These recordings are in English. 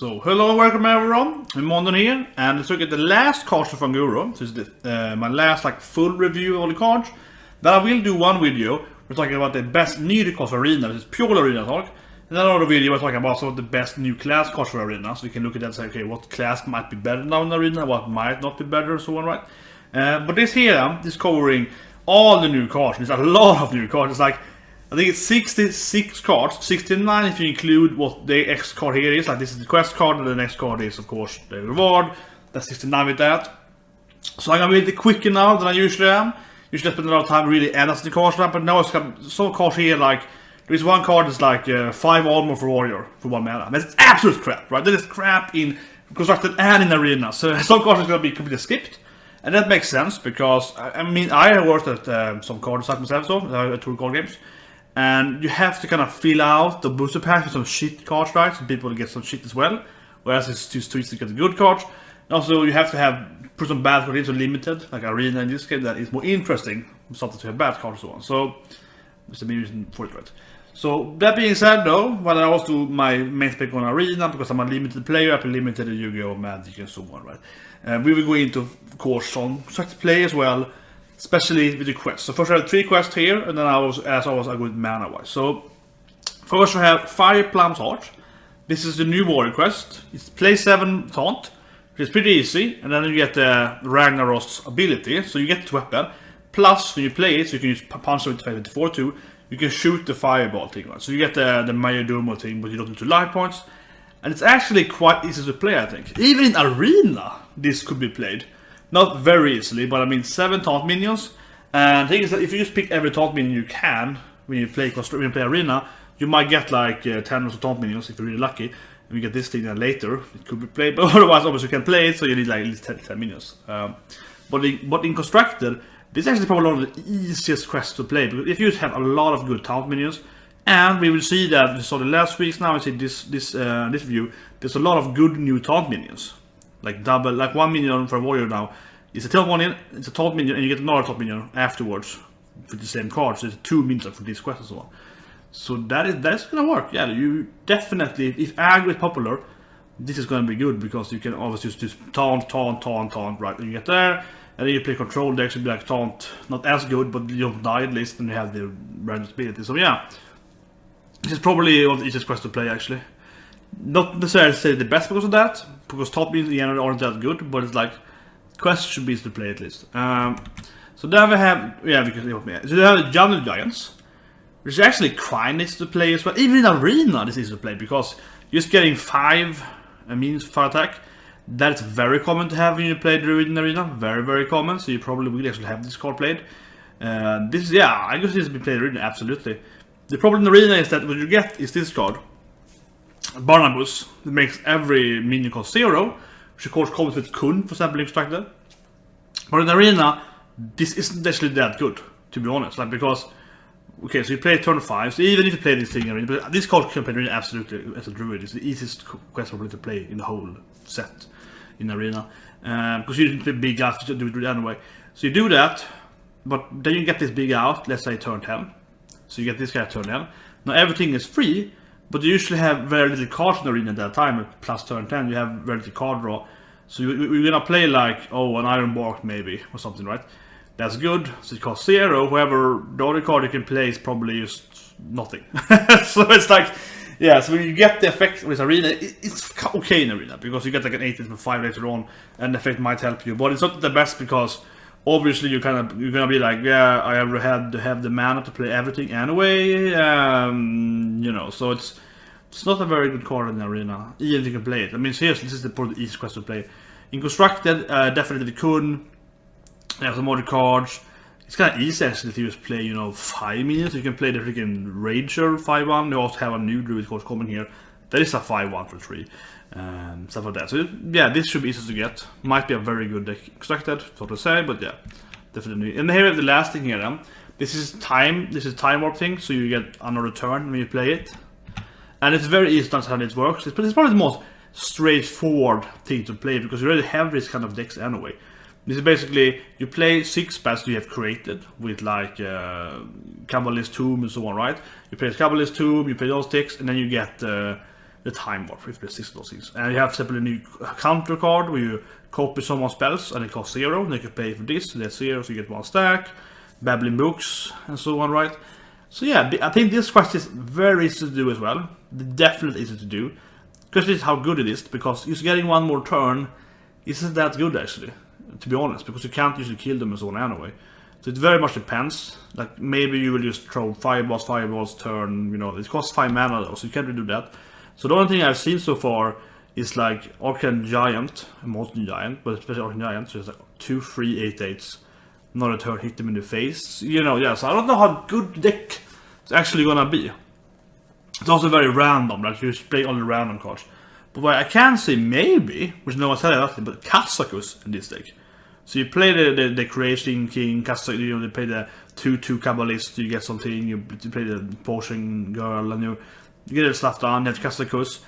So, hello and welcome everyone, I'm Mondon here, and let's look at the last cards from Guru. This is my last full review of all the cards. Then I will do one video, we're talking about the best new cards for Arena, this is pure Arena talk. And then another video we're talking about some of the best new class cards for Arena, so you can look at that and say, okay, what class might be better now in Arena, what might not be better, and so on, right? But this here is covering all the new cards. There's a lot of new cards. It's I think it's 66 cards, 69 if you include what the X card here is. This is the quest card, and the next card is of course the reward. That's 69 with that. So I'm gonna be a bit quicker now than I usually am. Usually I spend a lot of time really editing the cards, but now it's got some cards here there is one card that's 5 armor for warrior for 1 mana. That's absolute crap, right? That is crap in constructed and in arena. So some cards are gonna be completely skipped. And that makes sense because I have worked at some card sites myself, so two card games. And you have to kind of fill out the booster pack with some shit cards, right? So people get some shit as well. Whereas it's too easy to get the good cards. And also you have to put some bad cards into limited, like arena in this game, that is more interesting. Something to have bad cards and so on. So there's the main reason for it, right? So that being said though, when I also do my main spec on arena, because I'm a limited player, I play limited Yu-Gi-Oh! Magic and so on, right? We will go into, of course, some structured play as well. Especially with the quests. So first I have 3 quests here, and then as always I go with mana wise. So first I have Fire Plum's Heart. This is the new warrior quest. It's play 7 taunt, which is pretty easy, and then you get Ragnaros's ability, so you get the weapon. Plus when you play it, so you can use punch with 24 too, you can shoot the fireball thing, right? So you get the Mayordomo thing, but you don't need 2 life points. And it's actually quite easy to play, I think. Even in arena, this could be played. Not very easily, but 7 taunt minions. And the thing is that if you just pick every taunt minion you can when you play arena, you might get 10 or so taunt minions if you're really lucky. And you get this thing then later, it could be played, but otherwise obviously you can play it, so you need at least 10 minions. But in constructed, this is actually probably one of the easiest quests to play, because if you have a lot of good taunt minions, and we will see that we saw the last weeks now, we see this view, there's a lot of good new taunt minions. Double, 1 minion for a warrior now. It's a taunt minion, and you get another taunt minion afterwards with the same card. So it's 2 minions for this quest and so on. So that's gonna work. Yeah, you definitely, if aggro is popular, this is gonna be good because you can obviously just taunt, right? And you get there, and then you play control decks, you'll be taunt, not as good, but you don't die at least, and you have the random ability. So yeah, this is probably one of the easiest quests to play actually. Not necessarily say the best because of that, because top minions in general aren't that good, but it's quests should be easy to play at least. So then we have, so we have the Jungle Giants, which is actually quite nice to play as well. Even in arena, this is easy to play because just getting 5 means for attack. That's very common to have when you play Druid in arena, very common. So you probably will actually have this card played. I guess this will be played in arena, absolutely. The problem in arena is that what you get is this card. Barnabas, that makes every minion cost 0, which of course comes with Kun for example extracted. But in arena, this isn't actually that good, to be honest. Because, okay, so you play turn 5, so even if you play this thing in arena, but this card can play arena absolutely as a druid. It's the easiest quest probably to play in the whole set in arena. Because you didn't play big out, you do it anyway. So you do that, but then you get this big out, let's say turn 10. So you get this guy turn 10. Now everything is free. But you usually have very little cards in the arena at that time, plus turn 10, you have very little card draw. So you're gonna play an Iron Bark maybe, or something, right? That's good, so it costs 0, however, the other card you can play is probably just nothing. So it's so when you get the effect with arena, it's okay in arena, because you get an 18 for 5 later on, and the effect might help you. But it's not the best because obviously you're gonna be I have the mana to play everything anyway, so it's not a very good card in the arena, even if you can play it. Seriously, this is probably the easiest quest to play. In constructed, definitely the Kun, there's some other cards. It's kind of easy actually to just play, 5 minions. You can play the freaking Rager 5-1, they also have a new Druid card coming here. That is a 5-1 for 3. Stuff like that. So yeah, this should be easy to get. Might be a very good deck constructed, so to say, but yeah, definitely. And here we have the last thing here. This is time warp thing, so you get another turn when you play it. And it's very easy to understand how it works. It's probably the most straightforward thing to play because you already have this kind of decks anyway. This is basically you play 6 spells you have created with Kabbalist Tomb and so on, right? You play Kabbalist Tomb, you play those decks, and then you get the Time Warp if there's 6 of those things. And you have separately a new counter card where you copy someone's spells and it costs 0. Then you can pay for this, so that's 0, so you get 1 stack, babbling books, and so on, right? So yeah, I think this quest is very easy to do as well. Definitely easy to do. Because this is how good it is, because just getting 1 more turn isn't that good actually, to be honest, because you can't usually kill them and so on anyway. So it very much depends. Like maybe you will just throw fireballs turn, you know, it costs 5 mana though, so you can't really do that. So the only thing I've seen so far is like Arcane Giant, and Molten Giant, but especially Arcane Giant, so it's like 2, 3, 8/8. Not a turn, hit them in the face. You know, yeah, so I don't know how good the deck it's actually gonna be. It's also very random, like you play all the random cards. But what I can say maybe, which no one said nothing, but Kazakus in this deck. So you play the Creation King, Kazakus, you know, you play the 2/2 Kabbalist, you get something, you play the Potion Girl, and you get the stuff done, you have Kazakus.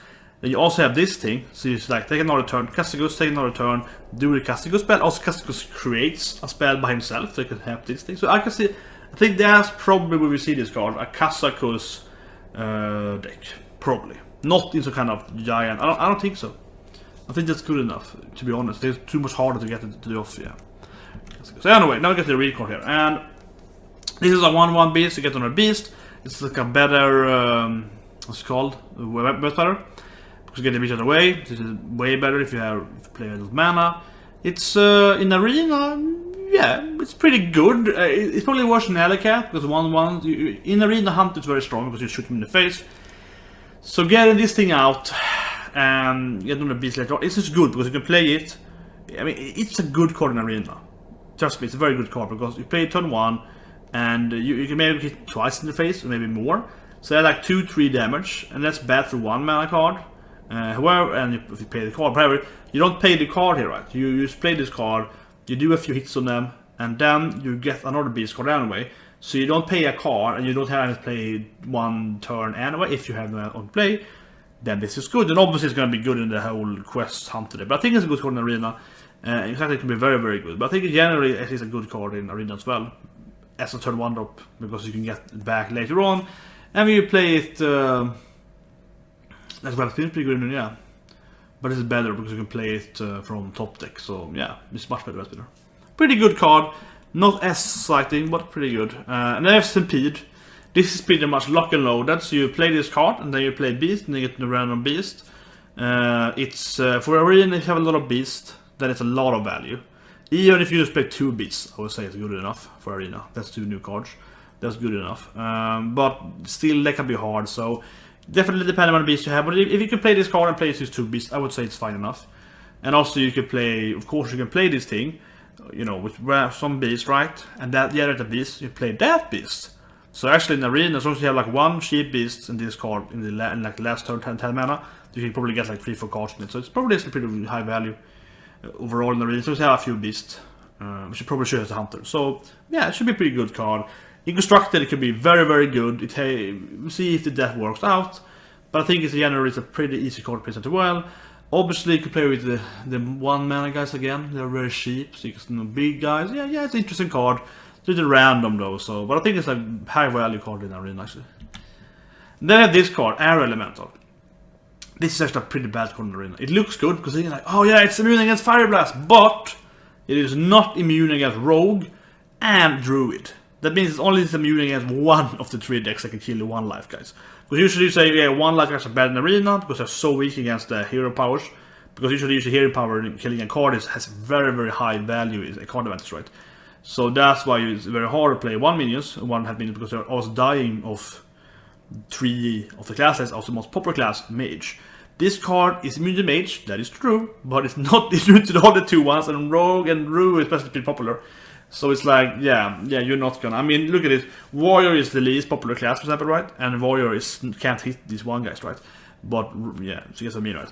Then you also have this thing, so you like take another turn, Kazakus, take another turn, do the Kazakus spell. Also Kazakus creates a spell by himself, so you can help this thing. So I can see, I think that's probably where we see this card, a Kazakus deck, probably. Not in some kind of giant, I don't think so. I think that's good enough, to be honest. It's too much harder to get it to the off, yeah. So anyway, now we get the read card here, and this is a 1/1 beast, you get on a beast. It's like a better, what's it called? Better. Because you get the beast out of the way. This is way better if you play a little mana. It's in arena, yeah, it's pretty good. It's probably worse than Ellicat, because 1/1 in arena hunt is very strong because you shoot him in the face. So getting this thing out and getting on the beast later on, it's just good because you can play it. I mean, it's a good card in arena. Trust me, it's a very good card because you play turn 1 and you can maybe hit twice in the face or maybe more. So that's like 2-3 damage, and that's bad for 1 mana card. However, and if you pay the card, however, you don't pay the card here, right? You just play this card, you do a few hits on them, and then you get another beast card anyway. So you don't pay a card, and you don't have to play 1 turn anyway if you have them on play. Then this is good, and obviously it's going to be good in the whole quest hunt today. But I think it's a good card in arena. In fact, it can be very, very good. But I think generally it is a good card in arena as well, as a turn 1 drop, because you can get it back later on. And when you play it as well, it's pretty good in arena. Yeah. But it's better because you can play it from top deck. So yeah, it's much better. Pretty good card. Not as exciting, but pretty good. And then I have Stampede. This is pretty much lock and loaded. So you play this card, and then you play Beast, and you get the random Beast. It's for arena, if you have a lot of Beast, then it's a lot of value. Even if you just play 2 Beasts, I would say it's good enough for arena. That's 2 new cards. That's good enough. But still, that can be hard. So definitely depending on the Beast you have. But if you can play this card and play these 2 Beasts, I would say it's fine enough. And also you can play, of course, you can play this thing, you know, with some beast, right? And that the other beast, you play that beast. So actually in arena, as long as you have like 1 cheap beast in this card in the like last turn 10 mana, you can probably get like 3-4 cards in it. So it's probably still pretty high value overall in arena. So you have a few beasts, which you probably should as a hunter. So yeah, it should be a pretty good card. In constructed, it can be very, very good. We'll see if the death works out. But I think it's generally a pretty easy card to present well. Obviously, you can play with the 1 mana guys again. They're very cheap, so you can know big guys. Yeah, it's an interesting card. It's a little random though, so but I think it's a high value card in arena actually. Then I have this card, Air Elemental. This is actually a pretty bad card in arena. It looks good because you're like, oh yeah, it's immune against Fire Blast, but it is not immune against Rogue and Druid. That means it's only immune against 1 of the 3 decks that can kill you 1 life, guys. Because usually you say, yeah, 1 life guys are bad in arena because they're so weak against the hero powers. Because usually hero power in killing a card has very, very high value in a card advantage, right? So that's why it's very hard to play 1 minions, 1 half minions, because they're also dying of 3 of the classes, also the most popular class, Mage. This card is immune to Mage, that is true, but it's not immune to the other 2 ones, and Rogue and Rue is especially pretty popular. So it's like, yeah, you're not gonna. I mean, look at it. Warrior is the least popular class, for example, right? And Warrior can't hit these 1 guys, right? But yeah, so you get what I mean, right?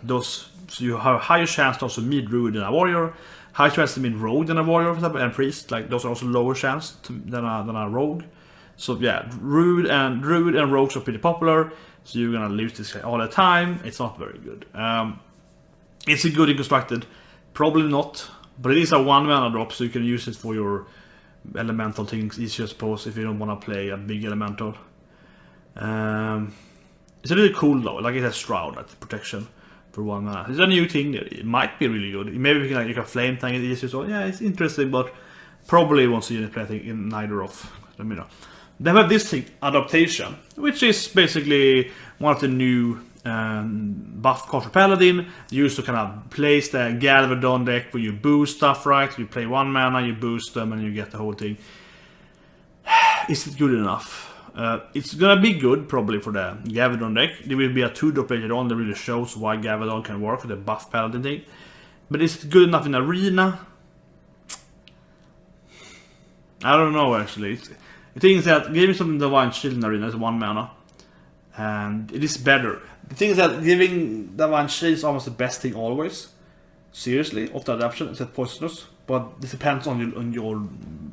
So you have a higher chance to also meet Druid than a Warrior, higher chance to meet Rogue than a Warrior, for example, and Priest. Like those are also lower chance than a Rogue. So yeah, Druid and Rogues are pretty popular. So you're gonna lose this guy all the time. It's not very good. Is it good in constructed? Probably not. But it is a 1 mana drop, so you can use it for your elemental things easier, I suppose, if you don't want to play a big elemental. It's a really cool though, like it has Shroud, like protection for 1 mana. It's a new thing, it might be really good. Maybe you can flame tank it easier, so yeah, it's interesting, but probably won't see any plaything in neither of them, you know. They have this thing, Adaptation, which is basically one of the new buff cards for Paladin. Used to kind of place the Galvadon deck where you boost stuff, right? You play 1 mana, you boost them, and you get the whole thing. Is it good enough? It's gonna be good probably for the Gavadon deck. There will be a 2-drop later on that really shows why Gavadon can work with the buff Paladin thing. But is it good enough in Arena? I don't know actually. The thing is that giving some Divine Shield in Arena is 1 mana. And it is better. The thing is that giving Divine Shield is almost the best thing always. Seriously, of the adaptation, except Poisonous. But this depends on your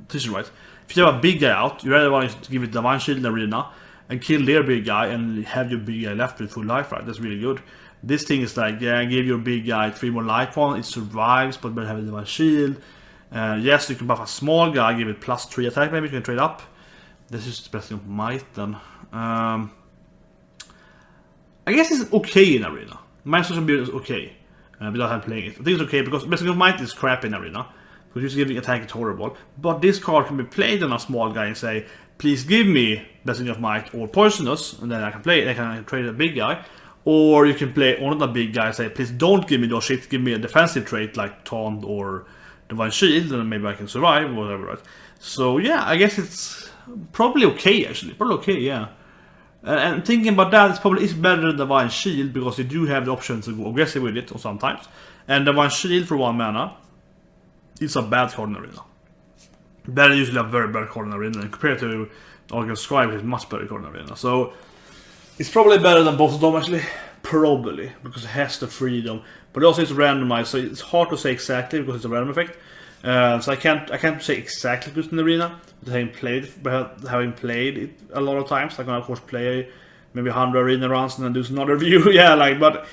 decision, right? If you have a big guy out, you rather want to give it Divine Shield in the Arena and kill their big guy and have your big guy left with full life, right? That's really good. This thing is like, yeah, give your big guy 3 more life on, it survives, but better have a Divine Shield. Yes, you can buff a small guy, give it +3 attack, maybe you can trade up. This is the best thing of Might then. I guess it's okay in Arena. My social build is okay without having playing it. I think it's okay because Blessing of Might is crap in Arena. Because just giving attack is horrible. But this card can be played on a small guy and say, please give me Blessing of Might or Poisonous, and then I can play it, I can trade a big guy. Or you can play on the big guy and say, please don't give me those shit, give me a defensive trait like Taunt or Divine Shield, and maybe I can survive, whatever, right? So yeah, I guess it's probably okay actually, probably okay, yeah. And thinking about that, it's probably better than Divine Shield, because you do have the option to go aggressive with it sometimes. And Divine Shield for 1 mana, it's a bad card in Arena. That is usually a very bad card in Arena, and compared to Arcane Scribe, it's much better card in Arena. So it's probably better than both of them actually, probably, because it has the freedom. But also it's randomized, so it's hard to say exactly because it's a random effect. So I can't say exactly who's in the Arena, but having played it a lot of times, like when I of course play maybe 100 Arena rounds and then do another review, yeah, like, but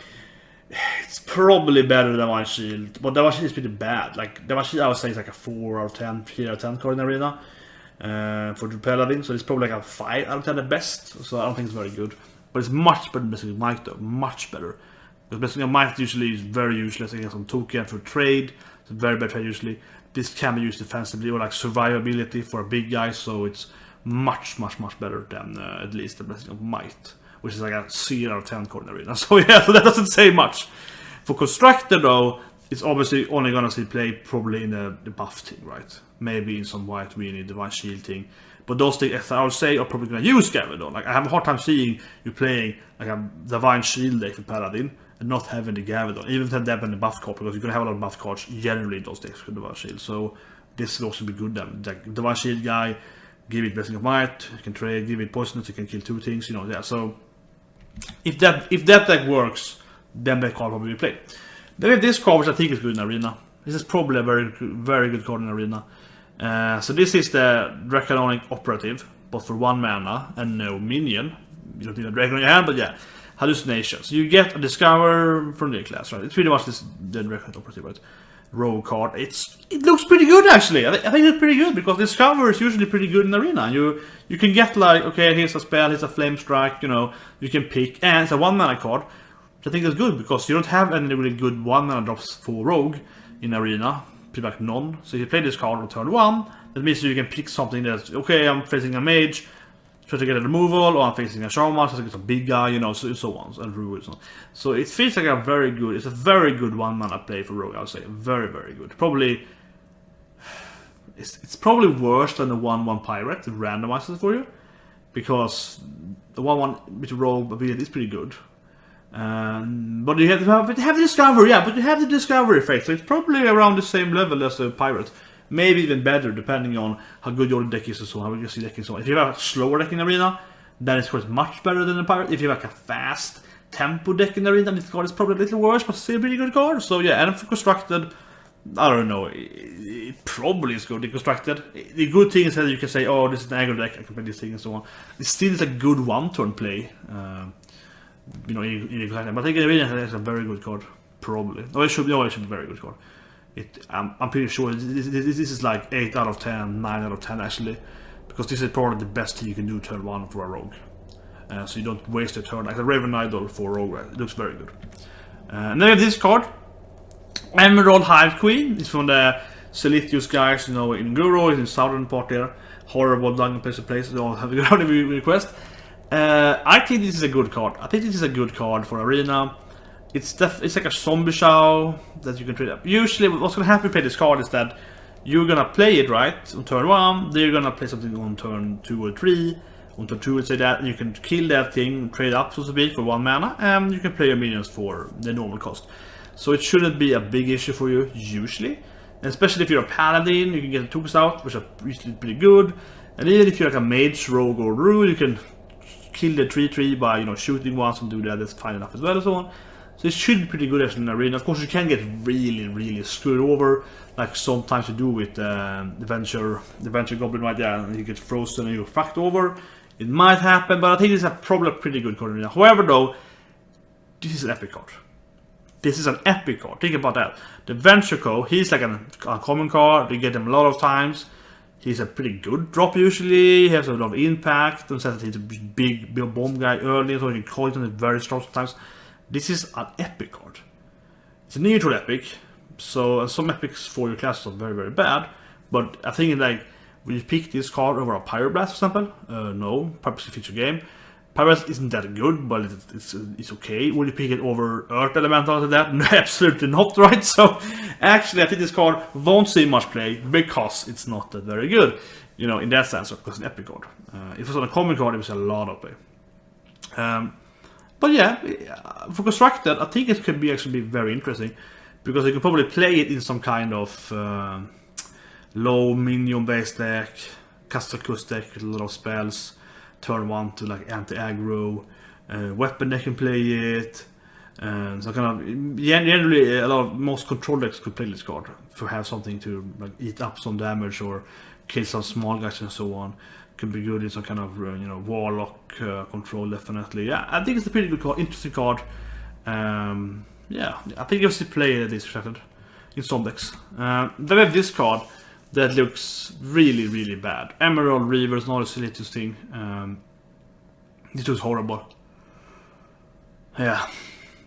it's probably better than Divine Shield, but Divine Shield is pretty bad. Like Divine Shield, I would say it's like a 4 out of 10, 3 out of 10 card in Arena for the Paladin, so it's probably like a 5 out of 10 at best. So I don't think it's very good, but it's much better than Blessing of Might though, much better. Because Blessing of Might usually is very useless against some token for trade. It's a very bad trade usually. This can be used defensively or like survivability for a big guy, so it's much better than at least the Blessing of Might, which is like a 0 out of 10 card in Arena. So yeah, so that doesn't say much. For Constructor though, it's obviously only gonna see play probably in the buff thing, right? Maybe in some White Weenie, Divine Shield thing. But those things, I would say, are probably gonna use Gavadon. Like I have a hard time seeing you playing like a Divine Shield deck for Paladin and not having the Gavadon, even if they have the buff card, because you're gonna have a lot of buff cards generally in those decks with Divine Shield. So this will also be good then. Like Divine Shield guy, give it Blessing of Might, you can trade, give it Poisonous, you can kill 2 things, you know, yeah. So if that deck works, then that card probably be played. Then we have this card, which I think is good in Arena. This is probably a very good card in Arena. So this is the Draconic Operative, but for 1 mana and no minion. You don't need a dragon in your hand, but yeah. Hallucinations. You get a Discover from the class, right? It's pretty much this the Draconic Operative, right? Rogue card. It looks pretty good actually. I think it's pretty good because Discover is usually pretty good in Arena. You can get like, okay, here's a spell, here's a Flame Strike, you know, you can pick, and it's a 1 mana card. Which I think is good because you don't have any really good 1 mana drops for Rogue in Arena. Pretty much none. So if you play this card on turn 1, that means you can pick something that's, okay, I'm facing a mage, try to get a removal, or I'm facing a Shaman, so I get a big guy, you know, so on, and Druid. So it feels like it's a very good 1 mana play for Rogue, I would say. Very good. Probably, it's probably worse than the 1/1 Pirate, that randomizes it for you, because the 1/1 with Rogue ability is pretty good. But you have the Discovery, yeah, but you have the Discovery effect, so it's probably around the same level as the Pirate. Maybe even better, depending on how good your deck is and so on, how you see deck and so on. If you have a slower deck in Arena, then it's of course much better than the Pirate. If you have like a fast tempo deck in Arena, this card is probably a little worse, but still a pretty good card. So yeah, and for Constructed, I don't know, it probably is good in Constructed. The good thing is that you can say, oh, this is an aggro deck, I can play this thing and so on. It still is a good 1-turn play. You know, but I think in Arena it's a very good card, probably. No, it should be a very good card. I'm pretty sure this is like 8 out of 10, 9 out of 10 actually, because this is probably the best thing you can do turn 1 for a Rogue. so you don't waste your turn. Like the Raven Idol for Rogue, it looks very good. And then we have this card, Emerald Hive Queen. It's from the Silithius guys, in Guro, it's in southern part there. Horrible dungeon place they all have a good request. I think this is a good card. I think this is a good card for Arena. It's like a zombie show that you can trade up. Usually what's gonna happen if you play this card is that you're gonna play it right on turn 1, then you're gonna play something on turn 2 or 3. On turn 2 would say that, and you can kill that thing, trade up so to speak for 1 mana, and you can play your minions for the normal cost. So it shouldn't be a big issue for you, usually. And especially if you're a paladin, you can get the 2s out, which are usually pretty good. And even if you're like a mage, rogue, or druid, you can kill the 3/3 by shooting once and do that, that's fine enough as well and so on. So it should be pretty good actually in Arena. Of course you can get really screwed over, like sometimes you do with the Venture Goblin right there, and you get frozen and you're fucked over. It might happen, but I think it's probably a pretty good card in Arena. However though, this is an epic card. This is an epic card, think about that. The Venture Co, he's like a common card, you get him a lot of times. He's a pretty good drop usually, he has a lot of impact, and says that he's a big bomb guy early, so you can call it on it very strong sometimes. This is an epic card. It's a neutral epic, so some epics for your classes are very bad, but I think like will you pick this card over a Pyroblast for example? No, purposely feature game. Pyroblast isn't that good, but it's okay. Will you pick it over Earth Elemental after that? No, absolutely not, right? So actually I think this card won't see much play because it's not that very good, in that sense, because it's an epic card. If it was on a common card, it was a lot of play. But yeah, for Constructed, I think it could actually be very interesting, because you can probably play it in some kind of low minion based deck, Castakus deck with a lot of spells, turn 1 to like anti-aggro, weapon deck can play it, so kind of generally most control decks could play this card to have something to like eat up some damage or kill some small guys and so on. Could be good in some kind of warlock control, definitely. Yeah, I think it's a pretty good card, interesting card. Yeah, I think you should play this in some decks. Then we have this card that looks really bad. Emerald Reavers, not a Silithius thing. This looks horrible. Yeah,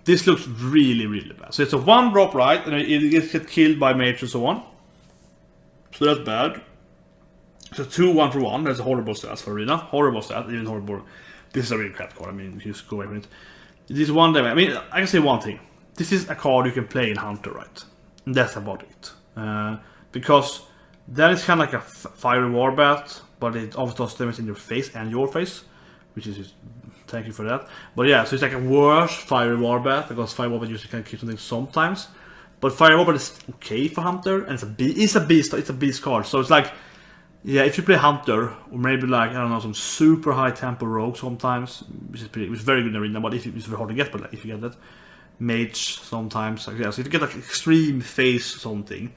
this looks really bad. So it's a 1-drop, right, and it gets killed by mage and so on. So that's bad. So 2 for 1, that's a horrible stats for Arena. Horrible stat, even horrible. This is a really crap card, I mean, you just go away from it. This one day, I mean, I can say one thing. This is a card you can play in Hunter, right? And that's about it. Because that is kind of like a Fiery Warbat, but it also does damage in your face and your face. Which is just, thank you for that. But yeah, so it's like a worse Fiery Warbat, because Fiery Warbat usually can keep something sometimes. But Fiery Warbat is okay for Hunter, and it's a beast card, so it's like, yeah, if you play Hunter, or maybe like, I don't know, some super high tempo rogue sometimes, which is very good in Arena, but it's very hard to get, but like, if you get that. Mage sometimes, like, yeah, so if you get like extreme face something,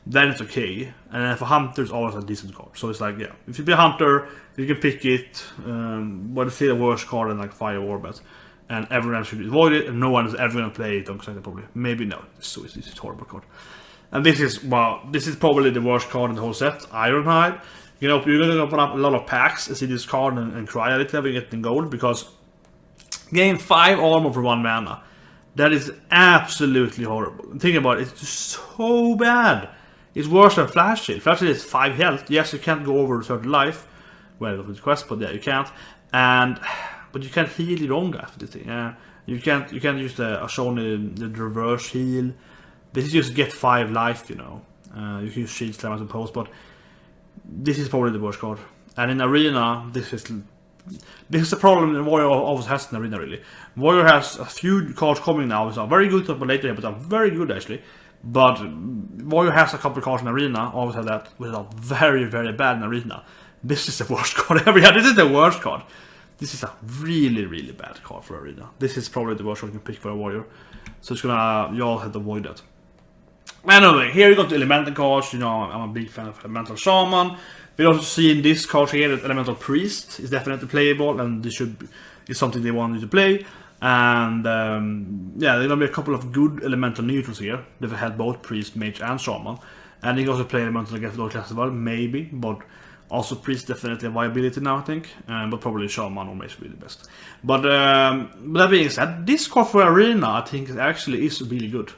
then it's okay. And then for Hunter, it's always a decent card. So it's like, yeah, if you play Hunter, you can pick it, but it's still a worse card than like Fire Warbat. And everyone should avoid it, and no one is ever going to play it, probably. Maybe no, it's a horrible card. And this is probably the worst card in the whole set, Ironhide. You're going to open up a lot of packs and see this card and cry a little bit, getting gold, because gain 5 armor for 1 mana. That is absolutely horrible. Think about it, it's so bad. It's worse than Flash Shield. Flash Shield is 5 health. Yes, you can't go over a certain life. Well, with quest, but yeah, you can't. But you can't heal your own guy for this thing. You can't use the Ashoni, the reverse heal. This is just get 5 life, You can use Shield Slam, I suppose, but this is probably the worst card. And in Arena, this is the problem that Warrior always has in Arena, really. Warrior has a few cards coming now, which are very good, but later, but are very good actually. But Warrior has a couple of cards in Arena, always have that, which are very bad in Arena. This is the worst card ever. Yeah, this is the worst card. This is a really bad card for Arena. This is probably the worst card you can pick for a Warrior. So it's gonna, you all have to avoid that. Anyway, here you got the Elemental cards. I'm a big fan of Elemental Shaman. We also see in this card here that Elemental Priest is definitely playable, and this is something they want you to play. And yeah, there's gonna be a couple of good Elemental neutrals here. They've had both Priest, Mage, and Shaman. And you can also play Elemental against low class as well, maybe. But Also, Priest definitely a viability now, I think, but probably Shaman or Mage will be the best. But that being said, this card for Arena, I think, actually is really good.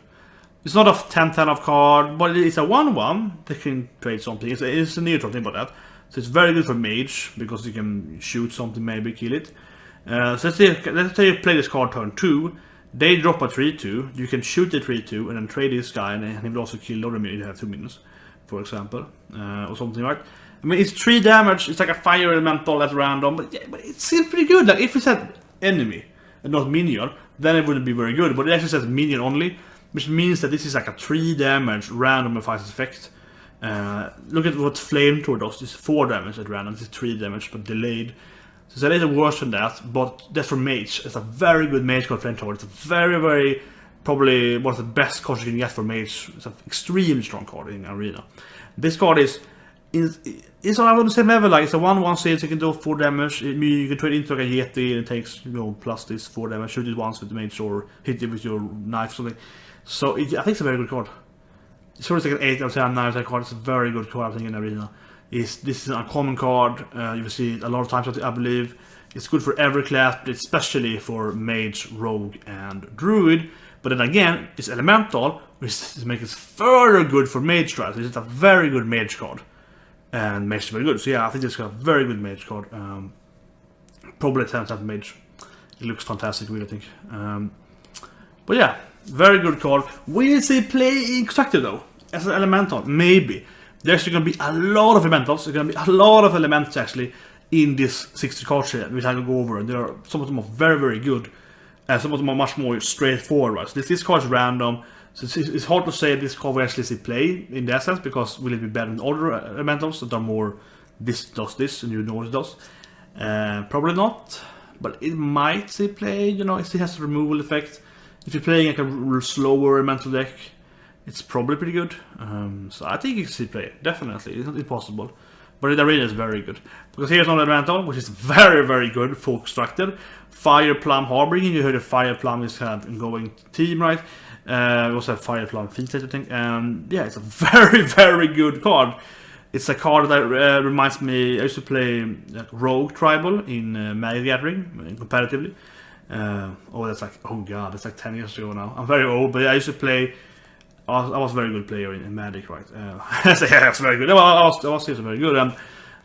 It's not a 10-10 of card, but it's a 1-1 that can trade something. It's a neutral thing about that. So it's very good for Mage, because you can shoot something, maybe kill it. So let's say you play this card turn 2, they drop a 3-2, you can shoot the 3-2 and then trade this guy, and he will also kill the other minion. You have 2 minions, for example, or something, right? I mean, it's 3 damage, it's like a fire elemental at random, but yeah, but it seems pretty good. Like, if it said enemy and not minion, then it wouldn't be very good, but it actually says minion only, which means that this is like a 3 damage random defies effect. Look at what Flamethrower does. It's 4 damage at random, it's 3 damage but delayed. So it's a little worse than that, but that's for Mage. It's a very good Mage card, Flamethrower. It's a very, very, probably one of the best cards you can get for Mage. It's an extremely strong card in Arena. This card is on the same level, like it's a 1-1 seed, so you can do 4 damage. You can trade into like a Yeti and it takes, you know, plus this 4 damage. Shoot it once with the Mage or hit it with your knife or something. So I think it's a very good card. It's sort of like an 8 out of 10 9 card. It's a very good card, I think, in Arena. This is an uncommon card. You will see it a lot of times, I believe. It's good for every class, but especially for Mage, Rogue, and Druid. But then again, it's Elemental, which makes it further good for Mage trials. It's a very good Mage card. And Mage is very good. So yeah, I think it's got a very good Mage card. Probably 10% Mage. It looks fantastic, really, I think. But yeah, very good card. Will you see play in Constructed though? As an Elemental? Maybe. There's going to be a lot of Elementals. There's going to be a lot of Elements actually in this 60 card set, which I will go over. There are some of them are very, very good. Some of them are much more straightforward. Right? So this card is random. So it's hard to say this card will actually see play in that sense, because will it be better than other Elementals that are more this does this and you know what it does? Probably not. But it might see play, you know, it still has a removal effect. If you're playing like a slower Elemental deck, it's probably pretty good. So I think you can see play, definitely. It's not impossible. But the Arena is very good. Because here's another Elemental, which is very, very good for constructed. Fire Plum Harboring, you heard the Fire Plum is kind of going team, right? We also have Fire Plum Feature, I think. Yeah, it's a very, very good card. It's a card that reminds me, I used to play Rogue Tribal in Magic Gathering, competitively. Oh, that's like, oh god, that's like 10 years ago now. I'm very old, but I used to play. I was a very good player in Magic, right? So yeah, I was very good. No, I was still very good. And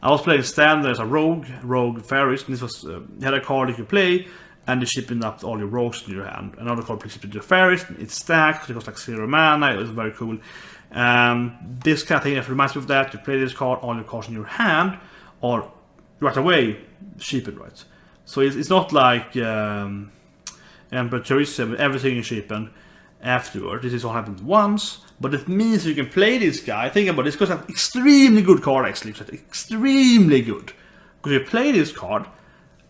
I was playing standard as a Rogue Fairies. And this was, you had a card you could play, and you shipping up all your Rogues in your hand. Another card plays to your Fairies, it's stacked, it was like 0 mana, it was very cool. This kind of thing that reminds me of that, you play this card, all your cards in your hand, or right away, shipping, right? So it's not like Emperor Teresa with everything is shipping afterward. This is all happened once, but it means you can play this guy. Think about this, because it's an extremely good card actually. It's extremely good. Because you play this card,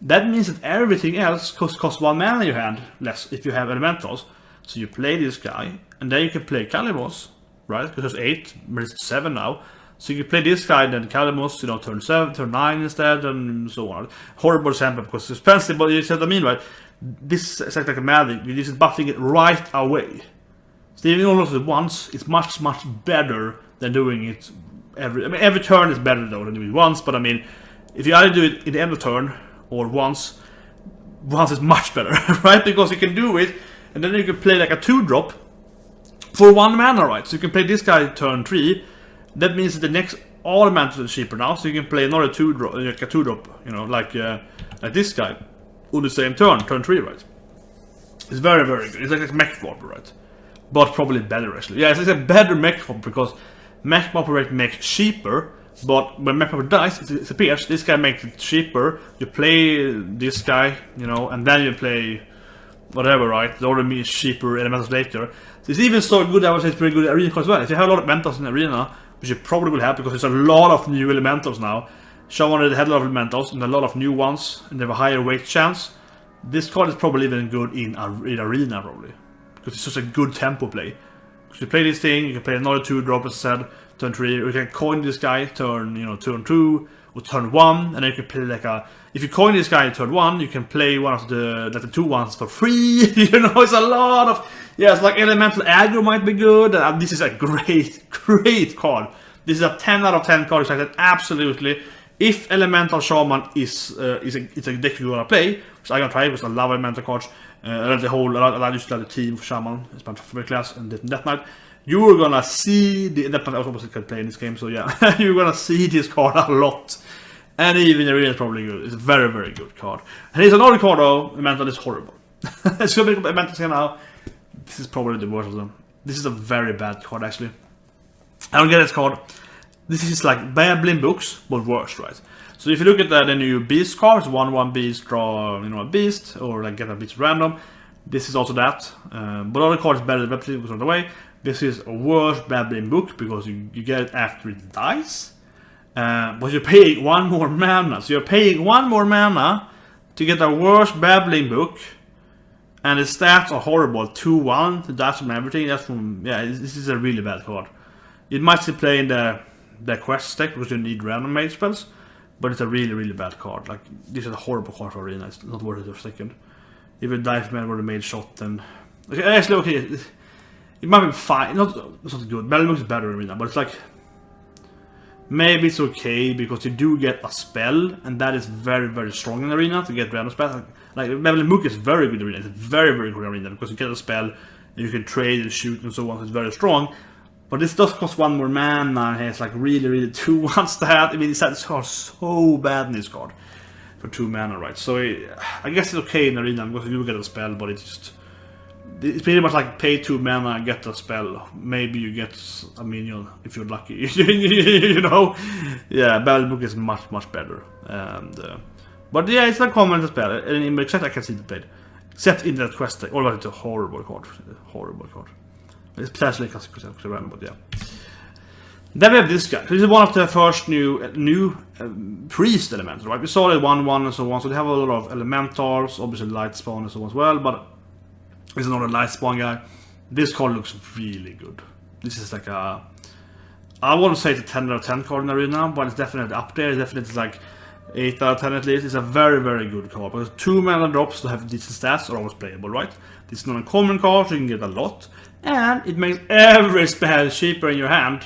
that means that everything else costs 1 mana in your hand less if you have Elementals. So you play this guy, and then you can play Kalimos, right? Because there's 8, but it's 7 now. So you can play this guy, then Kalimos, you know, turn 7, turn 9 instead, and so on. Horrible example because it's expensive, but you see what I mean, right? This is like a magic. You're just buffing it right away. So even almost at once, it's much, much better than doing it every turn is better though than doing it once, but I mean, if you either do it in the end of turn or once is much better, right? Because you can do it, and then you can play like a 2-drop for 1 mana, right? So you can play this guy turn 3. That means that the next all Elementals is cheaper now, so you can play another 2-drop, like a 2-drop, you know, like this guy on the same turn 3, right? It's very, very good. It's like a mech mob, right? But probably better actually. Yeah, it's a better mech mob because mech mob makes cheaper, but when mech mob dies, it disappears. This guy makes it cheaper. You play this guy, you know, and then you play whatever, right? The other means cheaper Elementals later. So it's even so good, I would say it's pretty good Arena as well. If you have a lot of Elementals in Arena, which you probably will have because there's a lot of new Elementals now. Shaman already had a lot of Elementals and a lot of new ones, and they have a higher weight chance. This card is probably even good in Arena, probably. Because it's such a good tempo play. Because you play this thing, you can play another 2-drop instead, turn 3, or you can coin this guy, turn 2, or turn 1, and then you can play like a... If you coin this guy in turn 1, you can play one of the 2 ones for free. You know, it's a lot of... Yeah, it's like Elemental Aggro might be good, and this is a great, great card. This is a 10 out of 10 card, it's like that, absolutely. If Elemental Shaman is a deck you're gonna play, which I'm gonna try because I love Elemental cards. I used to have the team for Shaman, it's my favorite class, and Death Knight. You're gonna see that I was opposite can play in this game, so yeah, you're gonna see this card a lot. And even the arena is probably good. It's a very, very good card. And here's another card though, Elemental is horrible. It's gonna be Elemental here now. This is probably the worst of them. This is a very bad card actually. I don't get this card. This is like Babbling Books, but worse, right? So if you look at the new Beast cards, 1/1 Beast, draw a Beast, or like get a Beast random. This is also that. But other cards better than Babbling Books on the way. This is a worse Babbling Book because you get it after it dies. But you're paying 1 more mana. So you're paying 1 more mana to get a worse Babbling Book. And the stats are horrible. 2/1, the dash from everything. That's from, yeah, this is a really bad card. It might still play in the quest deck because you need random mage spells. But it's a really, really bad card. Like, this is a horrible card for arena. It's not worth it for a second. If a dive man were the mage shot, then... Okay, actually, okay. It might be fine. It's not good. Babbling Book is better in arena, but it's like... Maybe it's okay because you do get a spell, and that is very, very strong in arena to get random spells. Like Babbling Book is very good in arena. It's very, very good in arena because you get a spell, and you can trade and shoot and so on. So it's very strong. But this does cost 1 more mana, and it's like really, really 2/1 stat. I mean, it's so bad in this card for 2 mana, right? So I guess it's okay in arena because you do get a spell, but it's pretty much like pay 2 mana and get a spell. Maybe you get a minion if you're lucky. You know? Yeah, Babbling Book is much, much better. And but yeah, it's not common to spell. And except I can see it played. Except in that quest deck. All about it's a horrible card. Horrible card. It's potentially classic, but yeah. Then we have this guy. This is one of the first new priest elementals, right? We saw it 1/1 and so on. So they have a lot of elementals, obviously light spawn and so on as well, but this is not a light spawn guy. This card looks really good. This is like a... I wouldn't say it's a 10 out of 10 card in arena, but it's definitely up there. It's definitely like 8 out of 10 at least. It's a very, very good card. Because 2 mana drops to have decent stats are always playable, right? This is not a common card, so you can get a lot. And it makes every spell cheaper in your hand,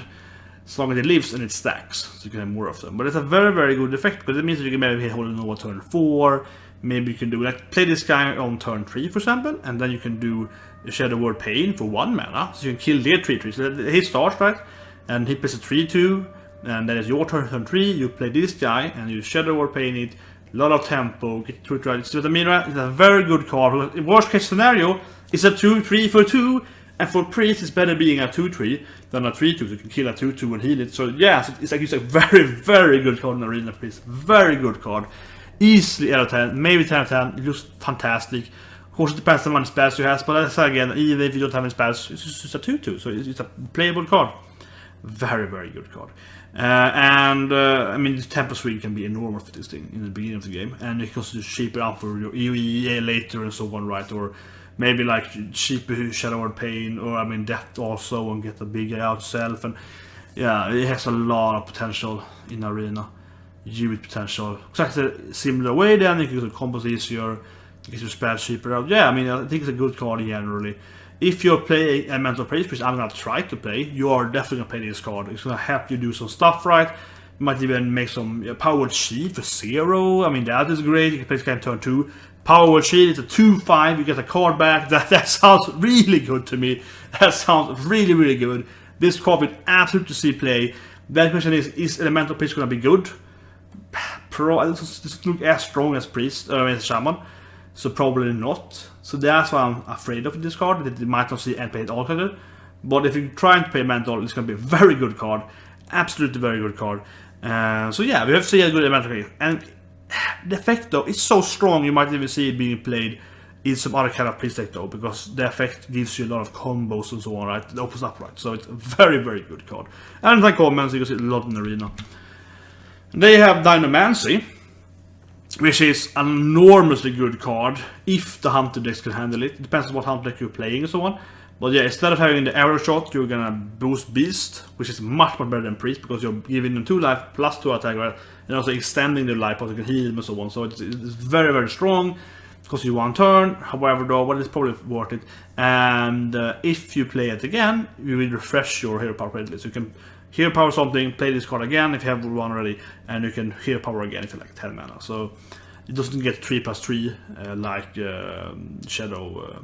as long as it lives and it stacks, so you can have more of them. But it's a very, very good effect, because it means that you can maybe hit Holy Nova turn 4, maybe you can do, like, play this guy on turn 3, for example, and then you can do Shadow Word Pain for 1 mana, so you can kill their 3/3. So he starts, right, and he plays a 3/2, and then it's your turn 3, you play this guy, and you Shadow Word Pain it, a lot of tempo, get to it right. See what I mean, right? It's a very good card. In worst case scenario, it's a 2/3 for 2, and for priest, it's better being a 2/3 than a 3/2, so you can kill a 2/2 and heal it. So yeah, so it's like a very, very good card in arena priest. Very good card. Easily 8 out of 10, maybe 10 out of 10. It looks fantastic. Of course, it depends on how many spells you have, but as I say again, even if you don't have any spells, it's just a 2/2, so it's a playable card. Very, very good card. I mean, the tempo swing can be enormous for this thing in the beginning of the game, and it can just shape it up for your EOE later and so on, right? Or maybe like cheap Shadow Word Pain, or I mean Death also, and get the big guy out itself. And yeah, it has a lot of potential in arena. Huge potential. Exactly similar way then, you can get combos easier, get your spell cheaper out. Yeah, I mean, I think it's a good card generally. If you're playing Elemental Priest, which I'm gonna try to play, you are definitely gonna play this card. It's gonna help you do some stuff right. You might even make some Powered Shield for 0. I mean, that is great. You can play this guy in turn 2. Powered Shield, it's a 2/5, you get a card back. That sounds really good to me. That sounds really, really good. This card will absolutely see play. That question is Elemental Priest gonna be good? It doesn't look as strong as Priest, as Shaman. So probably not. So that's why I'm afraid of this card, that it might not see and play it all together. But if you're trying to play Elemental, it's gonna be a very good card. Absolutely very good card. So yeah, we have to see a good Elemental Priest. And the effect though is so strong, you might even see it being played in some other kind of priest deck though, because the effect gives you a lot of combos and so on, right? It opens up, right? So it's a very, very good card. And like comments, you can see a lot in the arena. They have Dynamancy, which is an enormously good card if the hunter decks can handle it. It depends on what hunter deck you're playing and so on. But yeah, instead of having the arrow shot, you're gonna boost Beast, which is much better than Priest, because you're giving them 2 life plus 2 attack, right? And also extending their life, so you can heal them and so on. So it's very, very strong. Because you 1 turn, however though, but it's probably worth it. And if you play it again, you will refresh your hero power credit list. You can hero power something, play this card again if you have one already, and you can hero power again if you like 10 mana. So it doesn't get 3+3 like Shadow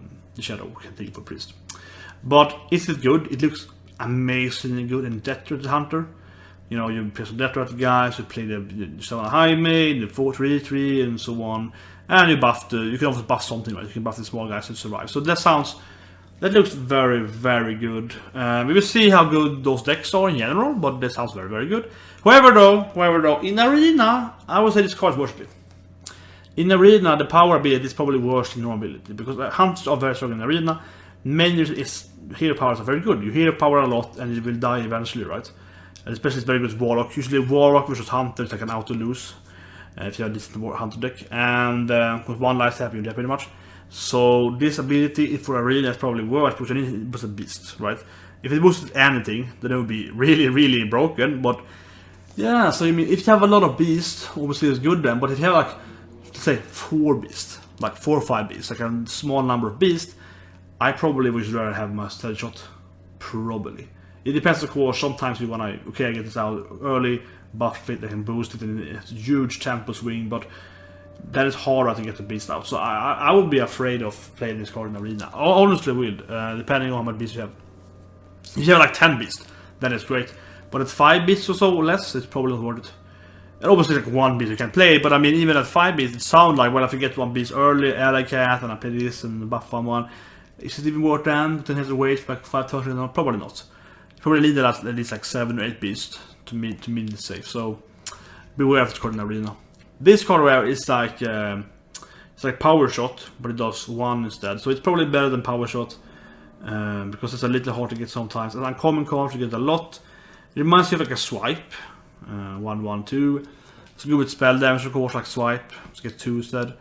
can take for Priest. But is it good? It looks amazingly good in Death Threat Hunter. You know, you play some Death Threat guys, you play the Summon Highmane, the 4/3/3, and so on. And you buff you can also buff something, right? You can buff the small guys to survive. So that looks very, very good. We will see how good those decks are in general, but that sounds very, very good. However though, in Arena, I would say this card is worth it. In Arena, the power ability is probably worse than normal ability, because Hunters are very strong in Arena. Mainly is hero powers are very good. You hero power a lot and you will die eventually, right? And especially it's very good with Warlock. Usually Warlock versus Hunter is like an auto lose if you have this Hunter deck. And with 1 life tap you die pretty much. So this ability for Arena is probably worse because it was a beast, right? If it boosted anything, then it would be really, really broken. But yeah, so I mean, if you have a lot of beasts, obviously it's good then. But if you have like, let's say 4 beasts, like 4 or 5 beasts, like a small number of beasts, I probably would rather have my steady shot. Probably. It depends, of course. Sometimes you wanna, okay, I get this out early, buff it, I can boost it in a huge tempo swing, but that is harder to get the beast out. So I would be afraid of playing this card in Arena. I honestly would, depending on how much beasts you have. If you have like 10 beasts, that is great. But at 5 beasts or so or less, it's probably not worth it. And obviously like 1 beast you can play, but I mean even at 5 beasts, it sounds like, well, if I get 1 beast early, Ally Cat, and I play this and buff one, is it even worth them? Then has to wait for like 5 turns? No, probably not. You probably need at least like 7 or 8 beasts to mean it safe. So beware of this card in Arena. This card where it's like Power Shot, but it does 1 instead. So it's probably better than Power Shot because it's a little hard to get sometimes. And uncommon cards you get a lot. It reminds you of like a Swipe, 1/1/2. It's good with spell damage, of course, like Swipe. Let's get 2 instead.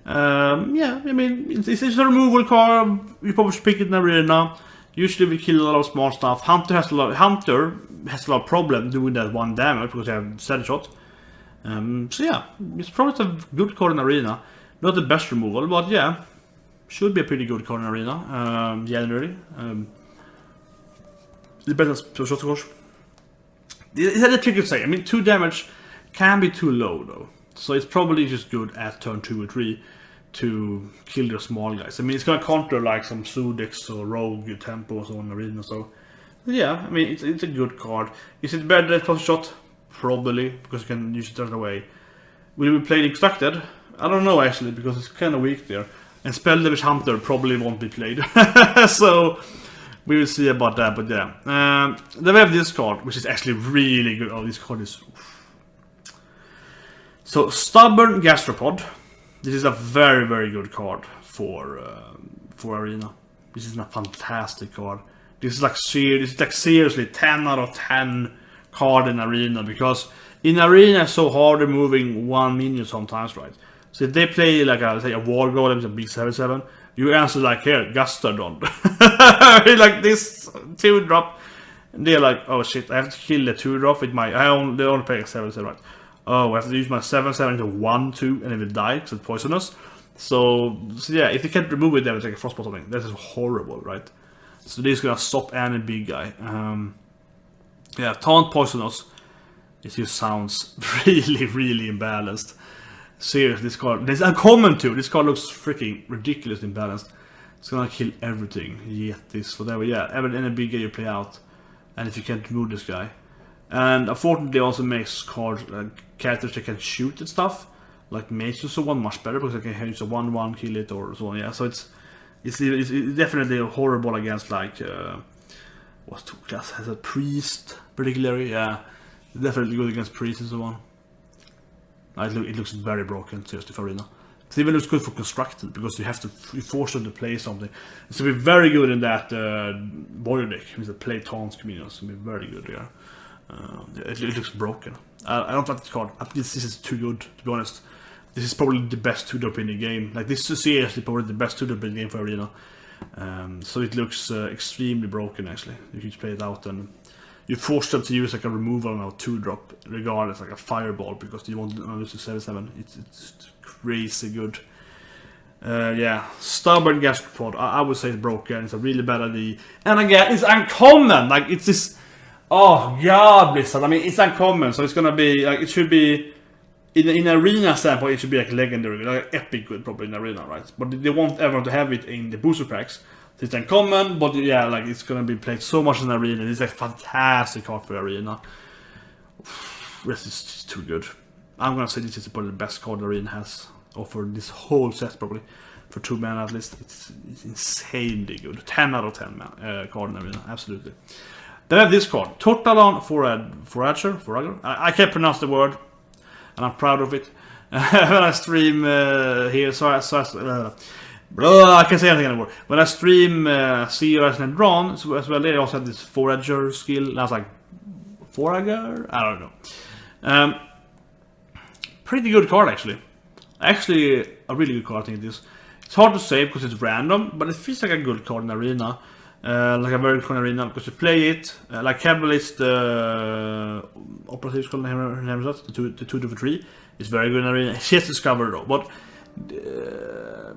Yeah, I mean, it's a removal card. You probably should pick it in Arena. Usually we kill a lot of small stuff. Hunter has a lot of problem doing that 1 damage because they have steady shot. So yeah, it's probably a good card in Arena. Not the best removal, but yeah, should be a pretty good card in Arena. Generally, the best shot, of course. It's a tricky to say. I mean, 2 damage can be too low though. So it's probably just good at turn 2 or 3 to kill the small guys. I mean, it's gonna counter like some Sudex or Rogue Tempo or so in Arena. So yeah, I mean, it's a good card. Is it better than Plus Shot? Probably, because you can use it right away. Will we play the Extracted? I don't know actually, because it's kind of weak there. And Spell Damage Hunter probably won't be played. So we will see about that, but yeah. Then we have this card, which is actually really good. Oh, this card is... So, Stubborn Gastropod. This is a very, very good card for Arena. This is a fantastic card. This is like seriously 10 out of 10 card in Arena, because in Arena it's so hard removing 1 minion sometimes, right? So if they play like say a War Golem, it's a big 7/7, you answer like, here, Gastrodon. Like this 2-drop. And they're like, oh shit, I have to kill the 2-drop with my... They only play a 7/7, right? Oh, I have to use my 7/7 into 1/2 and it will die because it's poisonous. So yeah, if you can't remove it, then it's like a Frostbolt or something. That is horrible, right? So this is gonna stop any big guy. Yeah, Taunt Poisonous. It just sounds really, really imbalanced. Seriously, this card... This is uncommon too. This card looks freaking ridiculously imbalanced. It's gonna kill everything. Yetis, whatever. Yeah, any big guy you play out. And if you can't remove this guy. And unfortunately, it also makes cards, characters that can shoot and stuff, like Mage and so on, much better because they can use a 1/1, kill it or so on. Yeah, so it's definitely horrible against like what's 2 class has a Priest particularly. Yeah, definitely good against Priest and so on. It looks very broken, seriously, for Arena. It even looks good for Constructed because you force them to play something. It's gonna be very good in that warrior deck with the play taunts community. It's gonna be very good there. It looks broken. I don't like this card. I think this is too good, to be honest. This is probably the best 2-drop in the game. Like, this is seriously probably the best 2-drop in the game for Arena. So it looks extremely broken, actually. You can play it out and you force them to use like a removal on a 2-drop, regardless, like a Fireball, because you want to lose to 7/7. It's crazy good. Yeah, Stubborn Gastropod. I would say it's broken. It's a really bad idea. And again, it's uncommon. Like, it's this. Oh, God, Blizzard. I mean, it's uncommon, so it's gonna be. Like, it should be. In arena standpoint, it should be like legendary, like epic good, probably in arena, right? But they want everyone to have it in the booster packs. So it's uncommon, but yeah, like it's gonna be played so much in arena. It's a fantastic card for arena. This is too good. I'm gonna say this is probably the best card arena has offered this whole set, probably for 2 mana at least. It's insanely good. 10 out of 10 man card in arena, absolutely. Then I have this card, Tortalon Forager. I can't pronounce the word, and I'm proud of it. When I stream here, I can't say anything anymore. When I stream COS and Drawn, as well, they also have this Forager skill. And I was like, Forager? I don't know. Pretty good card, actually. Actually, a really good card, I think it is. It's hard to say because it's random, but it feels like a good card in arena. Like a very good card in arena, because you play it, like Cabalist, Operative Skull, the 2-3, is very good in arena. She has discovered though, but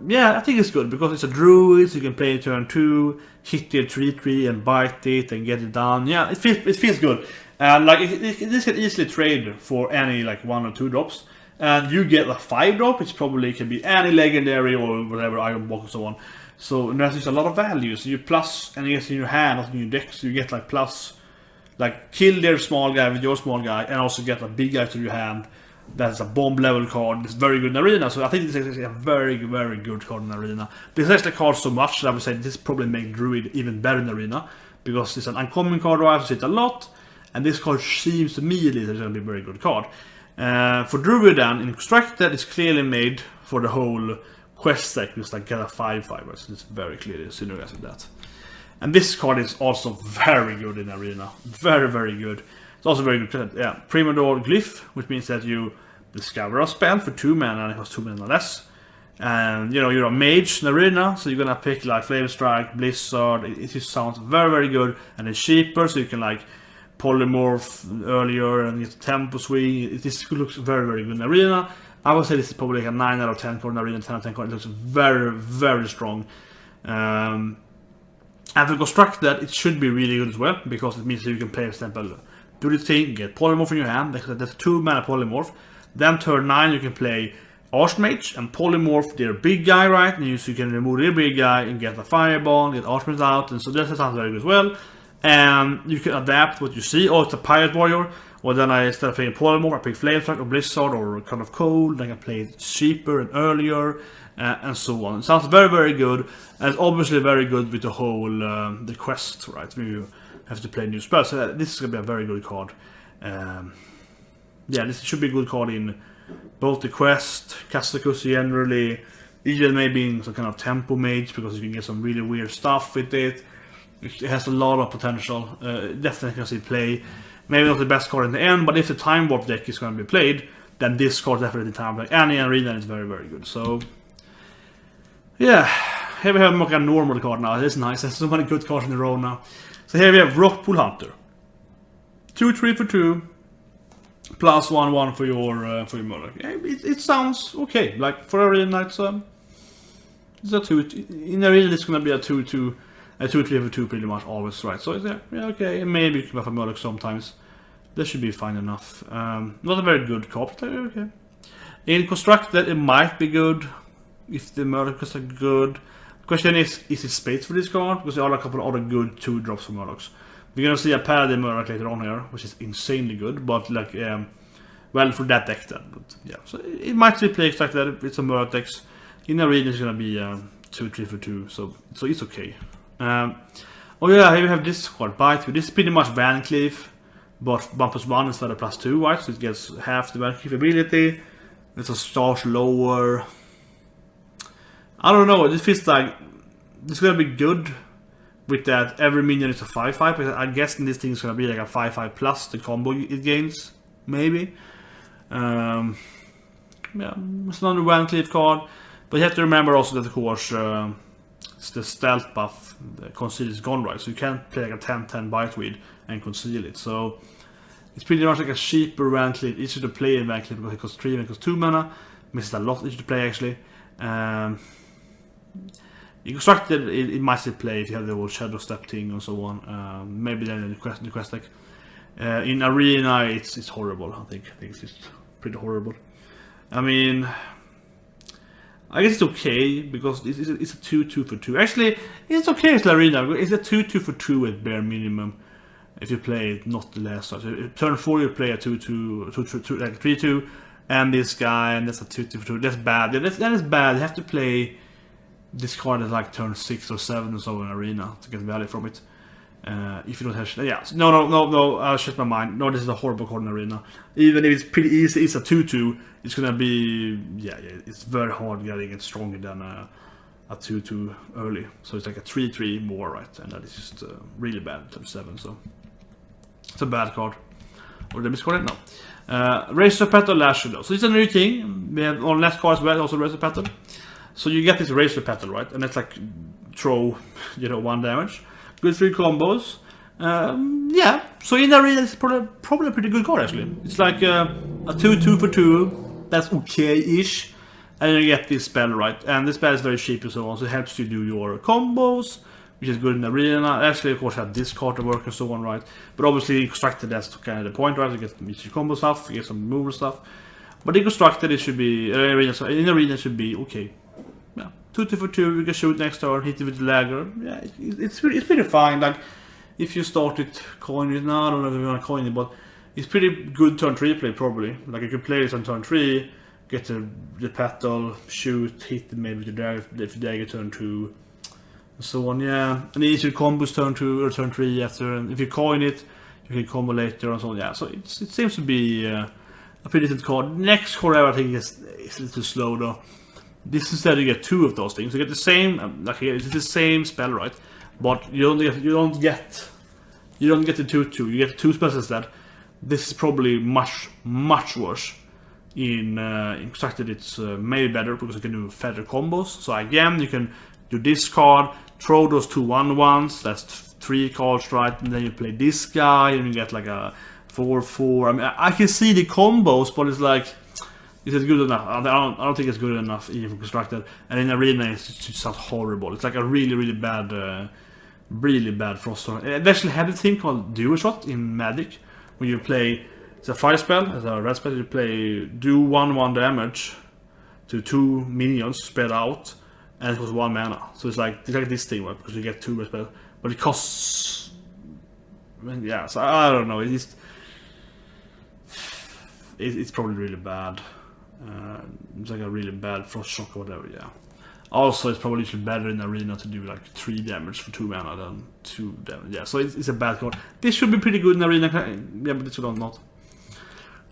yeah, I think it's good because it's a druid, so you can play it turn 2, hit it 3-3 and bite it and get it done. Yeah, it feels good. Like this can easily trade for any like 1 or 2 drops, and you get a 5 drop, which probably can be any legendary or whatever, Iron Block and so on. So there's just a lot of value. So you plus, and you get in your hand, not in your deck, so you get like plus, like kill their small guy with your small guy, and also get a big guy to your hand. That's a bomb level card. It's very good in arena. So I think this is a very, very good card in arena. This is the card so much that I would say this probably make Druid even better in arena, because it's an uncommon card where I have to sit a lot, and this card seems to me that it's going to be a very good card. For Druid then, in Constructed, it's clearly made for the whole quest deck, just like get a 5/5, so it's very clearly synergized with that. And this card is also very good in arena. Very, very good. It's also very good. Yeah, Primador Glyph, which means that you discover a spell for 2 mana and it costs 2 mana less. And you know, you're a mage in arena, so you're gonna pick like Flame Strike, Blizzard. It just sounds very, very good, and it's cheaper, so you can like polymorph earlier and get tempo swing. This looks very, very good in arena. I would say this is probably like a 9 out of 10 card in arena, 10 out of 10 card. It looks very, very strong. And for Constructed, it should be really good as well, because it means that you can play, for example, do this thing, get polymorph in your hand. That's 2 mana polymorph. Then turn 9, you can play Archmage and polymorph their big guy, right? And so you can remove their big guy and get a fireball, get Archmage out, and so that sounds very good as well. And you can adapt what you see. Oh, it's a Pirate Warrior. Well, then instead of playing polymorph, I pick Flame Strike or Blizzard or kind of cold. Then I can play it cheaper and earlier, and so on. It sounds very, very good, and it's obviously very good with the whole the quest, right? You have to play new spells. So this is gonna be a very good card. Yeah, this should be a good card in both the quest, Castakus generally, even maybe in some kind of tempo mage, because you can get some really weird stuff with it. It has a lot of potential. Definitely can see play. Maybe not the best card in the end, but if the Time Warp deck is going to be played, then this card definitely time like any arena is very, very good. So yeah, here we have a normal card now. It's nice. There's so many good cards in a row now. So here we have Rockpool Hunter. 2/3 for 2, plus 1/1 for your Murloc. Yeah, it sounds okay. Like for arena, it's a 2. In arena, it's going to be a 2/2. A 2/3 for 2 pretty much always, right? So yeah, okay, maybe you can have a Murloc sometimes. That should be fine enough. Not a very good card, but okay. In Constructed, it might be good if the Murlocs are good. The question is it space for this card? Because there are a couple of other good 2 drops for Murlocs. We're gonna see a Paladin Murloc later on here, which is insanely good, but like, well, for that deck then. But yeah, so it might be played like that. It's a Murloc deck. In arena, it's gonna be 2/3 for 2, so it's okay. Oh yeah, here we have this card, Bite. This is pretty much Van Cleef, but 1+1 instead of +2, right? So it gets half the Van Cleef ability. It's a starch lower. I don't know, it feels like this is gonna be good with that every minion is a 5/5, but I guess this thing is gonna be like a 5/5 plus the combo it gains, maybe. Yeah, it's another Van Cleef card, but you have to remember also that, of course, the stealth buff, the conceal is gone, right? So you can't play like a 10/10 Biteweed and conceal it. So it's pretty much like a cheaper Van Cleef, easier to play in Van Cleef because it costs 3 and it costs 2 mana. Misses a lot easier to play actually. In Constructed, it might still play if you have the old Shadow Step thing and so on. Maybe then the quest deck. In Arena, it's horrible. I think it's just pretty horrible. I mean, I guess it's okay because it's a 2-2 for 2. Actually, it's okay as Arena. It's a 2-2 for 2 at bare minimum. If you play not the last side. So turn 4 you play a 2-2, like 3-2, and this guy, and that's a 2-2 for 2. That's bad. That is bad. You have to play this card at like turn 6 or 7 or so in Arena to get value from it. If you don't have... Yeah, no, I shut my mind. No, this is a horrible card in Arena. Even if it's pretty easy, it's a 2-2, it's gonna be... Yeah, it's very hard getting it stronger than a 2-2 early. So it's like a 3-3 more, right? And that is just really bad, turn 7, so... It's a bad card. Or did I miscard it? No. Razor Petal, Lash Shadow. So it's a new thing. We have on last card as well, also Razor Petal. So you get this Razor Petal, right? And it's like throw, 1 damage. Good 3 combos. Yeah. So in Arena, it's probably a pretty good card actually. It's like a 2-2 for 2. That's okay-ish. And you get this spell, right? And this spell is very cheap and so on. So it helps you do your combos, which is good in Arena. Actually, of course, have this card to work and so on, right? But obviously, in Constructed, that's kind of the point, right? You get some combo stuff, you get some move stuff. But in Constructed, it should be... in Arena, it should be okay. Yeah, 2-2 for 2, you can shoot next turn, hit it with the lagger. Yeah, it's pretty fine. Like, if you started coining it now, I don't know if you want to coin it, but it's pretty good turn 3 play, probably. Like, you can play this on turn 3, get the petal, shoot, hit maybe with the dagger, if the dagger turn 2. So on, yeah, and easier combos turn 2 or turn 3 after, and if you coin it, you can combo later and so on. Yeah, so it seems to be a pretty decent card. Next card I think is a little slow though. This instead you get 2 of those things. You get the same, like it's the same spell, right? But you don't get the 2-2. You get 2 spells instead. This is probably much worse. In Constructed, it's maybe better because you can do feather combos. So again, you can do this card, throw those 2 1/1s, that's 3 cards, right? And then you play this guy, and you get like a 4-4. I mean, I can see the combos, but it's like, is it good enough? I don't think it's good enough even for Constructed. And in Arena, it just sounds horrible. It's like a really bad Froststorm. They actually had a thing called Duo Shot in Magic, where you play, it's a fire spell, it's a red spell, you play, do 1/1 damage to 2 minions spread out. And it was 1 mana, so it's like this thing, right? Because you get 2 spells, but it costs. Yeah, so I don't know. It's probably really bad. It's like a really bad Frost Shock or whatever. Yeah. Also, it's probably better in Arena to do like 3 damage for 2 mana than 2 damage. Yeah, so it's a bad card. This should be pretty good in Arena. Yeah, but this should not.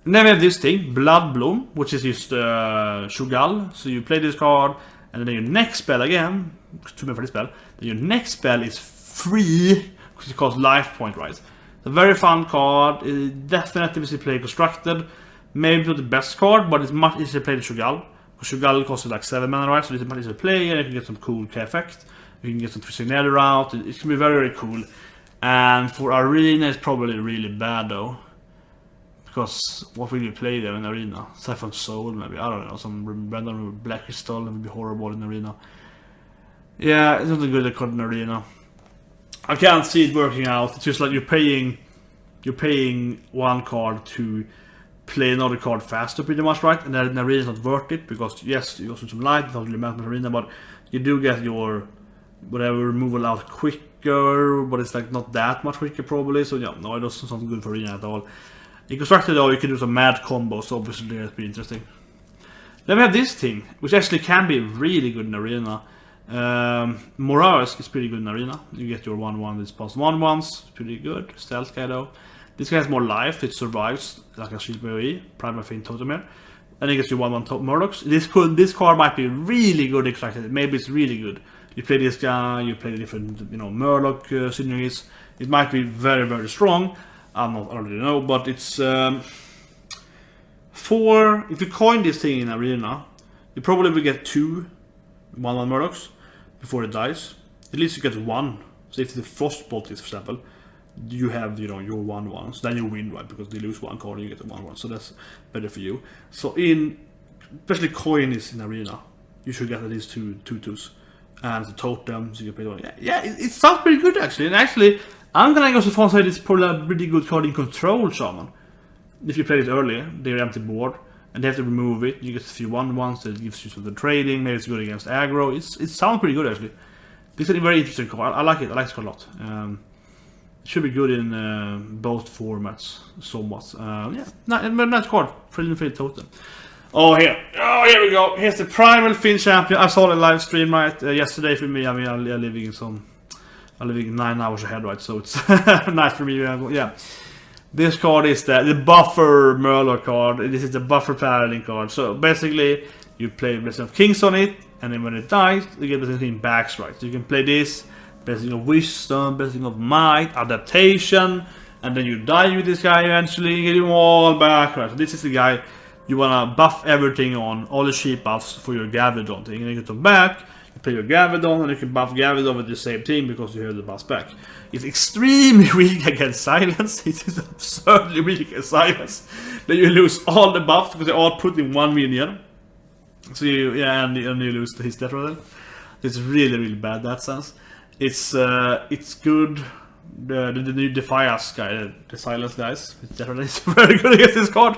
And then we have this thing, Blood Bloom, which is just Shugal. So you play this card. And then your next spell again, 2 mana for this spell, then your next spell is free, because it costs life point, right? It's a very fun card, it definitely is play Constructed, maybe not the best card, but it's much easier to play than Shugal, because Shugal costs like 7 mana, right? So it's much easier to play, and you can get some cool effect, you can get some Twisting Nether out, it can be very cool. And for Arena, it's probably really bad though. Because what will you play there in Arena? Siphon Soul, maybe, I don't know, some random Black Crystal, that would be horrible in Arena. Yeah, it's not a good card in Arena. I can't see it working out. It's just like you're paying 1 card to play another card faster, pretty much, right? And then in Arena is not worth it, because yes, you go through some light, it's not really matter in Arena, but you do get your whatever removal out quicker, but it's like not that much quicker probably, so yeah, no, it doesn't sound good for Arena at all. In Constructed though, you can do some mad combos, so obviously that's pretty interesting. Then we have this thing, which actually can be really good in Arena. Moraes is pretty good in Arena. You get your 1/1 with past 1/1s, pretty good. Stealth guy though. This guy has more life, it survives, like a shield AoE, Primal Fiend Totemir. Then he gets your 1/1 Murlocs. This card might be really good in Constructed, maybe it's really good. You play this guy, you play the different, Murloc synergies. It might be very strong. I don't really know, but it's if you coin this thing in Arena, you probably will get 2 1/1 Murlocs before it dies. At least you get 1. So if the Frostbolt is, for example, you have your 1/1, so then you win, right? Because they lose 1 card and you get a 1/1, so that's better for you. So especially coin is in Arena, you should get at least 2 2/2s. and it's a totem, so you can play it. Yeah, it sounds pretty good actually. And actually, I'm gonna go so far and say it's probably a pretty good card in Control Shaman. If you play it early, they're empty board, and they have to remove it. You get a few 1/1s that gives you some of the trading. Maybe it's good against aggro. It sounds pretty good actually. This is a very interesting card. I like it. I like this card a lot. It should be good in both formats, somewhat. Yeah, nice card. Pretty totem. Oh, here we go. Here's the Primal Finn Champion. I saw the live stream right yesterday for me. I mean, I'm living 9 hours ahead, right? So it's nice for me. Yeah. This card is the Buffer Murloc card. This is the Buffer Paladin card. So basically, you play Blessing of Kings on it, and then when it dies, you get Blessing of Kings back, right? So you can play this, Blessing of Wisdom, Blessing of Might, Adaptation, and then you die with this guy eventually, and get him all back, right? So this is the guy you wanna buff everything on, all the cheap buffs for your Gavidon thing, and you get them back. You play your Gavidon, and you can buff Gavidon with the same team because you have the buffs back. It's extremely weak against Silence. It is absurdly weak against Silence. Then you lose all the buffs because they're all put in one minion. So and you lose his death rather. It's really bad in that sense. It's good. The new Defias guy, the Silence guys, it's very good against this card.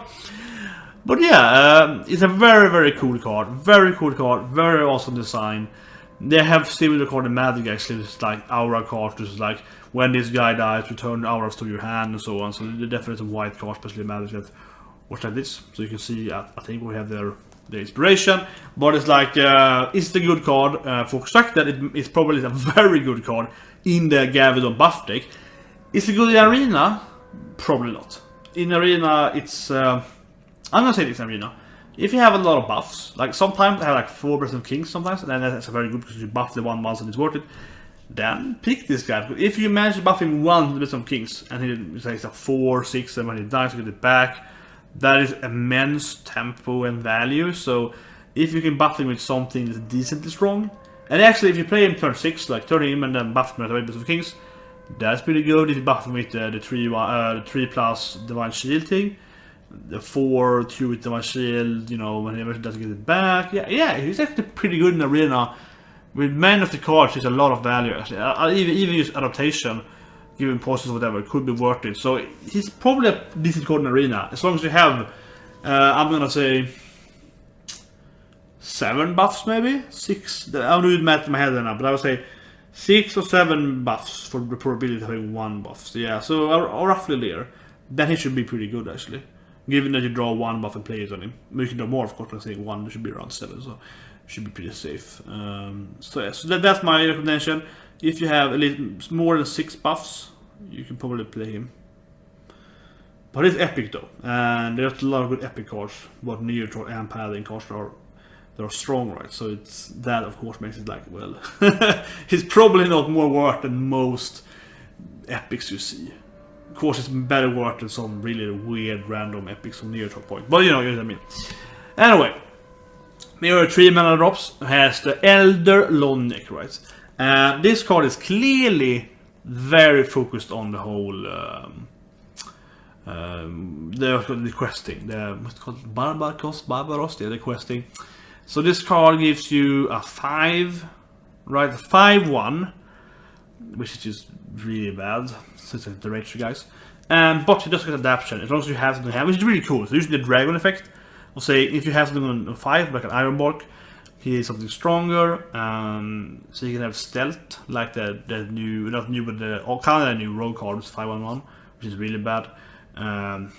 But yeah, it's a very cool card. Very cool card. Very awesome design. They have similar card in Magic actually. It's like aura cards, just like when this guy dies, return auras to your hand and so on. So they're definitely a white card, especially Magic that works like this. So you can see, I think we have their inspiration. But it's like, it's the good card for Constructed. It's probably a very good card in the Gavidon buff deck. Is it good in Arena? Probably not. In Arena, it's I'm gonna say this in Arena. If you have a lot of buffs, like sometimes I have like 4 Blessing of Kings sometimes, and then that's very good because you buff the 1/1 and it's worth it. Then pick this guy. If you manage to buff him 1 Blessing of Kings, and he takes a 4, 6, and when he dies, you get it back. That is immense tempo and value. So if you can buff him with something that's decently strong, and actually if you play him turn 6, like turn him and then buff him with a Blessing of Kings, that's pretty good. If you buff him with the 3+ Divine Shield thing. The 4-2 with Divine Shield, you know, when he eventually doesn't get it back. Yeah, he's actually pretty good in Arena. With many of the cards, there's a lot of value actually. I'll even use Adaptation, giving pauses or whatever, it could be worth it. So he's probably a decent card in Arena. As long as you have, I'm gonna say 7 buffs maybe? 6, I'll do the math in my head now, but I would say 6 or 7 buffs for the probability of having 1 buff. So yeah, so roughly there. Then he should be pretty good actually. Given that you draw 1 buff and play it on him. You can draw more of course, but I think 1 should be around 7, so should be pretty safe. So yeah, so that's my recommendation. If you have at least more than 6 buffs, you can probably play him. But it's epic though, and there's a lot of good epic cards, both neutral and paladin cards they're strong, right? So it's that of course makes it like, well, it's probably not more worth than most epics you see. Of course, it's better worth than some really weird random epics from near top point. But you know what I mean. Anyway, Mirror 3 mana drops has the Elder Lonic, right? This card is clearly very focused on the whole the questing. What's it called? Barbaros, the questing. So this card gives you a 5, right? A 5/1, which is just really bad. So it's the rage, guys. But it does get adaptation as long as you have something to have, which is really cool. So usually the dragon effect will say if you have something on 5, like an Iron Bark, he is something stronger. So you can have stealth, like the new, not new, but the kind of new rogue card, is 5/1/1, which is really bad.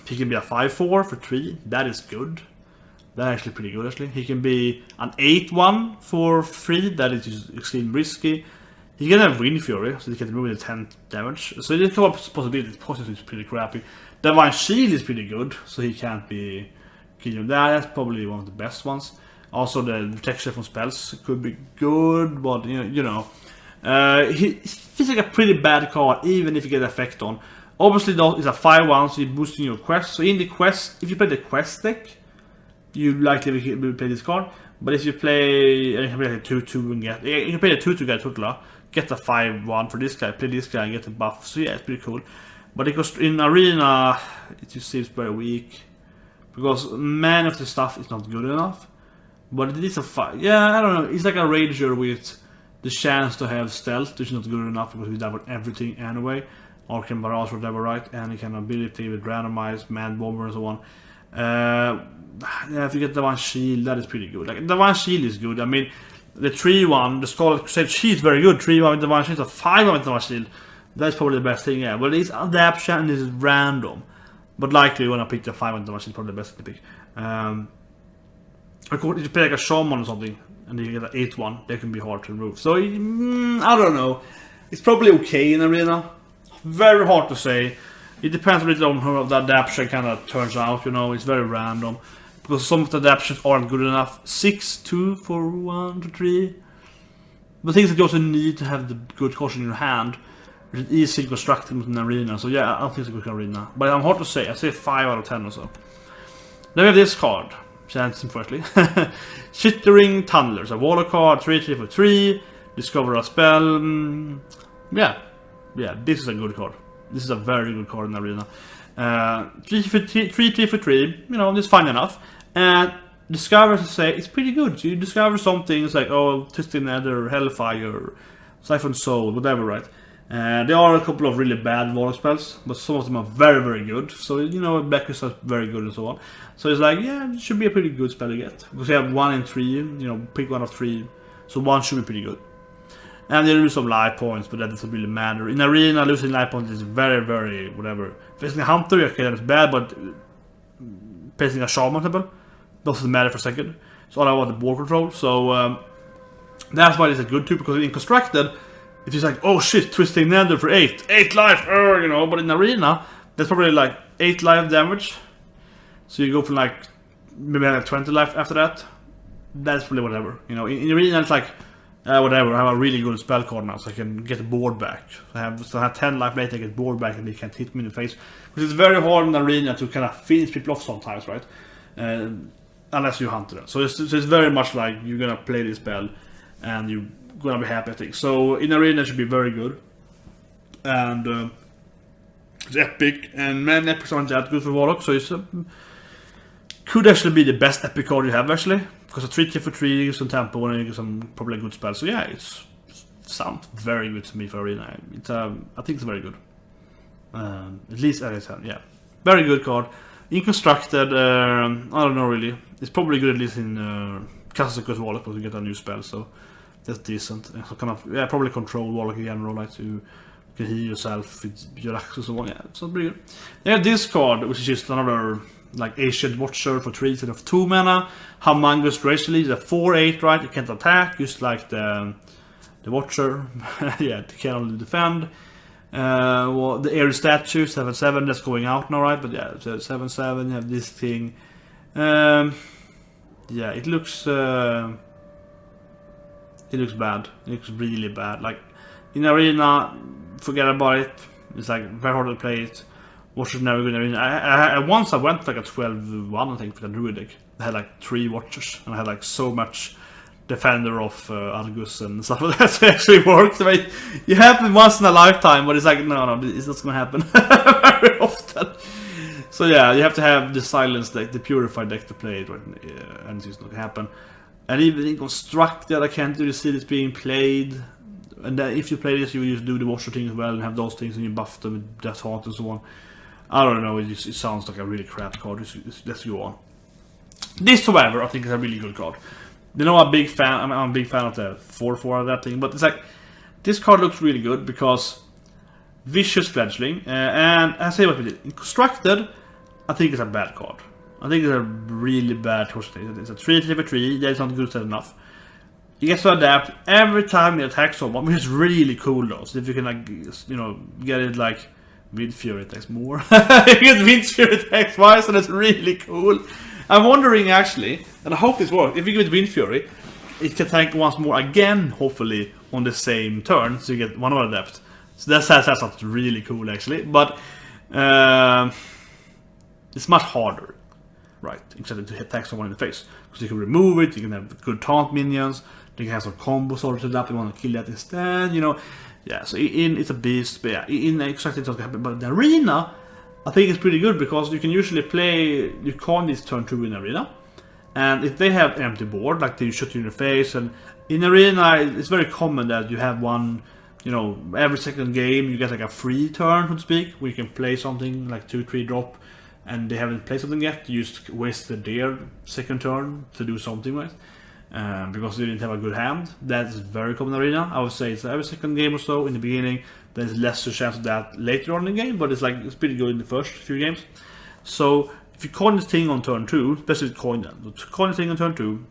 He can be a 5/4 for 3. That is good. That's actually pretty good. Actually, he can be an 8/1 for 3. That is just extremely risky. He can have Wind Fury, so he can remove the 10 damage. So there's a couple of possibilities. Positive is pretty crappy. Divine Shield is pretty good, so he can't be killing that. That's probably one of the best ones. Also, the protection from spells could be good, but you know, he feels like a pretty bad card, even if you get effect on. Obviously, though, it's a 5/1, so you're boosting your quest. So in the quest, if you play the quest deck, you likely will play this card. But if you play, you can play like a 2/2 and get, you can play a 2/2 guy Tutla, get a 5/1 for this guy, play this guy and get a buff. So yeah, it's pretty cool. But it goes in Arena, it just seems very weak because man of the stuff is not good enough. But it is a 5. Yeah, I don't know. It's like a Rager with the chance to have stealth, which is not good enough because we die with everything anyway. Arcane Barrage, whatever, right? Any kind of ability with randomized, man bomber and so on. Yeah, if you get Divine Shield, that is pretty good. Like, Divine Shield is good. I mean, the 3-1, the Scarlet Crusade, she's very good. 3-1 with Divine Shield, a 5-1 with Divine Shield. That's probably the best thing, yeah. Well, it's adaptation and it's random. But likely when I pick the 5-1 with Divine Shield, probably the best thing to pick. Of course, if you play like a Shaman or something, and you get an 8-1, that can be hard to remove. So, I don't know. It's probably okay in Arena. Very hard to say. It depends a little on how the adaptation kind of turns out, you know. It's very random. Because some of the adaptations aren't good enough. 6-2 for 1 to 3. But things that you also need to have the good caution in your hand. Which is easy constructed with an Arena. So yeah, I don't think it's a good Arena. But I'm hard to say. I say 5 out of 10 or so. Then we have this card. Chanting firstly. Chittering Tunneler. So Water card, 3-3 for 3. Discover a spell. Yeah, this is a good card. This is a very good card in Arena. 3-3 for 3. You know, it's fine enough. And Discover, to say, it's pretty good. So you discover some things like, oh, Twisted Nether, Hellfire, Siphon Soul, whatever, right? There are a couple of really bad water spells, but some of them are very, very good. So, you know, Black Crystal is very good and so on. So it's like, yeah, it should be a pretty good spell to get. Because you have 1 in 3, you know, pick 1 of 3. So 1 should be pretty good. And you lose some life points, but that doesn't really matter. In Arena, losing life points is very, very, whatever. Facing a Hunter, okay, that's bad, but facing a Shaman, example, doesn't matter for a second. It's all about the board control. So that's why it's a good tool, because in Constructed, it's just like, oh shit, Twisting Nether for 8. 8 life, you know, but in Arena, that's probably like 8 life damage. So you go from like, maybe like 20 life after that. That's probably whatever. You know, in Arena, it's like, whatever, I have a really good spell card now, so I can get the board back. So I have 10 life later, I get board back, and they can't hit me in the face. Which is very hard in the Arena to kind of finish people off sometimes, right? Unless you hunt them. So it's very much like you're gonna play this spell, and you're gonna be happy, I think. So in Arena, it should be very good. And it's epic, and many epics aren't that good for Warlock, so it's could actually be the best epic card you have, actually. Because a 3-3 for 3, some tempo, and you get some probably good spells. So yeah, it sounds very good to me for Arena. I think it's very good. At least as I said, yeah. Very good card. In Constructed, I don't know really. It's probably good at least in Kazaku's Warlock, because you get a new spell, so that's decent. So kind of, yeah, probably control Warlock in general, like you can heal yourself with your axe and so on. Yeah, so pretty good. They have this card, which is just another like Ancient Watcher for 3 instead of 2 mana. Humongous Gracefully, the 4-8, right? You can't attack, just like the Watcher. Yeah, they can only defend. Well, the Airy Statue, 7-7, that's going out now, right? But yeah, 7-7, you have this thing. Yeah, it looks bad. It looks really bad. Like, in Arena, forget about it. It's like very hard to play it. Watchers never good in Arena. Once I went like a 12-1, I think, for the Druid deck. I had like 3 Watchers, and I had like so much Defender of Argus and stuff like that, so it actually works. I mean, you happen once in a lifetime, but it's like, no, it's not gonna happen very often. So yeah, you have to have the Silence deck, the Purified deck to play it, right? And it's just not gonna happen. And even in Constructed, I can't really see this being played. And then if you play this, you just do the Watcher thing as well, and have those things, and you buff them with Death Heart and so on. I don't know, it sounds like a really crap card. Let's go on. This, however, I think is a really good card. You know, I'm a big fan of the 4-4 of that thing, but it's like, this card looks really good because Vicious Fledgling, and I say what we did. In Constructed, I think it's a bad card. I think it's a really bad card. It's a 3-3 for 3, that's not good enough. You get to adapt every time you attack someone, which is really cool though. So if you can, like, you know, get it like Wind Fury attacks more. You get Wind Fury attacks twice, and it's really cool. I'm wondering actually, and I hope this works, if you give it Wind Fury, it can tank once more again, hopefully, on the same turn, so you get one more adept. So that's something really cool actually, but it's much harder, right, except to attack someone in the face. Because you can remove it, you can have good taunt minions, you can have some combos sorted up, you want to kill that instead, you know. Yeah, so it's a beast, but yeah, in exactly it's not gonna happen. But in the Arena, I think it's pretty good because you can usually play, you can't this turn 2 in Arena, And if they have empty board, like they shoot you in the face, and in Arena it's very common that you have one, you know, every second game you get like a free turn, so to speak, where you can play something like 2-3 drop, and they haven't played something yet. You just wasted their second turn to do something, right? Because they didn't have a good hand. That's very common in Arena. I would say it's every second game or so in the beginning. There's lesser chance of that later on in the game, but it's pretty good in the first few games. So if you coin this thing on turn 2, especially coin this thing on turn 2,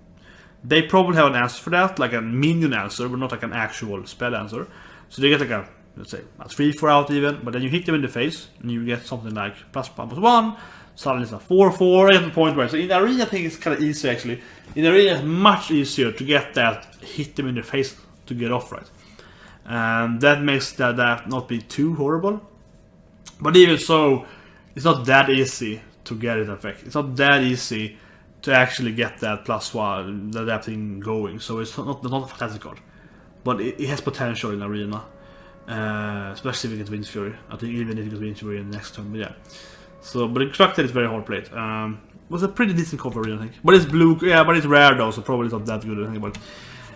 they probably have an answer for that, like a minion answer, but not like an actual spell answer. So they get like a, let's say, a 3-4 out even, but then you hit them in the face, and you get something like +1, suddenly it's a 4-4, at the point where, so in Arena I think it's kind of easy actually. In Arena it's much easier to get that, hit them in the face to get off, right? And that makes that not be too horrible. But even so, it's not that easy to get it effect. It's not that easy to actually get that +1, that thing going. So it's not a fantastic card, but it has potential in Arena, especially if it gets Winds Fury. I think even if it gets Winds Fury in the next turn, but yeah. So, but Constructed is very hard played. Was a pretty decent card for Arena, I think. But it's blue, yeah, but it's rare though, so probably it's not that good. I think about it.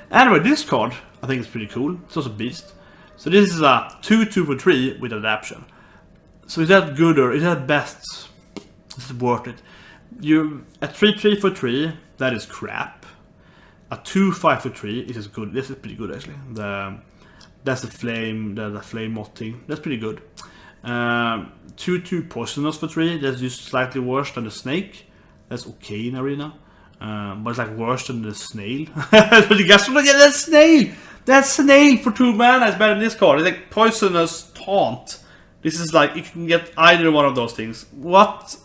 Anyway, this card I think is pretty cool. It's also Beast. So this is a 2/2 for 3 with adaptation. So is that good or is that best? Is it worth it? You a 3/3 for 3, that is crap. A 2/5 for 3 is good. This is pretty good actually. That's the flame mod thing. That's pretty good. 2/2 poisonous for 3. That's just slightly worse than the snake. That's okay in Arena. But it's like worse than the snail. But you guys don't get that snail! That snail for 2 mana is better than this card. It's like poisonous taunt. This is like, you can get either one of those things. What?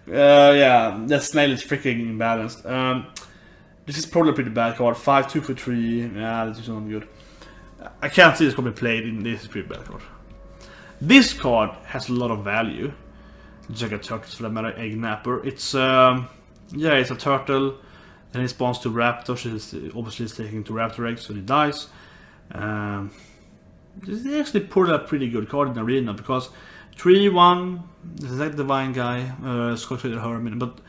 Yeah, that snail is freaking imbalanced. This is probably a pretty bad card. 5/2 for 3. Yeah, this is not good. I can't see this card be played in this. Is a pretty bad card. This card has a lot of value. Just like a turtle for that matter, Egg Napper. It's yeah, it's a turtle. And it spawns to raptors. It's obviously taking to raptor eggs, so it dies. This is actually put a pretty good card in Arena because 3/1. This is like Divine Guy, Scotch Hermit, but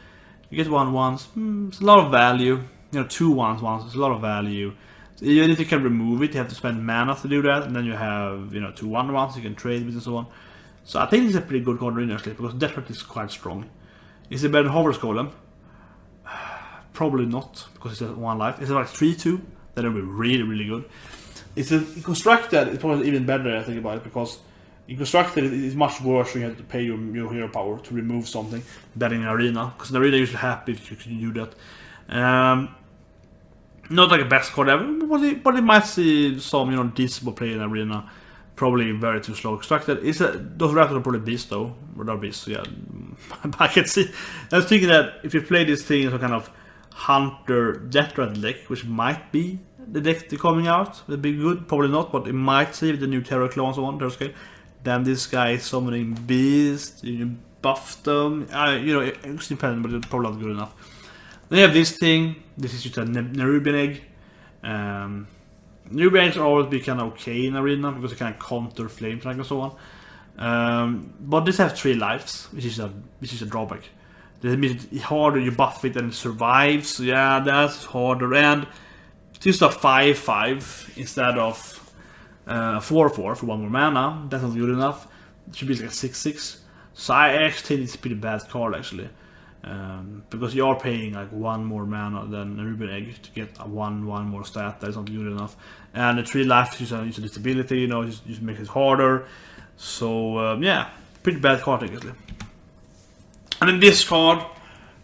you get 1/1s. It's a lot of value. You know, 2/1s. It's a lot of value. So even if you can remove it, you have to spend mana to do that, and then you have, you know, 2 1/1s you can trade with and so on. So I think it's a pretty good card in Arena actually because Death Threat is quite strong. Is it better than Horror's Golem? Probably not, because it's at 1 life. It's like 3/2, then it'll be really, really good. It's in Constructed, it's probably even better, I think about it, because in Constructed it's much worse when you have to pay your hero power to remove something than in Arena, because in Arena you're usually happy if you can do that. Not like a best card ever, but it might see some, you know, decent play in Arena. Probably very too slow. Constructed is those raptors are probably beasts though, or they're beasts, yeah. I can see. I was thinking that if you play this thing as a kind of Hunter Death Threat deck, which might be the deck coming out, it'd be good, probably not, but it might save the new Terror Claw and so on, Terror Scale. Then this guy is summoning beasts, you buff them, you know, it's dependent, but it's probably not good enough. Then you have this thing, this is just a Nerubian Egg. Nerubian eggs are always be kind of okay in Arena, because they kind of counter Flame Strike and so on. But this has 3 lives, which is a drawback. That means it's harder you buff it and it survives. Yeah, that's harder. And it's just a 5/5 instead of 4/4 for 1 more mana. That's not good enough. It should be like a 6/6. So I actually think it's a pretty bad card actually. Because you are paying like 1 more mana than a Ruben Egg to get a 1/1 more stat. That's not good enough. And the 3 life is a disability, you know, just makes it harder. So yeah, pretty bad card actually. And in this card,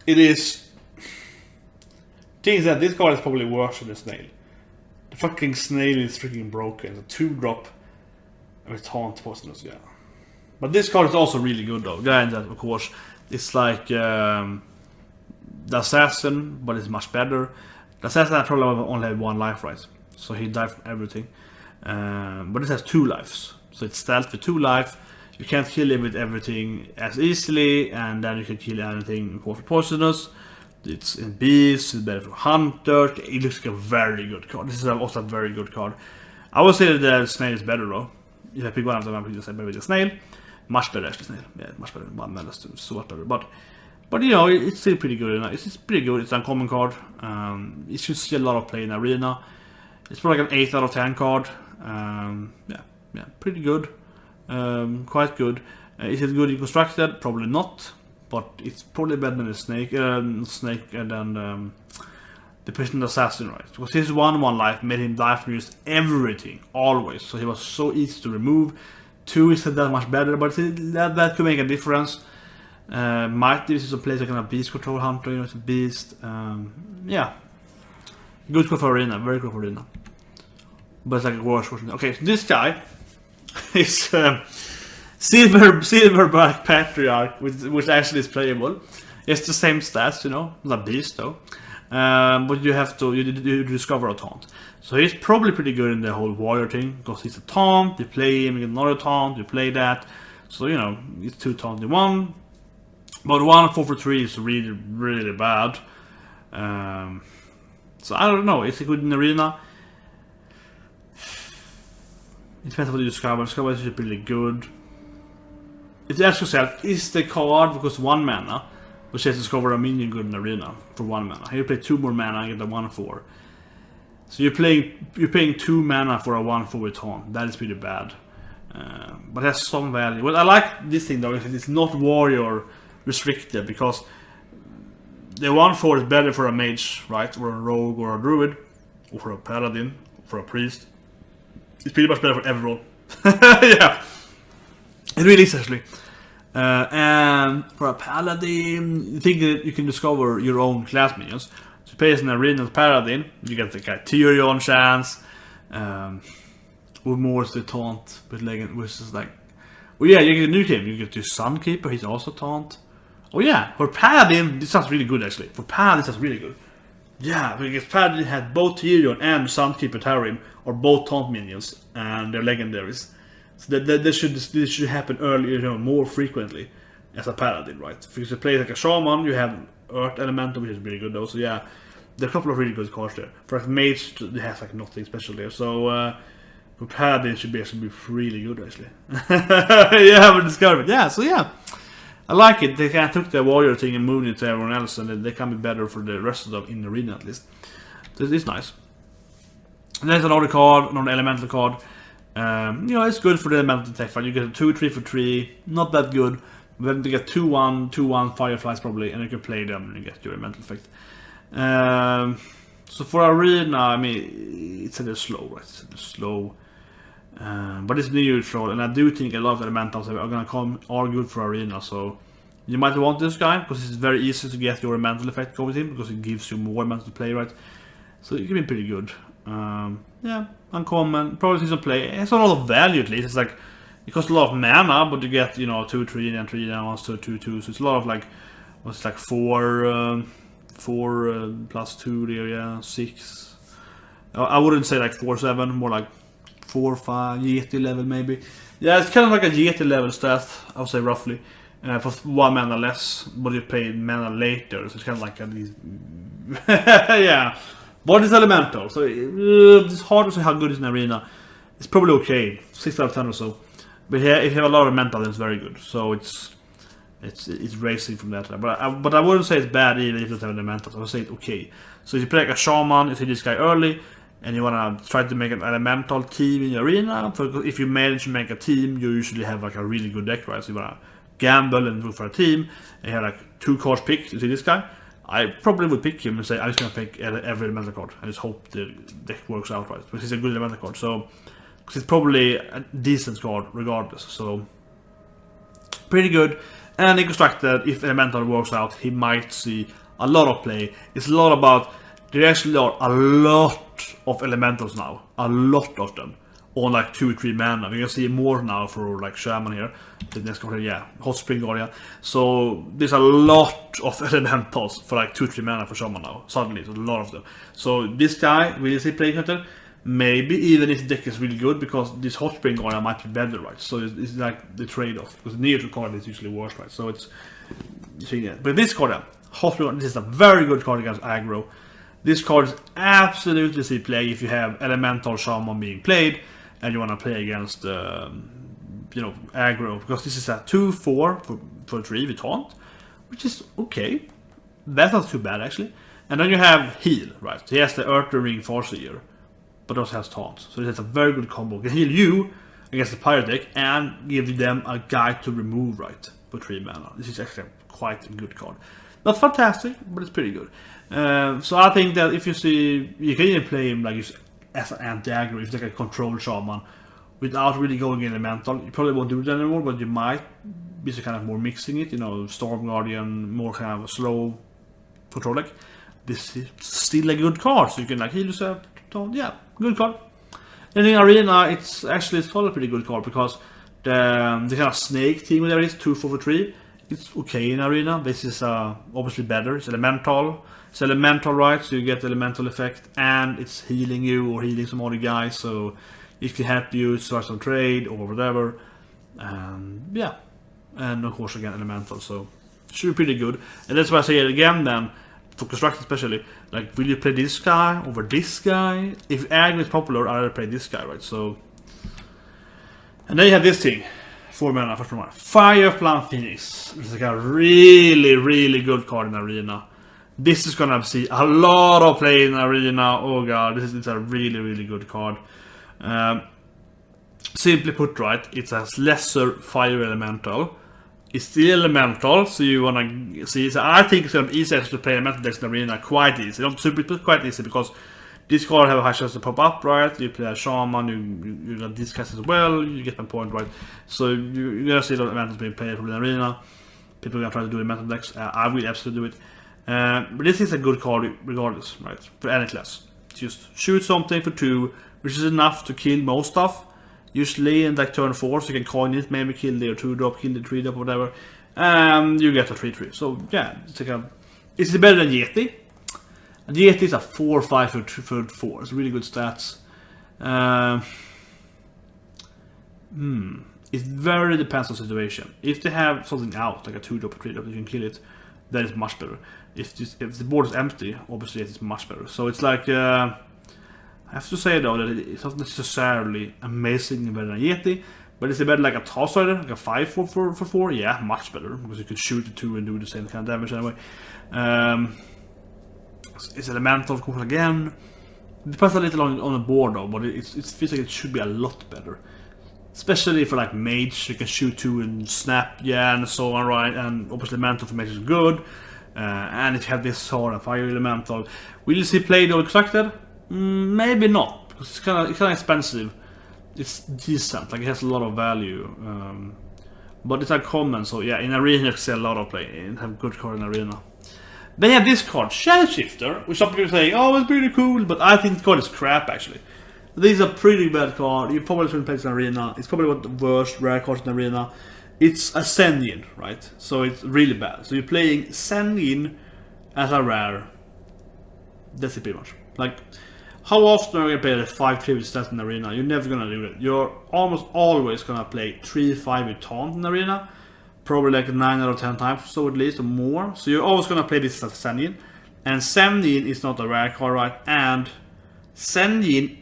it is. Things that this card is probably worse than the snail. The fucking snail is freaking broken. It's a 2-drop with taunt poisonous, yeah. But this card is also really good though. Yeah, and that of course it's like the assassin, but it's much better. The assassin probably only had 1 life, right? So he died from everything. But it has 2 lives, so it's stealth with 2 life. You can't kill him with everything as easily, and then you can kill anything for poisonous. It's in beasts, it's better for hunter. It looks like a very good card. This is also a very good card. I would say that the snail is better though. If I pick one of them, I would just say better with the snail. Much better actually, snail. Yeah, much better. 1 mana, so much better. But But you know, it's still pretty good. It's pretty good. It's an uncommon card. It should see a lot of play in Arena. It's probably like an 8 out of 10 card. Yeah, pretty good. Quite good. Is it good in constructed? Probably not. But it's probably better than the Snake and the Patient Assassin, right? Because his 1/1 life made him die from just everything, always. So he was so easy to remove. 2 isn't that much better, but that could make a difference. Might this is a place like a Beast Control Hunter, you know, it's a beast. Yeah. Good for Arena, very good for Arena. But it's like a worse version. Okay, so this guy is Silverback Patriarch, which actually is playable. It's the same stats, you know, not beast though. But you have to you discover a taunt. So he's probably pretty good in the whole warrior thing, because he's a taunt, you play him, you get another taunt, you play that. So you know, it's 2 taunts in 1. But 1 4 for 3 is really, really bad. So I don't know, is it good in Arena? It depends on what you discover. Discover is really good. If you ask yourself, is the card because 1 mana, which says discover a minion good in Arena for 1 mana? Here you play 2 more mana and get a 1/4. So you're paying 2 mana for a 1/4 with taunt. That is pretty bad. But it has some value. What I like this thing though is that it's not warrior restricted, because the 1/4 is better for a mage, right? Or a rogue or a druid, or for a paladin, or for a priest. It's pretty much better for everyone. Yeah. It really is actually. And for a paladin, you think that you can discover your own class minions. So you play as an Arena paladin, you get the Tyrion chance. Or more the taunt with Legend, which is like, well, yeah, you get a new team. You get your Sunkeeper, he's also taunt. Oh yeah, for Paladin, this sounds really good actually. For Paladin, this sounds really good. Yeah, because Paladin had both Tyrion and Sunkeeper Tarim, or both taunt minions, and they're legendaries. So this should happen earlier, you know, more frequently as a Paladin, right? Because you play like a Shaman, you have Earth Elemental, which is really good though. So yeah, there are a couple of really good cards there. For a Mage, it has like nothing special there. So for Paladin, should be really good actually. You haven't discovered it. Yeah, so yeah. I like it. They kind of took the warrior thing and moved it to everyone else, and they can be better for the rest of them in the Arena at least. So it's nice. And there's another card, another elemental card. You know, it's good for the elemental tech fight. You get a 2/3 for 3, not that good. But then you get 2/1, 2/1 Fireflies probably, and you can play them and you get your elemental effect. So for Arena, I mean, it's a little slow, right? It's a little slow. But it's neutral, and I do think a lot of elementals are good for Arena. So you might want this guy because it's very easy to get your elemental effect going with him, because it gives you more elemental to play, right? So it can be pretty good. Yeah, uncommon, probably see some play. It has a lot of value at least. It's like it costs a lot of mana, but you get, you know, 2/3 and 3 and 1 2/2. So it's a lot of like, what's like 4 plus 2 there, yeah, 6. I wouldn't say like 4/7, more like 4/5 Yeti level maybe. Yeah, it's kind of like a Yeti level stat, I would say roughly. For 1 mana less, but you play mana later, so it's kind of like these. Yeah, but it's elemental, so it's hard to say how good it's in Arena. It's probably okay, 6 out of 10 or so. But yeah, if you have a lot of elemental, then it's very good. So it's racing from that. But I wouldn't say it's bad even if you don't have elementals. I would say it's okay. So if you play like a Shaman, you see this guy early, and you wanna try to make an elemental team in your Arena. If you manage to make a team, you usually have like a really good deck, right? So you wanna gamble and look for a team, and you have like 2 cards picked. You see this guy? I probably would pick him and say I'm just gonna pick every elemental card. I just hope the deck works out right, because he's a good elemental card. So because it's probably a decent card regardless. So pretty good. And in constructed, if elemental works out, he might see a lot of play. It's a lot about, there actually are a lot of elementals now, a lot of them, on like 2-3 mana. We can see more now for like Shaman here. The next card, yeah, Hot Spring Guardian. So there's a lot of elementals for like 2-3 mana for Shaman now. Suddenly, there's a lot of them. So this guy, will you see play hunter? Maybe even if the deck is really good, because this Hot Spring Guardian might be better, right? So it's like the trade-off, because the neutral card is usually worse, right? So it's, yeah. But this card, Hot Spring Guardian, this is a very good card against aggro. This card is absolutely see play if you have elemental Shaman being played and you want to play against, you know, aggro, because this is a 2/4 for 3 with taunt, which is okay. That's not too bad actually. And then you have heal, right? So he has the Earth Ring Farseer, but also has taunt. So it's a very good combo. Can heal you against the pirate deck and give them a guide to remove, right? For 3 mana. This is actually quite a good card. Not fantastic, but it's pretty good. So I think that if you see, you can even play him like as an anti-aggro, if it's like a control shaman, without really going elemental. You probably won't do it anymore, but you might be kind of more mixing it, you know, Storm Guardian, more kind of a slow control deck. This is still a good card, so you can like heal yourself. Yeah, good card. And in Arena, it's actually still a pretty good card because the kind of snake thing, whatever it is, 2 4 for 3, it's okay in Arena. This is obviously better. It's elemental. It's elemental, right? So you get the elemental effect, and it's healing you or healing some other guys, so it can help you start some trade or whatever. Yeah, and of course again elemental, so should be pretty good. And that's why I say it again then, for construct especially, like will you play this guy over this guy? If aggro is popular, I'll play this guy, right? So, and then you have this thing, 4 mana, first mana, Fireplan Phoenix. It's like a really good card in Arena. This is gonna see a lot of play in Arena. Oh god, this is a really good card. Simply put, right, it's a lesser fire elemental. It's still elemental, so you wanna see. So I think it's gonna be easier to play elemental decks in Arena, quite easy. Not super, but quite easy, because this card have a high chance to pop up, right? You play a shaman, you got this cast as well. You get my point, right? So you're gonna see a lot of elementals being played in Arena. People are gonna try to do elemental decks. I will absolutely do it. But this is a good card regardless, right? For any class, just shoot something for 2, which is enough to kill most stuff. Usually in like turn 4, so you can coin it, maybe kill the 2-drop, kill the 3-drop, whatever. You get a 3/3. So yeah, it's better than Yeti. And Yeti is a 4/5 for 4. It's really good stats. It very depends on the situation. If they have something out, like a 2-drop or 3-drop, you can kill it. That is much better. If the board is empty, obviously it is much better. So it's like, I have to say though that it's not necessarily amazing better than Yeti, but it's better like a Toss Rider, like a 5 for 4. Yeah, much better, because you can shoot the 2 and do the same kind of damage anyway. It's elemental, of course, again. It depends a little on the board though, but it feels like it should be a lot better. Especially for like mage, you can shoot 2 and snap, yeah, and so on, right? And obviously elemental for mage is good. And if you have this sword and fire elemental, will you see played or extracted? Maybe not, because it's kind of expensive. It's decent, like it has a lot of value, but it's uncommon. So yeah, in Arena you can see a lot of play and have good card in Arena. Then you have this card, Shadow Shifter, which some people say, oh, it's pretty cool, but I think the card is crap actually. This is a pretty bad card. You probably shouldn't play it in Arena. It's probably one of the worst rare cards in Arena. It's a Sendin, right? So it's really bad. So you're playing Sendin as a rare. That's it pretty much. Like, how often are you going to play the 5/3 with stats in Arena? You're never going to do it. You're almost always going to play 3/5 with taunt in Arena. Probably like 9 out of 10 times or so at least, or more. So you're always going to play this as Sendin. And Sendin is not a rare card, right? And Sendin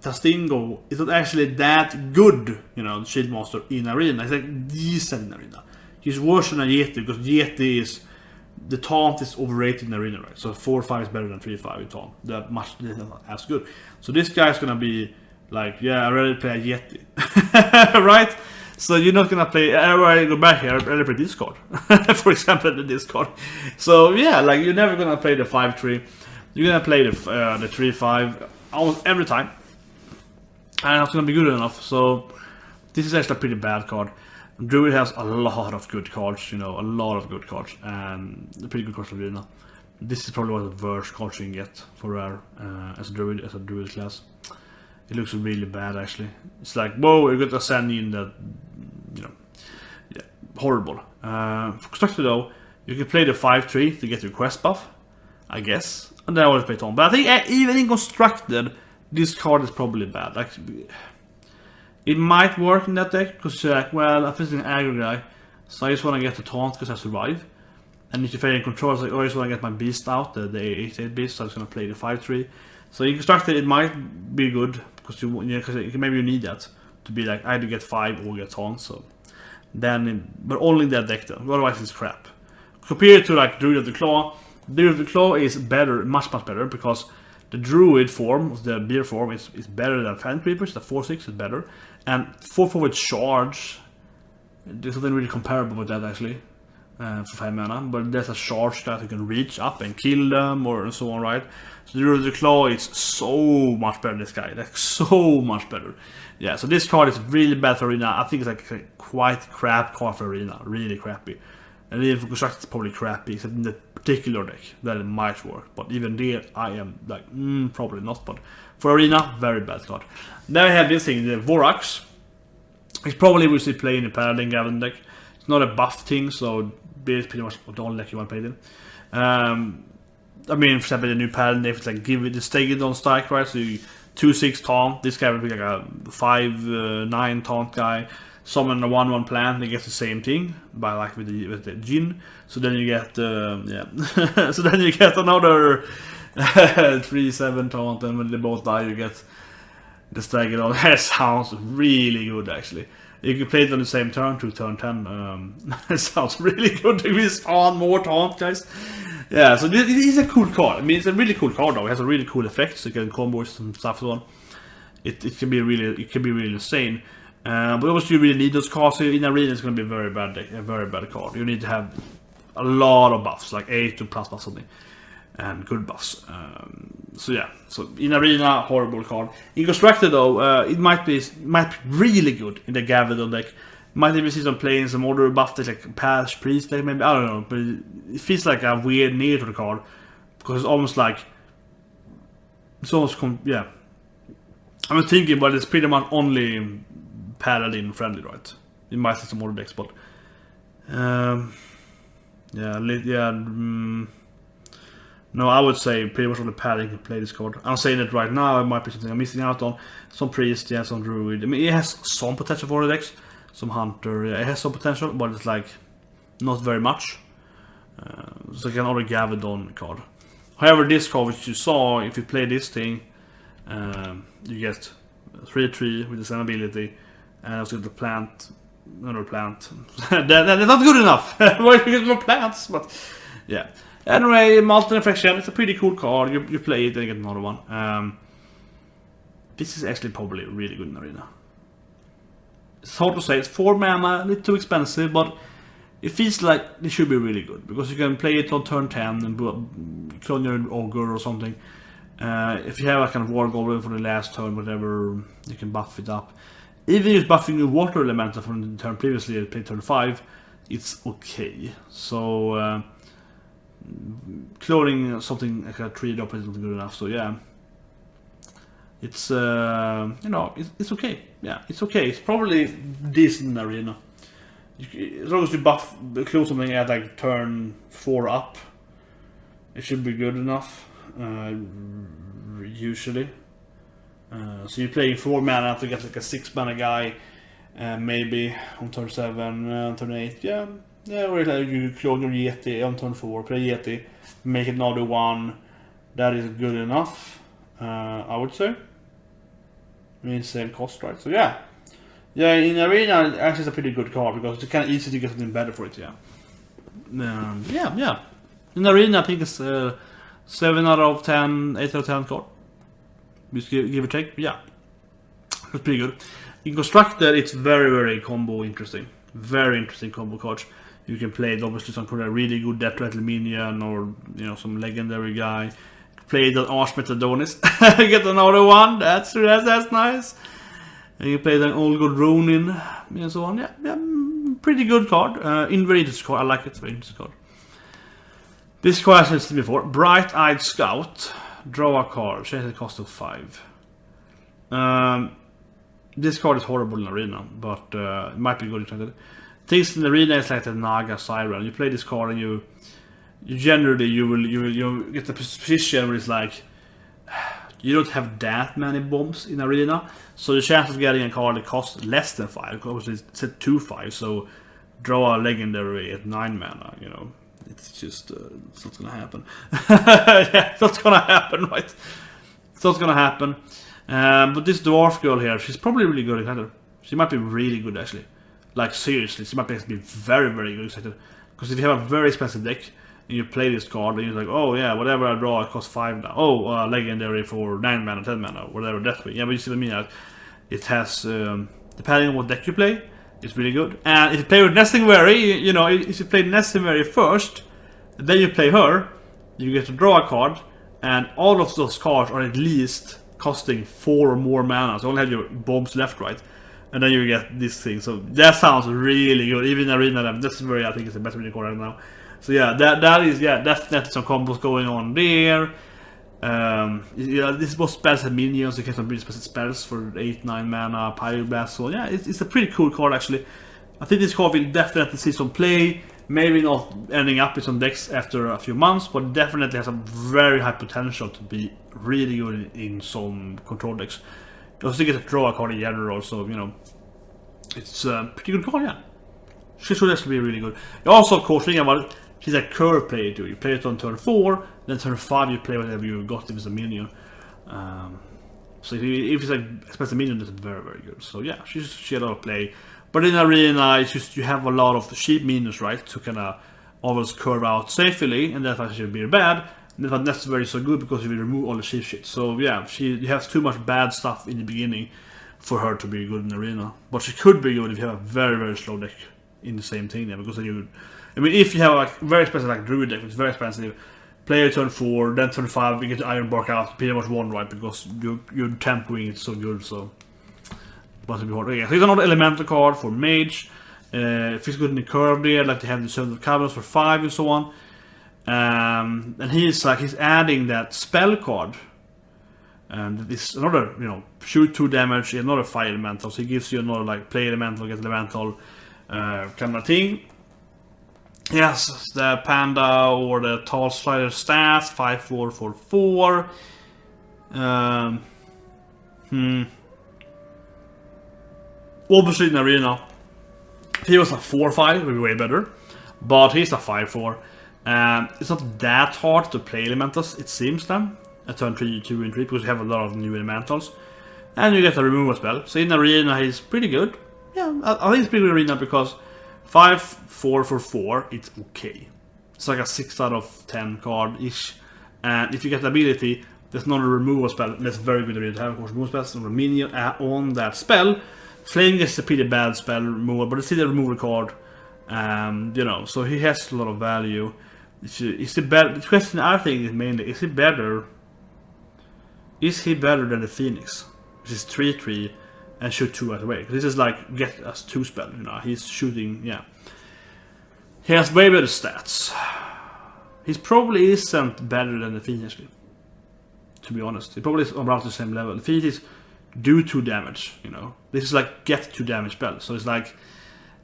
Tastingo is not actually that good, you know, the Shield Monster in Arena. It's like decent in Arena. He's worse than a Yeti, because Yeti is, the taunt is overrated in Arena, right? So 4/5 is better than 3/5 with taunt. That much not as good. So this guy's gonna be like, yeah, I rather play a Yeti, right? So you're not gonna play. I go back here. I rather play this card, for example, the discard. So yeah, like you're never gonna play the 5/3. You're gonna play the 3/5 almost every time. And it's gonna be good enough, so this is actually a pretty bad card. Druid has a lot of good cards, you know, a lot of good cards, and a pretty good cards for Arena. This is probably one of the worst cards you can get for rare as a druid class. It looks really bad actually. It's like, whoa, you're gonna send in that, you know, yeah, horrible. For Constructed though, you can play the 5/3 to get your quest buff, I guess, and then I always play Tom. But I think even in Constructed, this card is probably bad. Like, it might work in that deck, because you're like, well, I'm facing an aggro guy, so I just want to get the taunt because I survive. And if you're playing control, it's like, oh, I just want to get my beast out, the 8/8 beast, so I'm just going to play the 5/3. So in Constructed, it might be good, because maybe you need that to be like, either get 5 or get taunt. So then, but only in that deck though, otherwise it's crap. compared to like Druid of the Claw, Druid of the Claw is better, much better, because the Druid form, the beer form, is better than Fan Creepers. The 4/6 is better, and 4/4 with charge. There's nothing really comparable with that actually, for 5 mana. But there's a charge that you can reach up and kill them or so on, right? So the Druid of the Claw is so much better than this guy, like so much better. Yeah, so this card is really bad for Arena. I think it's like a quite crap card for Arena, really crappy. And even for Construct it's probably crappy, except in the particular deck that it might work. But even there, I am like, probably not. But for Arena, very bad card. Then I have this thing, the Vorax. It's probably we should play in the Paladin Gavin deck. It's not a buff thing, so it's pretty much the only deck you want to play in. I mean, for example, the new Paladin, if it's like give it the stake it on strike, right? So you 2/6 taunt. This guy would be like a 5/9 taunt guy. Summon a 1/1 plant, and gets the same thing by like with the Jin. So then you get so then you get another 3/7 taunt, and when they both die, you get the stake it on. That sounds really good actually. You can play it on the same turn to turn 10. It sounds really good. If we spawn more taunt guys. Yeah, so it is a cool card. I mean, it's a really cool card though. It has a really cool effect, so you can combo some stuff so on. It can be really insane. But obviously you really need those cards. So in Arena it's going to be a very bad card. You need to have a lot of buffs, like 8 to plus buffs something, and good buffs. So yeah, so in Arena, horrible card. In Constructed though, it might be really good in the Gavin deck. Might even see some playing some order buff decks like Pass Priest deck maybe, I don't know, but it feels like a weird near to the card because it's almost like yeah. I'm thinking, but it's pretty much only Paladin friendly, right? You might see some other decks, but no, I would say pretty much only Paladin can play this card. I'm saying it right now. It might be something I'm missing out on. Some Priest, yeah, some Druid. I mean, it has some potential for the decks. Some Hunter, yeah, it has some potential, but it's like not very much. So like another Gavadon card. However, this card which you saw, if you play this thing, you get 3/3 with the same ability, and also the plant, another plant. That's not good enough. Why do you get more plants? But yeah. Anyway, Molten Infection. It's a pretty cool card. You play it, then you get another one. This is actually probably really good in Arena. It's hard to say. It's 4 mana, a little too expensive, but it feels like it should be really good because you can play it on turn 10 and clone your Ogre or something. If you have a kind of War Goblin for the last turn, whatever, you can buff it up. Even just buffing your Water Elemental from the turn previously, you played turn 5, it's okay. So, cloning something like a 3-drop is not good enough. So yeah, it's you know, it's okay. Yeah, it's okay. It's probably decent in Arena. As long as you clone something at like turn 4 up, it should be good enough. Usually. So you're playing 4 mana to get like a 6 mana guy, maybe on turn 7, turn 8. Yeah, or like you clone your Yeti on turn 4, play Yeti, make it another 1. That is good enough, I would say. I mean, same cost, right? So yeah, in Arena, actually, it's a pretty good card because it's kind of easy to get something better for it. Yeah. In Arena, I think it's 7 out of 10, 8 out of 10 card. Just give or take. Yeah, that's pretty good. In Constructed, it's very combo interesting. Very interesting combo cards. You can play it obviously some kind of really good Death Rattle Minion or some legendary guy. Play the Archmage Adonis. Get another one. That's nice. And you play the Old Good Ronin and so on. Yeah, pretty good card. Very interesting card. I like it. Very interesting card. This card has seen before. Bright Eyed Scout. Draw a card. Change the cost of 5. This card is horrible in Arena, but it might be good in Constructed. Things in Arena is like the Naga Siren. You play this card and you generally you will get the position where it's like you don't have that many bombs in Arena, so the chance of getting a card that costs less than 5, obviously it's set to 5, so draw a legendary at 9 mana, it's just it's not gonna happen. Yeah, it's not gonna happen, right? It's not gonna happen. But this dwarf girl here, she's probably really good at Constructed. She might be really good actually. Like seriously, she might be very good at Constructed. Because if you have a very expensive deck and you play this card, and you're like, oh yeah, whatever I draw, it costs 5 now. Oh, legendary for 9 mana, 10 mana, whatever that way. Yeah, but you see what I mean? It has, depending on what deck you play, it's really good. And if you play with Nestingberry, you know, if you play Nestingberry first, then you play her, you get to draw a card, and all of those cards are at least costing 4 or more mana, so you only have your bombs left, right? And then you get this thing, so that sounds really good. Even Arena, Nestingberry, I think is the best winning card right now. So yeah, that is, yeah, definitely some combos going on there. Yeah, this is both spells and minions. You get some really specific spells for 8-9 mana, Pyroblast. So yeah, it's a pretty cool card actually. I think this card will definitely see some play. Maybe not ending up in some decks after a few months, but definitely has a very high potential to be really good in some control decks. You also get to draw a card in general, so you know, it's a pretty good card, yeah. She should actually be really good. You also, of course, think about it, she's a curve player too. You play it on turn 4, then turn 5 you play whatever you got if it's a minion. So if it's like expensive minion, it's very, very good. So yeah, she had a lot of play. But in Arena, it's just you have a lot of cheap minions, right, to kind of always curve out safely, and that's why she should be bad. And that's not necessarily so good because you will remove all the cheap shit. So yeah, you have too much bad stuff in the beginning for her to be good in Arena. But she could be good if you have a very, very slow deck in the same thing there, because then you, I mean, if you have like very expensive like Druid deck, it's very expensive. Play turn 4, then turn 5, you get the Ironbark out, pretty much one, right, because you're tempoing it so good, so. But it'll be hard. Yeah, so here's another elemental card for Mage. If he's good in the curve there, like they have the Servant of Caverns for 5 and so on. And he's adding that spell card. And this another, you know, shoot 2 damage, another fire elemental. So he gives you another like play elemental, get elemental kind of thing. Yes, the Panda or the Tall Strider stats, 5/4 for 4. Obviously in Arena, he was a 4/5, would be way better. But he's a 5/4. It's not that hard to play elementals, it seems then. At turn 3, 2, and 3, because you have a lot of new elementals. And you get a removal spell. So in Arena he's pretty good. Yeah, I think it's pretty good in Arena because 5/4 for 4, it's okay. It's like a 6 out of 10 card-ish. And if you get the ability, there's not a removal spell. That's very good to have, of course, removal spells on a minion on that spell. Flame is a pretty bad spell removal, but it's still a removal card. You know, so he has a lot of value. Is he better? The question I think is mainly, is he better? Is he better than the Phoenix? Which is 3/3 and shoot 2 right away. This is like get us 2 spell, you know. He's shooting, yeah. He has way better stats. He probably isn't better than the Phoenix, to be honest. He probably is about the same level. The Phoenix is do 2 damage, you know. This is like get 2 damage spell. So it's like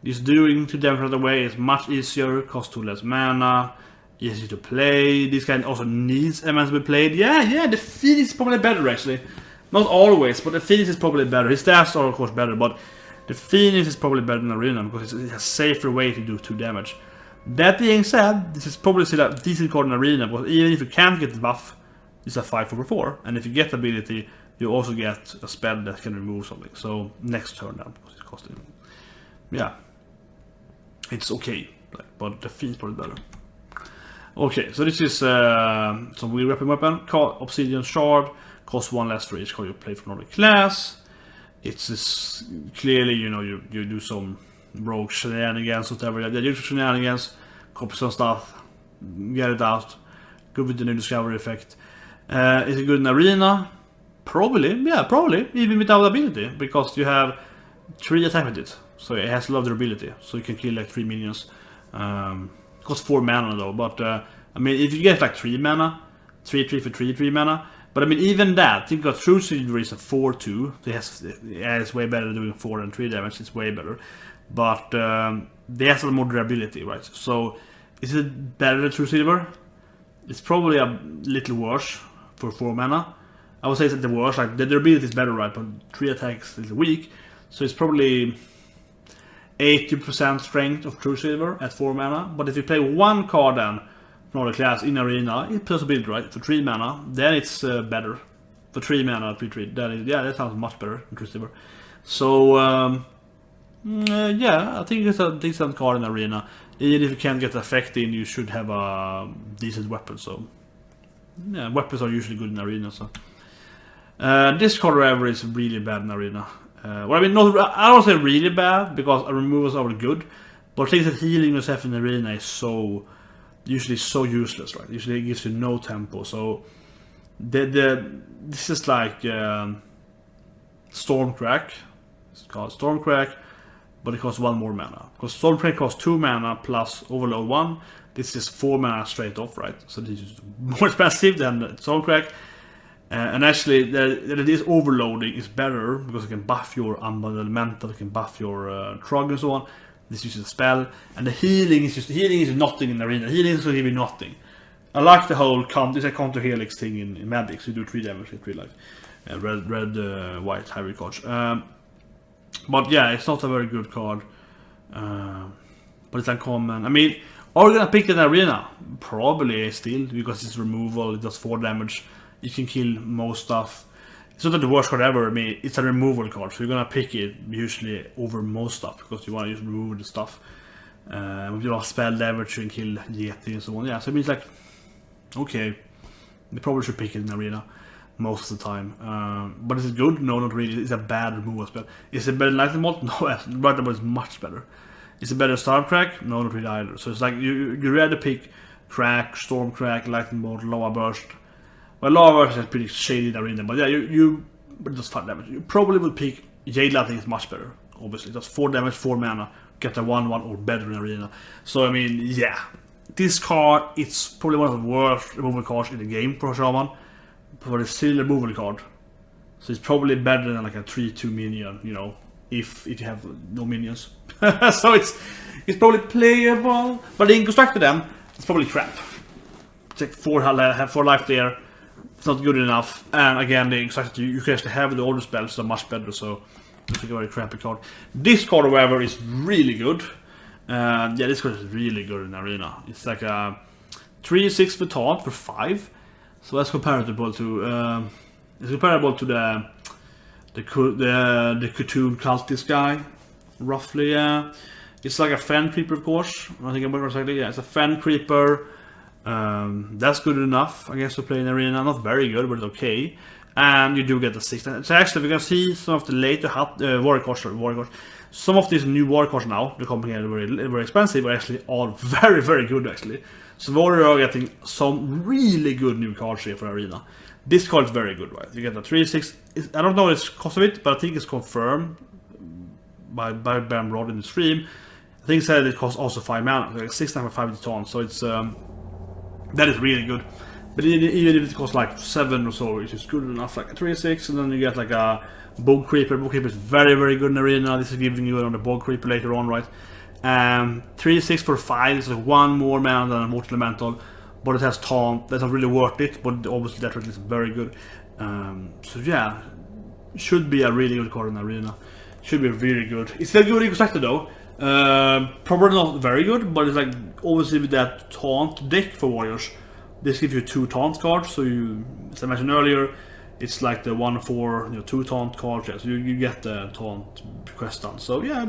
this doing 2 damage right away is much easier, costs 2 less mana, easy to play. This guy also needs elements to be played. Yeah, the Phoenix is probably better actually. Not always, but the Phoenix is probably better. His stats are of course better, but the Phoenix is probably better than Arena because it's a safer way to do 2 damage. That being said, this is probably still a decent card in Arena, but even if you can't get the buff, it's a 5/4, and if you get the ability, you also get a spell that can remove something. So next turn down, because it's costing. Yeah, it's okay, but the Phoenix is probably better. Okay, so this is some weird weapon. Obsidian Shard, costs 1 less for each card you play from another class. It's just clearly, you know, you do some rogue shenanigans, whatever. Yeah, you do shenanigans, copy some stuff, get it out, good with the new discovery effect. Is it good in Arena? Probably, yeah, probably, even without ability, because you have 3 attack with it. So it has a lot of durability, so you can kill like 3 minions. Costs 4 mana though, but I mean, if you get like 3 mana, 3/3 for 3/3 mana, but I mean, even that, think about True Silver is a 4/2, it's way better doing 4 and 3 damage, it's way better. But they have some more durability, right? So, is it better than True Silver? It's probably a little worse for 4 mana. I would say it's the worst, like the durability is better, right? But 3 attacks is weak, so it's probably 80% strength of True Silver at 4 mana. But if you play 1 card then from another class in Arena, it's plus ability, right? For 3 mana, then it's better. For 3 mana, 3/3, that sounds much better than True Silver. So yeah, I think it's a decent card in Arena. Even if you can't get the effect in, you should have a decent weapon. So yeah, weapons are usually good in arena. So this card, however, is really bad in arena. Well, I mean, I don't say really bad because removals are good, but things that healing yourself in arena is usually so useless, right? Usually it gives you no tempo. So this is like Stormcrack. It's called Stormcrack, but it costs 1 more mana. Because Stormcrack costs 2 mana plus Overload 1. This is 4 mana straight off, right? So this is more expensive than Stormcrack. And actually, this overloading is better because it can buff your Unbound Elemental, it can buff your Trog and so on. This uses a spell, and the healing is nothing in arena. Healing is really nothing. I like the whole it's a counter helix thing in Magic. So you do 3 damage in 3 life. Red, white hybrid cards. But yeah, it's not a very good card. But it's uncommon. I mean, are you gonna pick it in arena? Probably still, because it's removal. It does 4 damage. You can kill most stuff. It's not the worst card ever. I mean, it's a removal card, so you're gonna pick it usually over most stuff because you want to just remove the stuff. If you have spell damage, you can kill Yeti and so on. Yeah, so it means like, okay, they probably should pick it in arena most of the time. But is it good? No, not really. It's a bad removal spell. Is it better than Lightning Bolt? No, Lightning Bolt is much better. Is it better than Stormcrack? No, not really either. So it's like you rather pick Crack, Stormcrack, Lightning Bolt, Lava Burst. Well, Lava Burst is pretty shady in arena, but yeah, but it does 5 damage. You probably will pick Jade. I think is much better. Obviously, it does 4 damage, 4 mana, get a 1/1 or better in arena. So I mean, yeah, this card it's probably one of the worst removal cards in the game for Shaman, but it's still a removal card. So it's probably better than like a 3/2 minion, you know, if you have no minions. So it's probably playable, but the Inconstructor then it's probably crap. Take 4 life there. It's not good enough, and again, the Inconstructor you can actually have the older spells are much better. So it's a very crappy card. This card, however, is really good. Yeah, this card is really good in arena. It's like a 3/6 for taunt for 5. So that's comparable to the Cthulhu Cultist guy, roughly. It's like a Fen Creeper, of course. I think about it exactly. Yeah, it's a Fen Creeper. That's good enough, I guess, to play in arena. Not very good, but it's okay. And you do get the 6. So actually, we can see some of the later warrior cards. Some of these new warrior cards now, they're coming in very expensive, but actually all very, very good actually. So warrior are getting some really good new cards here for arena. This card is very good, right? You get a 3/6. I don't know the cost of it, but I think it's confirmed by Bam Rod in the stream. I think it said it costs also 5 mana, like 6 for 5 taunt. So it's that is really good. But even if it costs like 7 or so, which is good enough, like a 3/6, and then you get like a Bog Creeper. Bog Creeper is very, very good in arena. This is giving you on the Bog Creeper later on, right? 3/6 for 5 is like 1 more mana than a Mortal Elemental, but it has taunt. That's not really worth it, but obviously that is very good. So yeah, should be a really good card in arena. Should be really good. It's still good Inconstructor though. Probably not very good, but it's like obviously with that taunt deck for warriors. This gives you 2 taunt cards, so you, as I mentioned earlier, it's like the 1/4, 2 taunt cards. Yeah, so you get the taunt quest done. So yeah,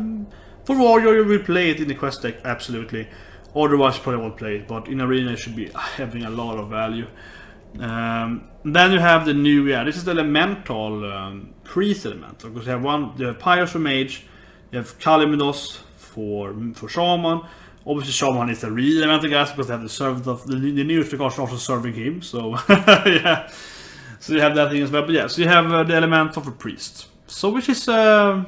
for warrior you will play it in the quest deck, absolutely. Otherwise you probably won't play it, but in arena it should be having a lot of value. Then you have the new, this is the elemental priest elemental, because you have Pyros for mage, you have Kalimidos for shaman. Obviously, Shaman is the real elemental guys because they have the servant of the newest cards also serving him. So yeah, so you have that thing as well. But yeah, so you have the elemental for priest. So which is I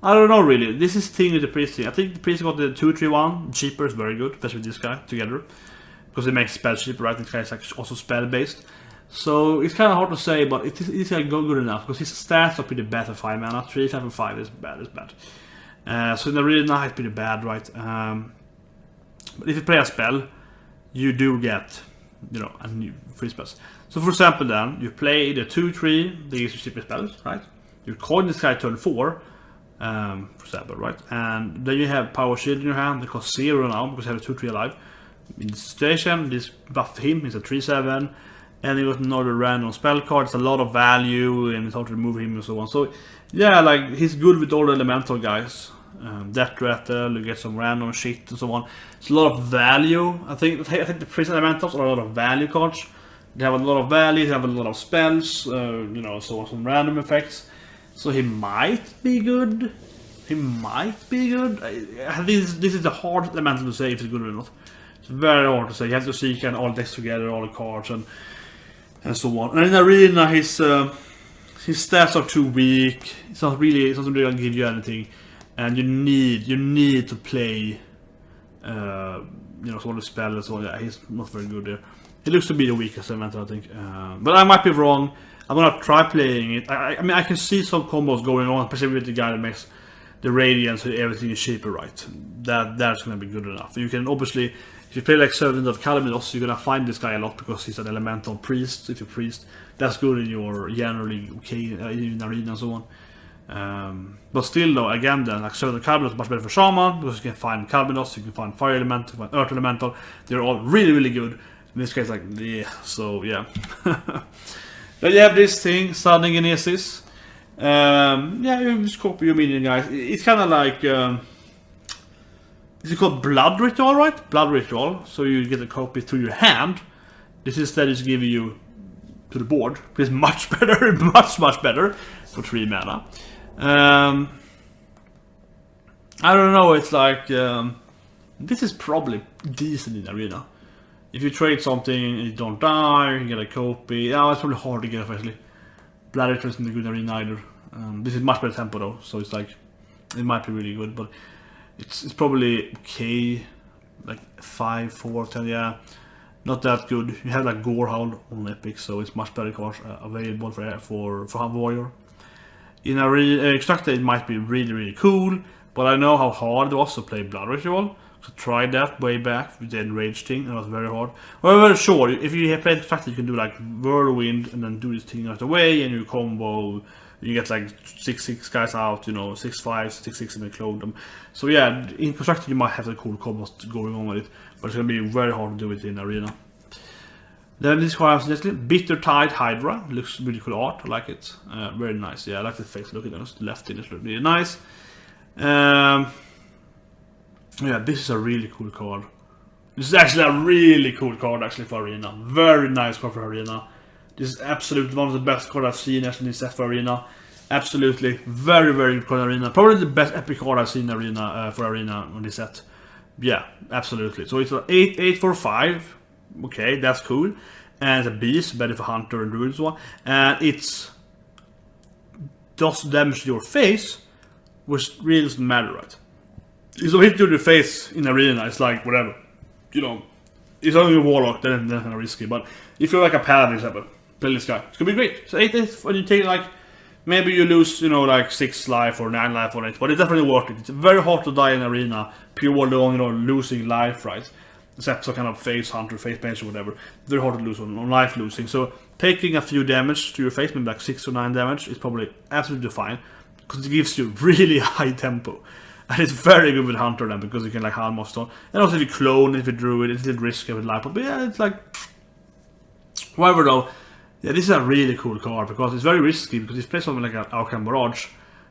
don't know really. This is the thing with the priest thing. I think the priest got the 2/3/1 cheaper is very good, especially with this guy together, because it makes spell cheaper, right? This guy is like also spell based. So it's kind of hard to say, but it is like good enough because his stats are pretty bad for 5 mana. 3 for 5 is bad. So in the arena it's pretty bad, right? But if you play a spell, you do get, a new free spells. So for example, then you play the 2/3, they use your cheaper spells, right? You coin this guy turn 4, for example, right? And then you have Power Shield in your hand that costs 0 now because you have a 2/3 alive. In this situation, this buff him is a 3/7. And you got another random spell card. It's a lot of value, and it's hard to remove him and so on. So yeah, like he's good with all the elemental guys. Death Rattle, you get some random shit and so on. It's a lot of value. I think the Prison Elementals are a lot of value cards. They have a lot of value, they have a lot of spells, you know, so some random effects. So he might be good. He might be good. I think this is the hard elemental to say if it's good or not. It's very hard to say. You have to see kind of all decks together, all the cards and so on. And in Arena, his stats are too weak. It's not really gonna give you anything, and you need to play, you know, some of the spells. So yeah, he's not very good there. He looks to be the weakest elemental, I think. But I might be wrong. I'm gonna try playing it. I mean, I can see some combos going on, especially with the guy that makes the radiance so everything is shaper right. That's gonna be good enough. You can obviously, if you play like Servant of Caliminos, you're gonna find this guy a lot because he's an elemental priest. If you're priest, that's good in your generally okay in Arena and so on. But still though, again then, like Servant of Caliminos is much better for Shaman because you can find Caliminos, you can find Fire Elemental, you can find Earth Elemental. They're all really good. In this case, like, yeah, so yeah. Then you have this thing, Sudden Genesis. Yeah, you just copy your minion, guys. It's kind of like, is it called Blood Ritual, right? Blood Ritual. So you get a copy through your hand. This instead is giving you to the board. It's much better, much better for 3 mana. I don't know. It's like this is probably decent in Arena. If you trade something and you don't die, you get a copy. Yeah, it's probably hard to get, especially. Blood Ritual isn't a good Arena either. This is much better tempo though, so it's like it might be really good, but it's probably okay, like 5, 4, 10, yeah, not that good. You have like Gorehound on Epic, so it's much better cards available for Warrior. In a Extractor, it might be really cool, but I know how hard it was to play Blood Ritual. So tried that way back with the Enrage thing, and it was very hard. However, sure, if you play Extractor, you can do like Whirlwind and then do this thing right away, and you combo, you get like 6/6 guys out, you know, 6/5, 6/6 and then clone them. So yeah, in Constructed you might have the cool combos going on with it, but it's gonna be very hard to do it in Arena. Then this card has Bitter Tide Hydra, looks really cool art, I like it. Very nice, yeah, I like the face look at those left in, it's really nice. Yeah, this is a really cool card. This is actually a really cool card actually for Arena. Very nice card for Arena. This is absolutely one of the best cards I've seen actually in set for Arena. Absolutely, very good card in Arena. Probably the best epic card I've seen in Arena for Arena on this set. Yeah, absolutely. So it's an 8/8 for 5. Okay, that's cool. And it's a beast, better for Hunter and Druid and so on. And it's does damage to your face, which really doesn't matter, right? If you hit you in the face in Arena, it's like whatever. You know, it's only a Warlock, then kind of risky. But if you're like a Paladin, example, play this guy. It's gonna be great. So 8/8 when you take like, maybe you lose, you know, like 6 life or 9 life on it, but it's definitely worth it. It's very hard to die in Arena, pure long, you know, losing life, right? Except some kind of face hunter, face bench or whatever. Very hard to lose on life losing. So taking a few damage to your face, maybe like 6 or 9 damage, is probably absolutely fine. Because it gives you really high tempo. And it's very good with Hunter then, because you can like hand most on. And also if you clone, if you Druid, it's a little risky with life. But yeah, it's like... However though, yeah, this is a really cool card, because it's very risky, because if you play something like an Arcane Barrage,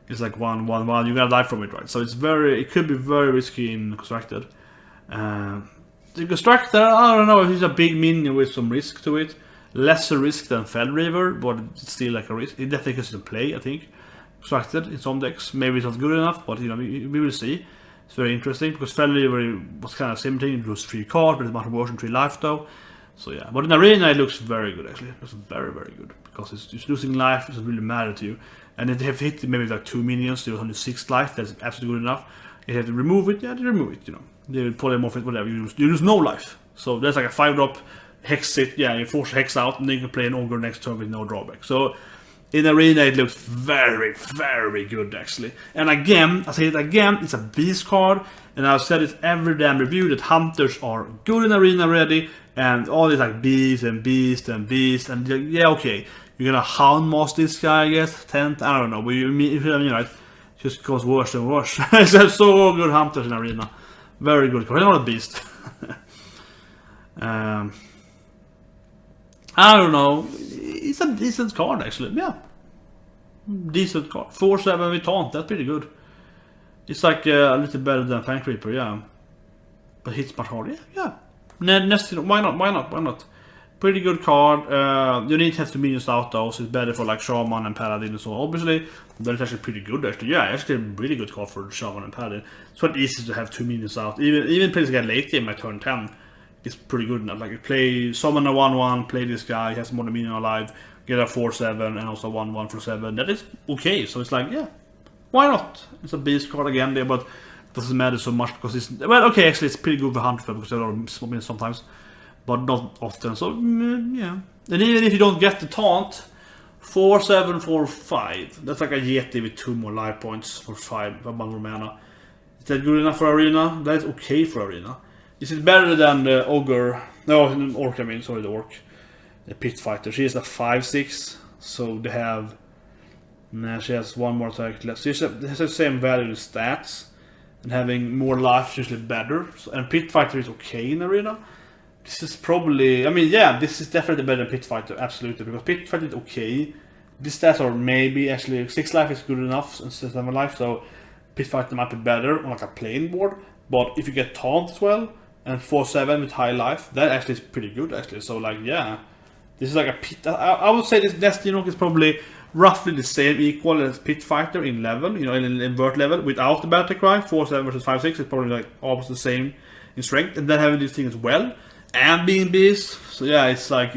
it's like 1/1/1, you're gonna die from it, right? So it's very, it could be very risky in Constructed. The Constructor, I don't know if it's a big minion with some risk to it. Lesser risk than Fellreaver, but it's still like a risk. It definitely gets to play, I think. Constructed in some decks, maybe it's not good enough, but you know, we will see. It's very interesting, because Fellreaver was kind of same thing, it loses 3 cards, but it's much worse than 3 life though. So yeah, but in Arena it looks very good actually. It looks very good, because it's losing life, it doesn't really matter to you. And if they have hit maybe like 2 minions, there's only 6 life, that's absolutely good enough. If you have to remove it, yeah, they remove it, you know. They will polymorph it, whatever, you lose no life. So there's like a 5-drop hex it, yeah, you force hex out, and then you can play an ogre next turn with no drawback. So in Arena it looks very good actually. And again, I say it again, it's a beast card, and I've said it every damn review that hunters are good in Arena already, and all these like beast, and yeah, okay, you're gonna houndmask this guy, I guess, 10th, I don't know, but you mean right? It just goes worse and worse. It's so good hunters in Arena. Very good card, not a beast. I don't know. It's a decent card actually. Yeah, decent card. 4/7 with taunt. That's pretty good. It's like a little better than Fan Creeper, yeah. But hits much harder, yeah. Why not? Pretty good card. You need to have 2 minions out though, so it's better for like Shaman and Paladin and so on. Obviously, but it's actually pretty good actually. Yeah, actually a really good card for Shaman and Paladin. It's quite easy to have 2 minions out. Even play this guy late game at turn 10. It's pretty good now. Like you play summon a 1/1, play this guy, he has more than minion alive, get a 4/7 and also 1/1 for 7. That is okay. So it's like, yeah, why not? It's a beast card again there, but it doesn't matter so much because it's, well, okay, actually it's pretty good for Hunter because there are small minions sometimes, but not often. So yeah. And even if you don't get the taunt, 4/7 for 5. That's like a Yeti with 2 more life points for 5, 1 more mana. Is that good enough for Arena? That is okay for Arena. Is it better than the Ogre? No, Orc, I mean, sorry, the Orc. The Pit Fighter. She is a 5/6, so they have... Nah, she has 1 more attack less. She has the same value as stats, and having more life is usually better. So, and Pit Fighter is okay in Arena. This is probably... I mean, yeah, this is definitely better than Pit Fighter, absolutely, because Pit Fighter is okay. These stats are maybe, actually, 6 life is good enough instead of 7 life, so Pit Fighter might be better on like a plain board, but if you get taunt as well, and 4/7 with high life, that actually is pretty good actually. So like, yeah, this is like a Pit. I would say this Destiny is probably roughly the same equal as Pit Fighter in level, you know, in invert level without the battle cry. 4/7 versus 5/6 is probably like almost the same in strength, and then having this thing as well and being beast. So yeah, it's like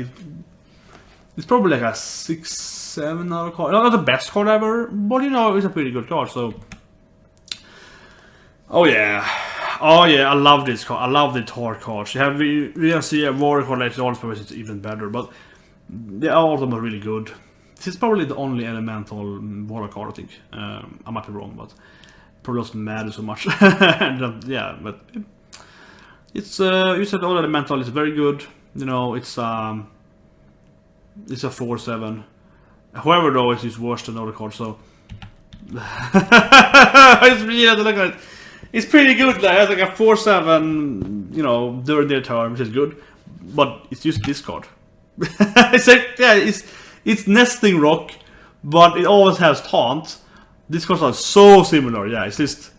it's probably like a 6/7 out of card. Not the best card ever, but you know, it's a pretty good card. So oh yeah, I love this card. I love the Tar cards. We can see a Warrior card later on, so it's even better. But all of them are really good. This is probably the only elemental Warrior card, I think. I might be wrong, but probably doesn't matter so much. Yeah, but it's you said all elemental is very good. You know, it's a 4/7. However, though, it's worse than other cards. So it's really to look at it. It's pretty good. Like, it's like a 4/7, you know, during their turn, which is good. But it's just this card. It's like, yeah, it's nesting rock, but it always has taunt. These cards are so similar. Yeah, it's just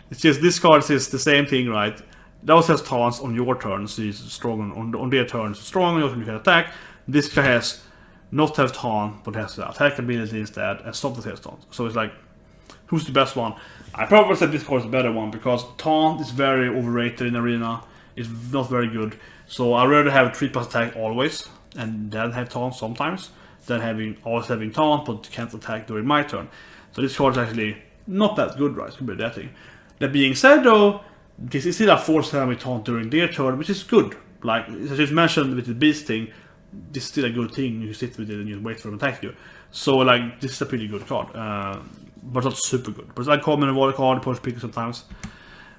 this card is the same thing, right? It also has taunts on your turn, so it's strong on their turns. Strong on your turn, you can attack. This guy has not have taunt, but has the attack ability instead, and stop that has taunt. So it's like, who's the best one? I probably said this card is the better one because taunt is very overrated in Arena. It's not very good. So I rather have 3+ attack always, and then have taunt sometimes, than always having taunt but can't attack during my turn. So this card is actually not that good, right? It's gonna be that thing. That being said, though, this is still a 4/7 with taunt during their turn, which is good. Like as I just mentioned with the beast thing, this is still a good thing. You sit with it and you wait for them to attack you. So like this is a pretty good card. But not super good. But it's like common and water card, push pick sometimes.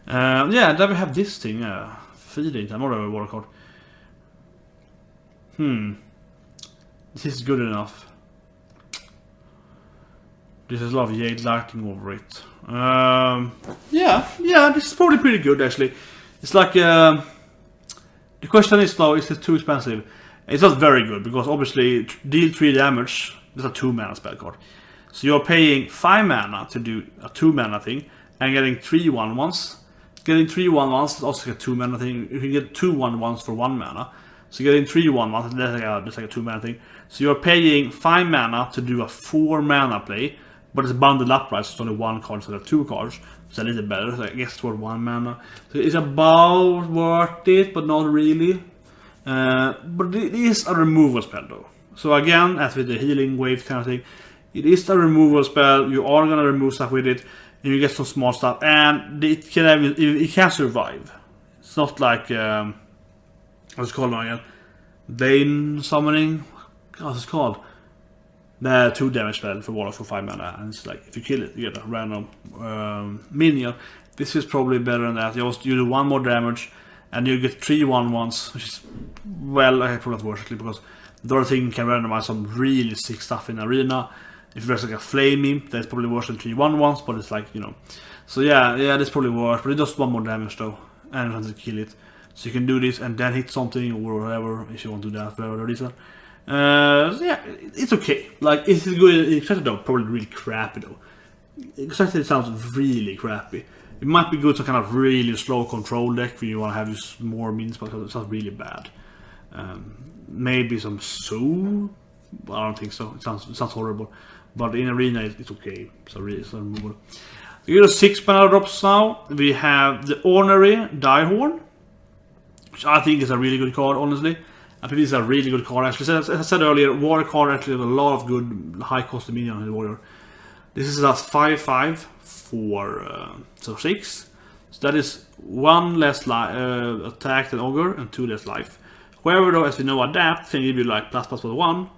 Yeah, then we have this thing, feeding, another water card. This is good enough. This is a lot of Jade Lightning over it. Yeah, this is probably pretty good actually. It's like, the question is now, is it too expensive? It's not very good, because obviously, deal 3 damage, that's a 2 mana spell card. So you're paying 5 mana to do a 2 mana thing, and getting 3 1/1s. Getting 3 1/1s is also a 2 mana thing. You can get 2 1/1s for 1 mana. So getting 3 1/1s, that's like a 2 mana thing. So you're paying 5 mana to do a 4 mana play, but it's bundled up, right? So it's only 1 card instead of 2 cards. It's a little better, so I guess it's worth 1 mana. So it's about worth it, but not really. But it is a removal spell though. So again, as with the healing wave kind of thing, it is a removal spell. You are gonna remove stuff with it, and you get some small stuff, and it can survive. It's not like what's it called now again? Bane summoning. What's it called? The 2 damage spell for Warlock for 5 mana, and it's like if you kill it, you get a random minion. This is probably better than that. You do 1 more damage, and you get 3 1/1s, which is, well, I probably not worth it because the other thing can randomize some really sick stuff in Arena. If there's like a flame imp, that's probably worse than 3 1/1s, but it's like, you know. So yeah, that's probably worse, but it does 1 more damage though, and you have to kill it. So you can do this and then hit something or whatever, if you want to do that for whatever reason. So yeah, it's okay. Like, it's good. Except though, probably really crappy though. Except it sounds really crappy. It might be good to kind of really slow control deck when you want to have just more minions, but it's not really bad. Maybe some Soul. I don't think so. It sounds horrible. But in Arena, it's okay. It's removable. We got 6 mana drops now. We have the Ornery Direhorn, which I think is a really good card, honestly. I think this is a really good card, actually. As I said earlier, Warrior card actually has a lot of good high-cost minion on the Warrior. This is a 5/5 for 6. So that is 1 less attack than Ogre and 2 less life. However, though, as we know, Adapt can give you like +++1.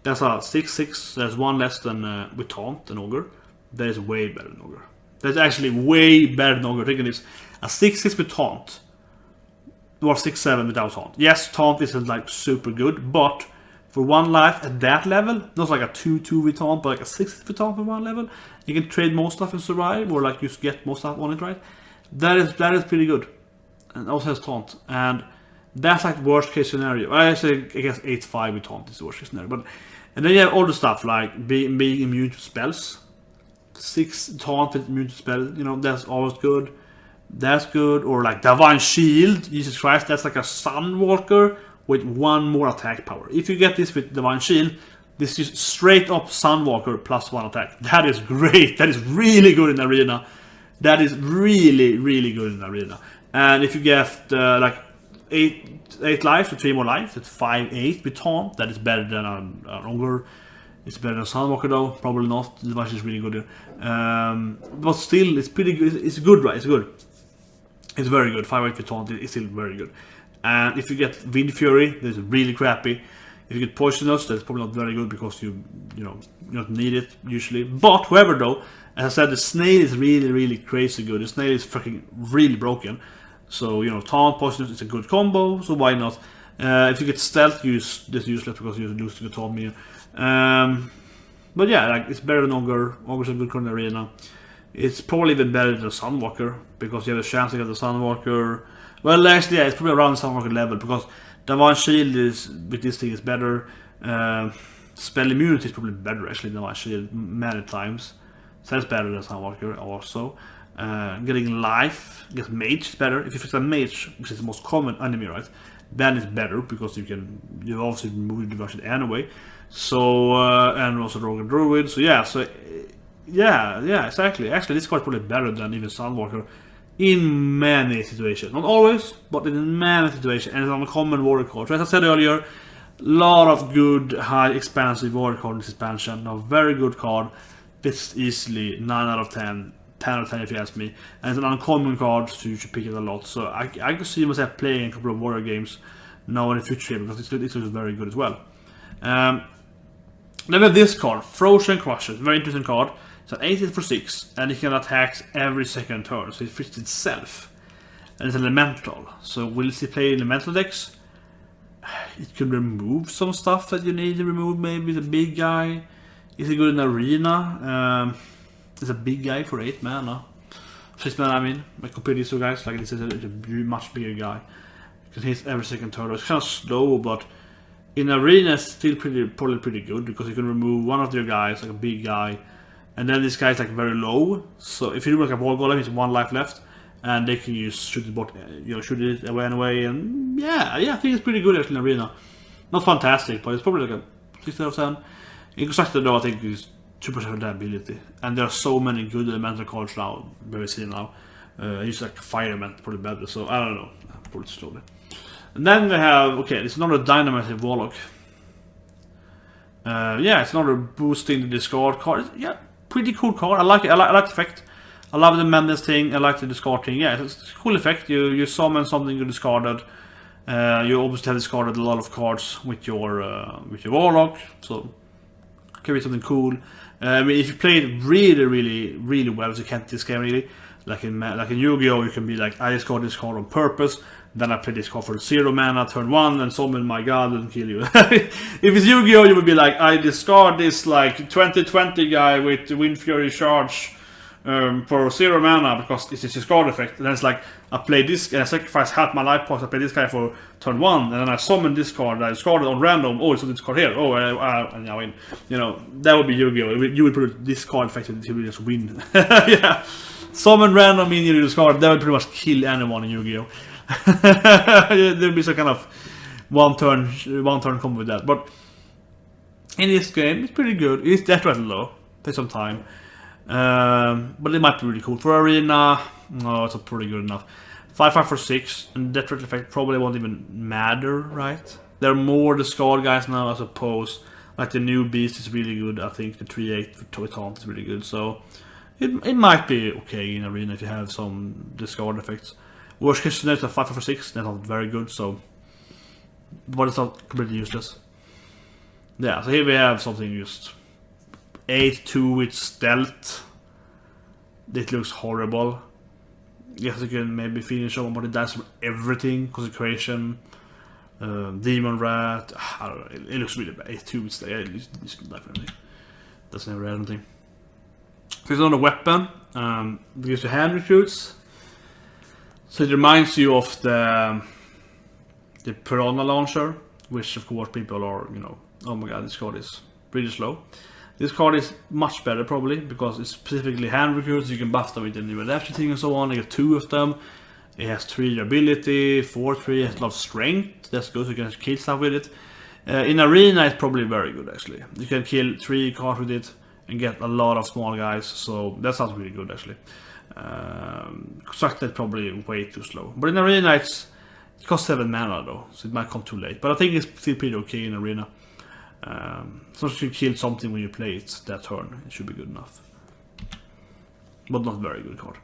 That's a 6/6. There's 1 less than with Taunt than Ogre. That is way better than Ogre. That's actually way better than Ogre. Think of this: a 6/6 with Taunt, or 6/7 without Taunt. Yes, Taunt isn't like super good, but for 1 life at that level, not like a 2/2 with Taunt, but like a 6 with Taunt for 1 level, you can trade most stuff and survive, or like just get most stuff on it, right? That is pretty good, and also has Taunt, and that's like worst case scenario. I guess 8/5 with Taunt is the worst case scenario, but and then you have all the stuff like being immune to spells. 6 Taunt with immune to spells, you know, that's always good. That's good. Or like Divine Shield, Jesus Christ, that's like a Sunwalker with 1 more attack power. If you get this with Divine Shield, this is straight up Sunwalker +1 attack. That is great. That is really good in Arena. That is really, really good in Arena. And if you get like 8 life to 3 more life, that's 5/8 with Taunt. That is better than an Ogre. It's better than Sunwalker though, probably not. The match is really good. But still, it's pretty good. It's good, right? It's good. It's very good. 5/8 with Taunt is still very good. And if you get Wind Fury, that's really crappy. If you get Poisonous, that's probably not very good because you don't need it usually. But however though, as I said, the Snail is really, really crazy good. The Snail is fucking really broken. So, you know, Taunt, Poisonous is a good combo, so why not? If you get Stealth, use this useless because you lose to the Taunt minion. But yeah, like it's better than Ogre. Ogre's a good card in Arena. It's probably even better than Sunwalker because you have a chance to get the Sunwalker. Well, actually, yeah, it's probably around the Sunwalker level because Divine Shield is with this thing is better. Spell Immunity is probably better actually than Divine Shield many times. So that's better than Sunwalker also. Getting life, get Mage is better. If you fix a Mage, which is the most common enemy, right? Then it's better because you obviously remove the diversion anyway. So and also Rogue and Druid. So yeah, exactly. Actually, this card is probably better than even Sunwalker in many situations. Not always, but in many situations. And it's an uncommon Warrior card. So as I said earlier, a lot of good, high, expansive Warrior card in this expansion. A very good card. Fits easily 9 out of 10. 10 out of 10 if you ask me. And it's an uncommon card, so you should pick it a lot. So I could see myself playing a couple of Warrior games now in the future because it's very good as well. Then we have this card, Frozen Crusher. Very interesting card. It's an 8 for 6, and it can attack every second turn, so it fits itself. And it's an elemental. So will it play elemental decks? It can remove some stuff that you need to remove, maybe. It's a big guy. Is it good in Arena? It's a big guy for 8 mana. 6 mana, I mean. I compare these two guys, like this is a much bigger guy. You can hit every second turn. It's kind of slow, but in Arena it's still probably pretty good because you can remove one of their guys, like a big guy, and then this guy is like very low. So if you do like a Wall Golem, it's 1 life left, and they can use shoot it away and away, and yeah, I think it's pretty good actually in Arena. Not fantastic, but it's probably like a 6 out of 10. In Constructed though, I think it's 2% of that ability, and there are so many good elemental cards now, very seen now. It's like Fire Element, probably better, so I don't know, I'll put it slowly. And then we have, okay, it's another Dynamite Warlock. Yeah, it's another boosting the discard card. Yeah, pretty cool card. I like it. I like the effect. I love the Madness thing. I like the discard thing. Yeah, it's a cool effect. You summon something you discarded. You obviously have discarded a lot of cards with your Warlock, so it can be something cool. I mean, if you play it really, really, really well, so you can't this game really. Like in Yu-Gi-Oh, you can be like, I discard this card on purpose. Then I play this card for 0 mana, turn 1, and summon my god and kill you. If it's Yu-Gi-Oh, you would be like, I discard this like 2020 guy with Wind Fury charge for 0 mana because it's a discard effect. And then it's like, I play this, and I sacrifice half my life points, I play this guy for turn 1, and then I summon this card, I discard it on random, oh, it's on this card here, oh, and now win. That would be Yu-Gi-Oh! You would put this card effect and you would just win. Yeah. summon random minion you discard, that would pretty much kill anyone in Yu-Gi-Oh! There'd be some kind of one turn combo with that. But in this game, it's pretty good. It's death rattle low. Take some time. But it might be really cool. For Arena, no, it's not pretty good enough. 5/5 for 6, and death rattle effect probably won't even matter, right? There are more discard guys now, I suppose. Like the new beast is really good. I think the 3/8 for Toy Taunt is really good. So it might be okay in Arena if you have some discard effects. Worst case scenario is a 5/5 for 6. That's not very good. So, but it's not completely useless. Yeah. So here we have something just 8/2 with stealth. It looks horrible. Yes, you can maybe finish someone, but it does everything. Consecration. Demon Rat, I don't know, it looks really bad. 8/2 with stealth. Yeah, it's definitely doesn't have anything. There's another weapon. It gives you hand recruits. So it reminds you of the Piranha launcher, which of course people are, you know, oh my god, this card is pretty slow. This card is much better probably because it's specifically hand recruits. You can buff them with the new adaption thing and so on. You get 2 of them. It has 3 ability, 4/3, it has a lot of strength. That's good, so you can kill stuff with it. In Arena, it's probably very good actually. You can kill 3 cards with it and get a lot of small guys, so that sounds really good actually. Constructed probably way too slow. But in Arena, it costs 7 mana though, so it might come too late. But I think it's still pretty okay in Arena. So if you kill something when you play it that turn, it should be good enough. But not very good card.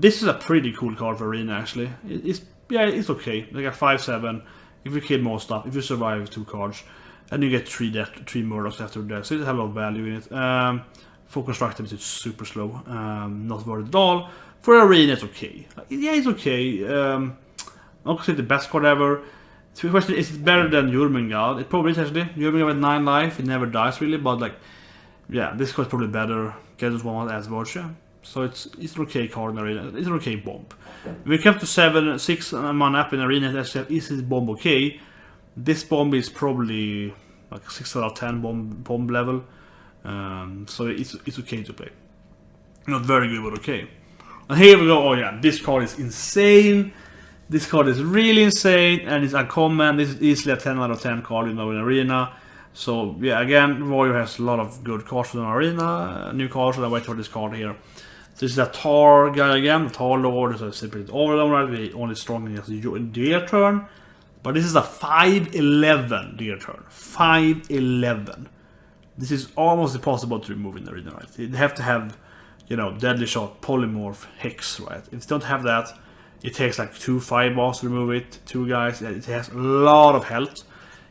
This is a pretty cool card for Arena actually. It's okay. Like a 5/7. If you kill more stuff, if you survive 2 cards, and you get 3 Murlocs after that, so it has a lot of value in it. For Constructed, it's super slow. Not worth it at all. For Arena, it's okay. Yeah, it's okay. I'm not gonna say the best card ever. So the question is it better than Jormungand? It probably is actually. Jormungand with 9 life, it never dies really, but like, yeah, this card is probably better. Get one as Virtua. So it's an okay card in Arena. It's an okay bomb. When we come to 6 mana up in Arena, is this bomb okay? This bomb is probably like 6 out of 10 bomb level. So it's okay to play. Not very good, but okay. And here we go. Oh yeah, this card is insane. This card is really insane, and it's uncommon. This is easily a 10 out of 10 card, you know, in Arena. So yeah, again, Warrior has a lot of good cards in Arena. New cards, so I wait for this card here. This is a Tar guy again, the Tar Lord. So it's separate Overlord, right? We only strong against their turn. But this is a 5/11 their turn. 5/11. This is almost impossible to remove in the Arena, right? You have to have, you know, Deadly Shot, Polymorph, Hex, right? If you don't have that, it takes like 2 fireballs to remove it, 2 guys. It has a lot of health.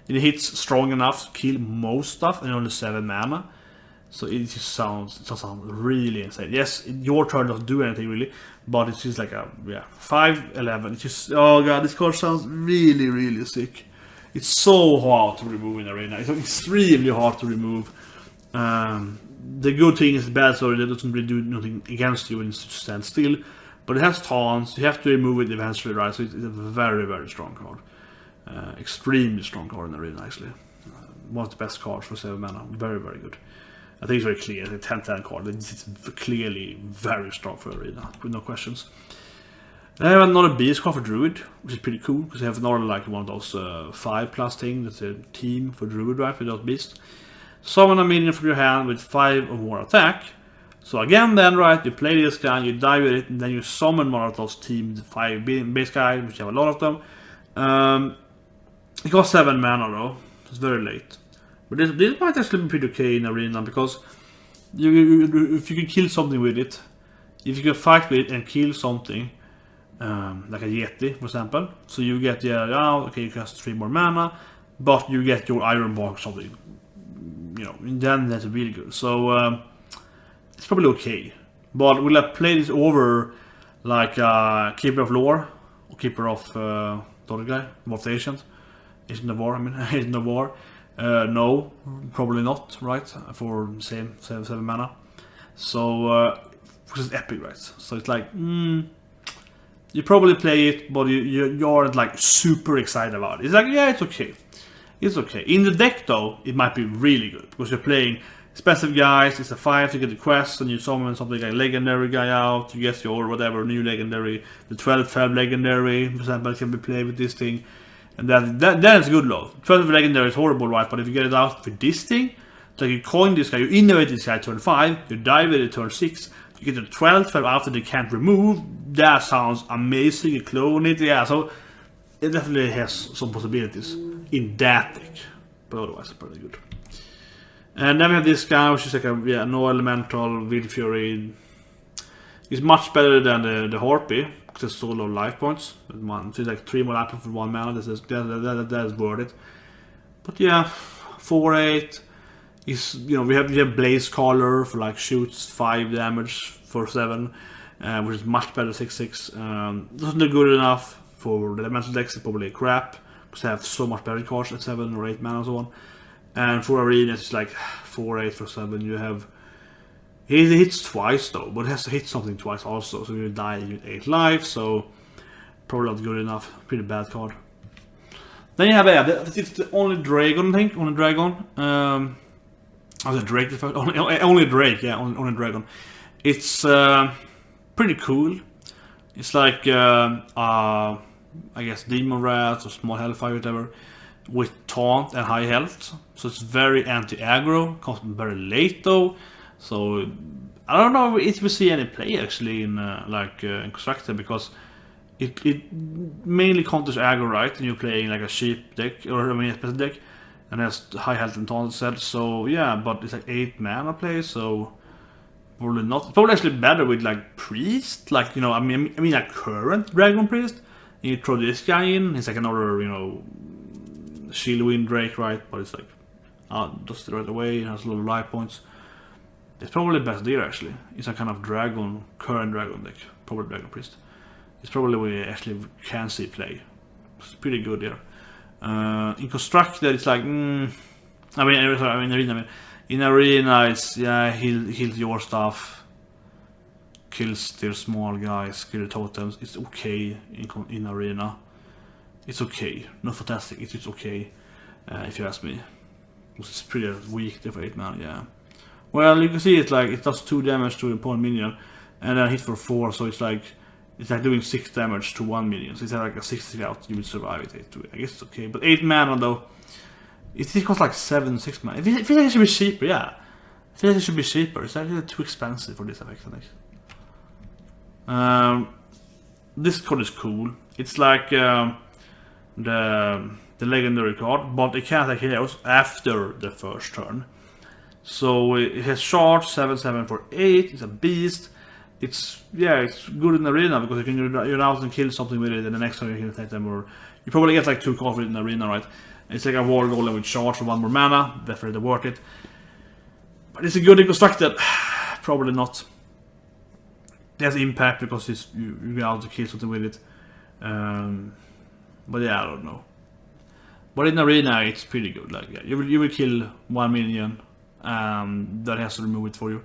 It hits strong enough to kill most stuff and only 7 mana. So it just sounds really insane. Yes, your turn doesn't do anything really, but it's just like a 5/11. It's just, oh god, this card sounds really, really sick. It's so hard to remove in Arena. It's extremely hard to remove. The good thing is bad, so it doesn't really do nothing against you when you stand still. But it has taunts. You have to remove it eventually, right? So it's a very, very strong card. Extremely strong card in Arena actually. One of the best cards for 7 mana. Very, very good. I think it's very clear. It's a 10/10 card. It's clearly very strong for Arena, with no questions. I have another beast card for Druid, which is pretty cool because you have another like one of those 5+ thing. That's a team for Druid, right? With those beasts. Summon a minion from your hand with 5 or more attack. So again, then right, you play this guy, you die with it, and then you summon one of those teamed 5 base guys, which you have a lot of them. It costs 7 mana though. It's very late. But this might actually be pretty okay in Arena because if you can kill something with it, if you can fight with it and kill something, like a Yeti, for example, so you get okay, you cost 3 more mana, but you get your Iron Bark or something, you know, and then that's really good. So it's probably okay. But will I play this over like Keeper of Lore or Keeper of the other guy, War of the Ancient? Isn't the War? I mean, isn't the War? No, probably not, right? For same 7 mana. So which is epic, right? So it's like you probably play it, but you aren't like super excited about it. It's like, yeah, it's okay. It's okay. In the deck though, it might be really good because you're playing expensive guys. It's a 5 to get the quest, and you summon something like legendary guy out. You get your whatever new legendary, the 12 Fab legendary, for example, can be played with this thing, and that is good load. 12 legendary is horrible, right? But if you get it out with this thing, so you coin this guy, you innovate this guy turn 5, you dive it at turn 6, you get the 12 Fab after they can't remove. That sounds amazing. You clone it, yeah. So it definitely has some possibilities in that deck, but otherwise it's pretty good. And then we have this guy, which is like a no elemental Wild Fury. He's much better than the Harpy because it's so low life points. So it's like 3 more life points for 1 mana. That is worth it. But yeah, 4/8. Is, you know, we have Blaze Caller for like shoots 5 damage for 7, which is much better 6/6. Doesn't look good enough for the elemental decks. It's probably crap because they have so much better cards at 7 or 8 mana and so on. And for Arena, it's like 4/8 for 7. You have. He hits twice though, but he has to hit something twice also. So you die with 8 life, so probably not good enough. Pretty bad card. Then you have, it's the only Dragon, I think. Only Dragon. Was it Drake the first? Only Drake, yeah, only Dragon. It's pretty cool. It's like, I guess, Demon Rats or Small Hellfire, whatever, with taunt and high health. So it's very anti-aggro, comes very late though. So I don't know if we see any play actually in in Constructor, because it mainly counters aggro, right? And you're playing like a cheap deck, or I mean a special deck, and has high health and taunt set. So yeah, but it's like 8 mana play, so probably not. It's probably actually better with like Priest, like, you know, I mean a current Dragon Priest. And you throw this guy in, he's like another, you know, Shieldwind Drake, right? But it's like just right away, it has a lot of life points. It's probably the best deal actually. It's a kind of current dragon deck, probably Dragon Priest. It's probably where you actually can see play. It's pretty good there. In Constructed, it's like, in Arena, it's, yeah, heal your stuff, kills their small guys, kill the totems. It's okay in Arena. It's okay, not fantastic. It's okay, if you ask me. It's pretty weak there for 8 mana, yeah. Well, you can see it like it does 2 damage to the opponent minion, and then hit for 4, so it's like doing 6 damage to 1 minion. So it's like a 60 out, you would survive it. I guess it's okay, but 8 mana though, it costs like 6 mana. I feel like it should be cheaper, yeah. I feel like it should be cheaper. It's actually too expensive for this effect, I think. This card is cool. It's like the legendary card, but it can't attack heroes after the first turn. So it has charge 7/7 for 8. It's a beast. It's good in Arena because you can you're out and kill something with it, and the next time you can attack them, or you probably get like 2 cards with it in Arena, right? It's like a war golem with charge for 1 more mana, definitely worth it. But is it good in Constructed? Probably not. It has impact because you get out to kill something with it. But yeah, I don't know. But in Arena, it's pretty good. Like, yeah, you will kill 1 minion. That has to remove it for you,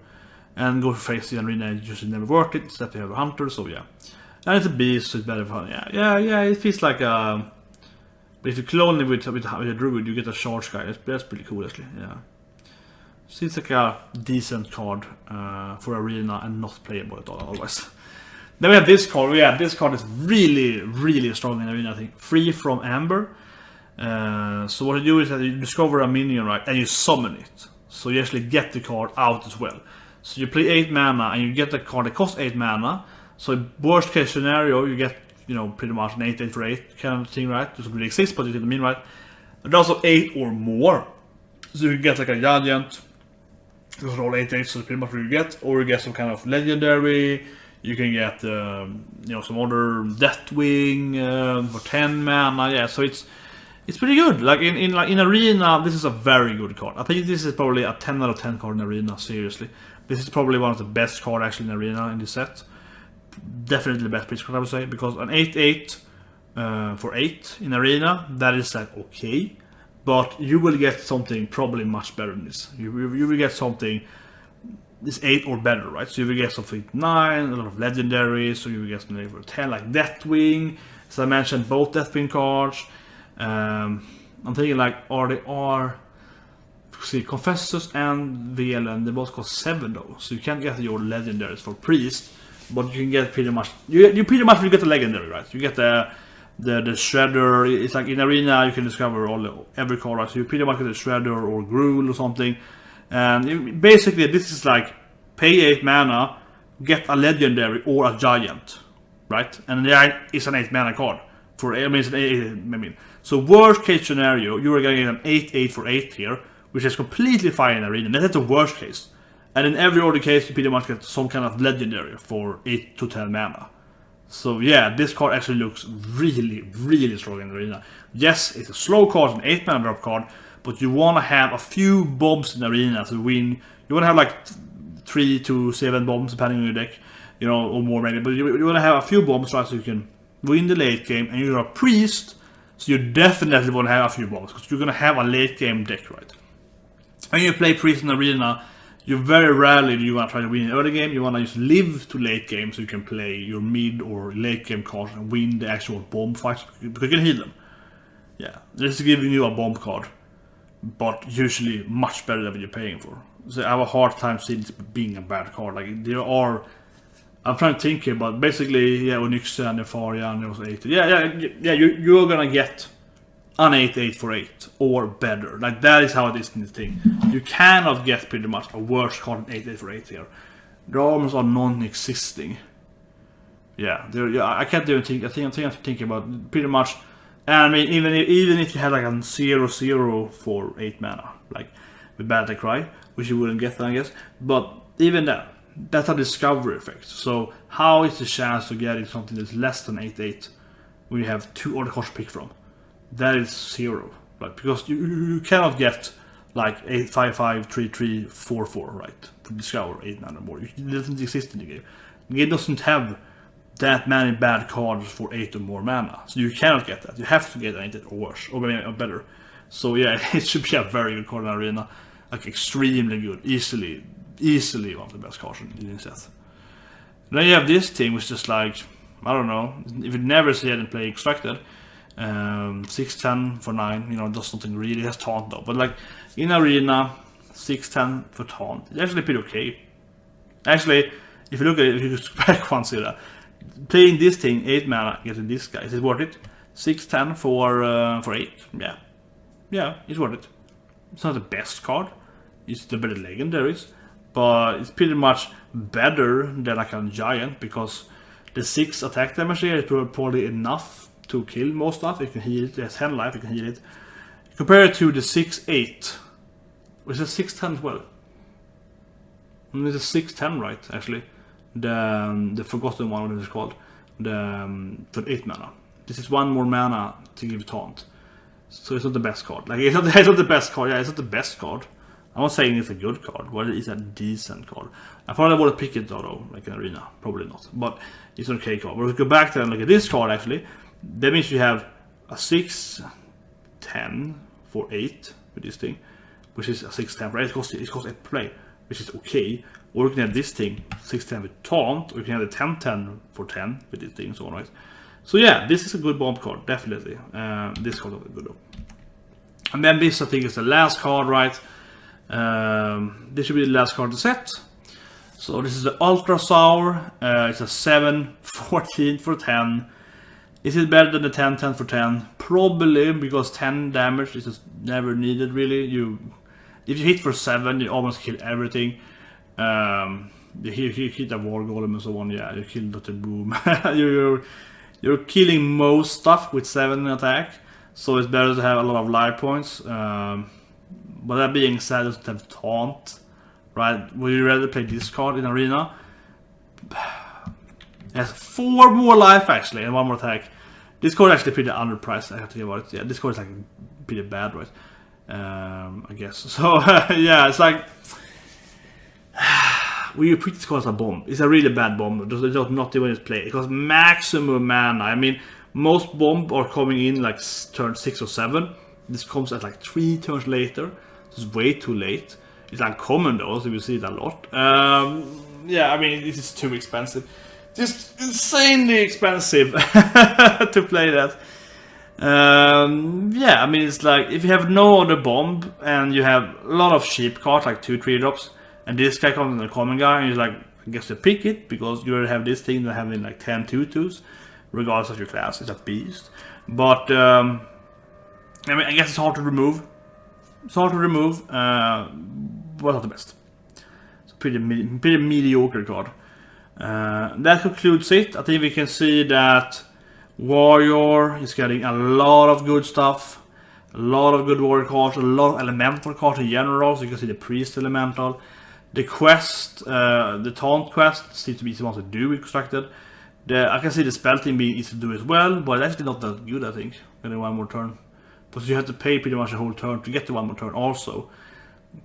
and go for face the Arena. It's just never worth it. Except you have a hunter, so yeah. And it's a beast, so it's better for yeah. It feels like but if you clone it with a druid, you get a charge guy. That's pretty cool actually. Yeah. Seems like a decent card for Arena and not playable at all otherwise. Then we have this card. Yeah, this card is really strong in Arena. I think Free from Amber. So what you do is that you discover a minion, right, and you summon it. So you actually get the card out as well. So you play 8 mana and you get the card that costs 8 mana. So worst case scenario, you get, you know, pretty much an 8 for 8 kind of thing, right? Doesn't really exist, but you get the mean, right? And also 8 or more. So you get like a Giant. You can roll 8 so that's pretty much what you get. Or you get some kind of legendary. You can get, you know, some other Deathwing for 10 mana. Yeah, so it's pretty good. Like in Arena, this is a very good card. I think this is probably a 10 out of 10 card in Arena. Seriously, this is probably one of the best cards actually in Arena in this set. Definitely the best priest card, I would say, because an 8/8 for 8 in Arena, that is like okay, but you will get something probably much better than this. You will get something this 8 or better, right? So you will get something 9, a lot of legendaries. So you will get something for 10 like Deathwing. So I mentioned both Deathwing cards. I'm thinking like, see, Confessus and Velen, they both cost 7 though, so you can't get your legendaries for priest, but you can get pretty much. You pretty much will get the legendary, right? You get the shredder. It's like in arena you can discover every card, right? So you pretty much get a shredder or Gruul or something, and basically this is like pay 8 mana, get a legendary or a giant, right? And there is an 8 mana card for. So worst case scenario, you are gonna get an 8/8 for 8 here, which is completely fine in arena. That's the worst case. And in every other case, you pretty much get some kind of legendary for 8 to 10 mana. So yeah, this card actually looks really, really strong in arena. Yes, it's a slow card, an 8 mana drop card, but you want to have a few bombs in arena to win. You want to have like 3 to 7 bombs depending on your deck, or more maybe. But you want to have a few bombs, right, so you can win the late game. And you're a priest, so you definitely want to have a few bombs, because you're going to have a late game deck, right? When you play priest in arena, you very rarely do you want to try to win in early game. You want to just live to late game so you can play your mid or late game cards and win the actual bomb fights, because you can heal them. Yeah, this is giving you a bomb card, but usually much better than what you're paying for. So I have a hard time seeing this being a bad card. Like there are, I'm trying to think here, but basically, yeah, Onyxa and Nefaria and also 8. Yeah. You're gonna get an 8/8 for 8 or better. Like that is how it is in this thing. You cannot get pretty much a worse card than 8/8 for 8 here. The armors are non-existing. Yeah, I can't even think. I think I'm thinking about pretty much. And I mean, even if you had like a 0/0 for 8 mana, like with Battle Cry, which you wouldn't get, I guess. But even that's a discovery effect. So how is the chance to getting something that's less than 8/8 when you have 2 other cards to pick from? That is 0. Like, because you cannot get like 8/5/5 3/3 4/4, right? To discover 8 mana more. It doesn't exist in the game. The game doesn't have that many bad cards for 8 or more mana. So you cannot get that. You have to get an 8/8 or worse, or better. So yeah, it should be a very good card in arena. Like extremely good. Easily one of the best cards in the set. Then you have this thing which is like, I don't know, if you never see it and play Extracted, 6/10 for 9, does something really. It has taunt though, but like in arena, 6/10 for taunt, it's actually pretty okay. Actually, if you look at it, if you just back one, see that playing this thing 8 mana, getting this guy, is it worth it? 6/10 for 8, yeah, it's worth it. It's not the best card, it's the better legendaries, but it's pretty much better than like a giant, because the 6 attack damage here is probably enough to kill most stuff. You can heal it, it has 10 life, you can heal it. Compare it to the 6/8, which is 6/10 as well. And it's a 6/10, right, actually. The forgotten one, what it is called. For 8 mana. This is 1 more mana to give taunt. So it's not the best card. Like it's not the best card. Yeah, it's not the best card. I'm not saying it's a good card, but it's a decent card. I probably would have picked it though, like an arena. Probably not. But it's an okay card. But if we go back to and look at this card actually, that means you have a 6/10 for 8 with this thing, which is a 6/10 for 8. It costs 8 play, which is okay. Or you can have this thing, 6/10 with taunt, or you can have the 10/10 for 10 with this thing, so on, right? So yeah, this is a good bomb card, definitely. This card is good though. And then this, I think, is the last card, right? This should be the last card to set. So this is the Ultra Sour. It's a 7/14 for 10. Is it better than the 10/10 for 10? Probably, because 10 damage is just never needed really. If you hit for 7, you almost kill everything. You hit a War Golem and so on, yeah, you kill Dr. Boom. You're killing most stuff with 7 attack, so it's better to have a lot of life points. But that being said, it doesn't have taunt, right? Would you rather play this card in arena? It has 4 more life actually and 1 more attack. This card is actually pretty underpriced, I have to think about it. Yeah, this card is like pretty bad, right? I guess. So yeah, it's like when you put this card as a bomb, it's a really bad bomb. Just not even play. It costs maximum mana. I mean, most bombs are coming in like turn 6 or 7. This comes at like 3 turns later. It's way too late. It's uncommon though, so you see it a lot. Yeah, I mean, this is too expensive. Just insanely expensive to play that. Yeah, I mean, it's like if you have no other bomb and you have a lot of cheap cards, like 2-3 drops, and this guy comes in the common guy, and you're like, I guess you pick it because you already have this thing that having like 10 2/2s, regardless of your class. It's a beast. But I mean, I guess it's hard to remove. It's hard to remove, but not the best. It's a pretty mediocre card. That concludes it. I think we can see that Warrior is getting a lot of good stuff, a lot of good warrior cards, a lot of elemental cards in general. So you can see the priest elemental, the quest, the taunt quest seems to be easy to do with constructed. I can see the spell team being easy to do as well, but it's actually not that good. I think getting one more turn, because you have to pay pretty much a whole turn to get to one more turn also.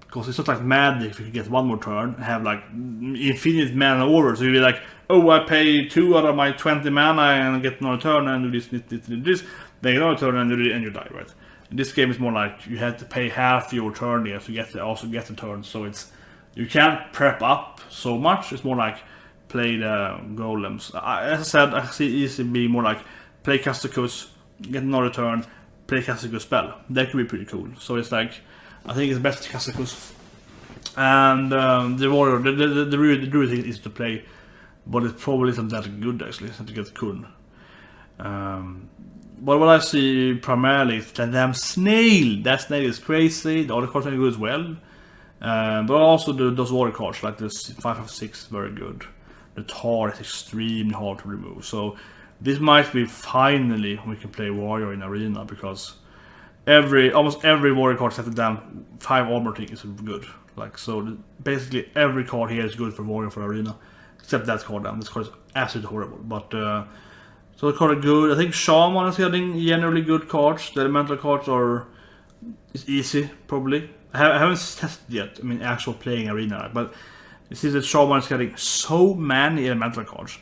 Because it's not like magic if you can get one more turn, have like infinite mana over, so you'll be like, oh, I pay 2 out of my 20 mana and get another turn and do this, then get another turn and do it, and you die, right? In this game it's more like you have to pay half your turn here to also get the turn, so it's, you can't prep up so much, it's more like play the golems. As I said, I see it easily be more like play Castellax, get another turn, play Castellax spell. That could be pretty cool. So it's like, I think it's best Castellax. And the warrior, the druid thing is to play, but it probably isn't that good actually, to get Kun. But what I see primarily is that damn snail. That snail is crazy. The other cards are good as well. But also those warrior cards, like this 5/6, very good. The tar is extremely hard to remove. So this might be finally we can play warrior in arena, because almost every warrior card set to damn 5 armor thing is good. Like, so basically every card here is good for warrior for arena, except that card down. This card is absolutely horrible. But so the card are good. I think Shaman is getting generally good cards. The elemental cards is easy probably. I haven't tested yet. I mean, actual playing arena, but it seems that Shaman is getting so many elemental cards,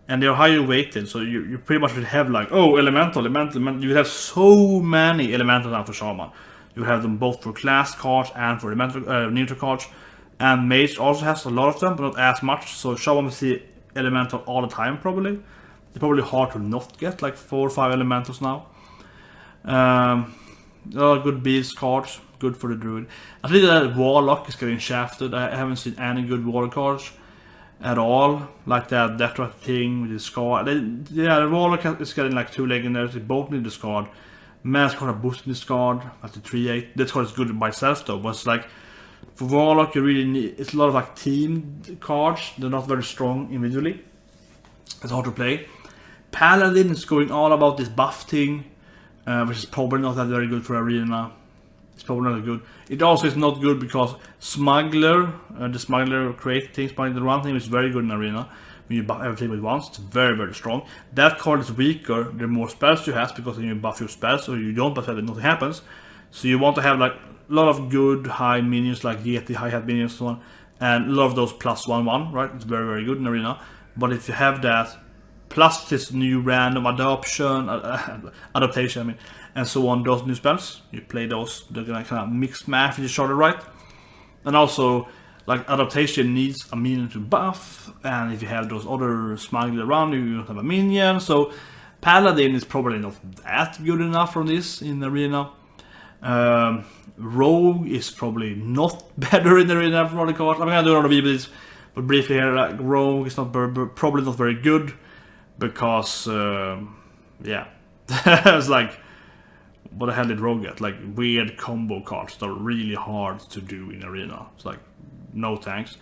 and they're higher weighted, so you pretty much would have like, oh, elemental. You would have so many elemental now for Shaman. You have them both for class cards and for elemental neutral cards, and Mage also has a lot of them, but not as much. So Shaman will see elemental all the time probably. It's probably hard to not get like 4 or 5 elementals now. Good beast cards, good for the druid. I think that Warlock is getting shafted. I haven't seen any good Warlock cards at all, like that Death thing with the Scar. The Warlock is getting like 2 legendaries. They both need the Scar. Mask card are boosting the Scar at the 3/8. That card is good by itself though, but it's like for Warlock you really need, it's a lot of like teamed cards. They're not very strong individually. It's hard to play. Paladin is going all about this buff thing, which is probably not that very good for arena. It's probably not good. It also is not good because Smuggler, the Smuggler create things, but the run thing is very good in arena. When you buff everything with once, it's very, very strong. That card is weaker the more spells you have, because then you buff your spells, so you don't buff it, nothing happens. So you want to have like a lot of good high minions, like Yeti, high hat minions, and so on, and a lot of those +1/1, right? It's very, very good in arena. But if you have that, plus this new random adaptation, I mean, and so on, those new spells, you play those, they're gonna kind of mix math with each other, right? And also, like, adaptation needs a minion to buff, and if you have those other smugglers around you, you don't have a minion, so Paladin is probably not that good enough from this in arena. Rogue is probably not better in arena from other cards. I'm gonna do another video with this, but briefly here, like, Rogue is not probably not very good, because, yeah, it's like, what the hell did Rogue get? Like, weird combo cards that are really hard to do in arena. It's like, no thanks.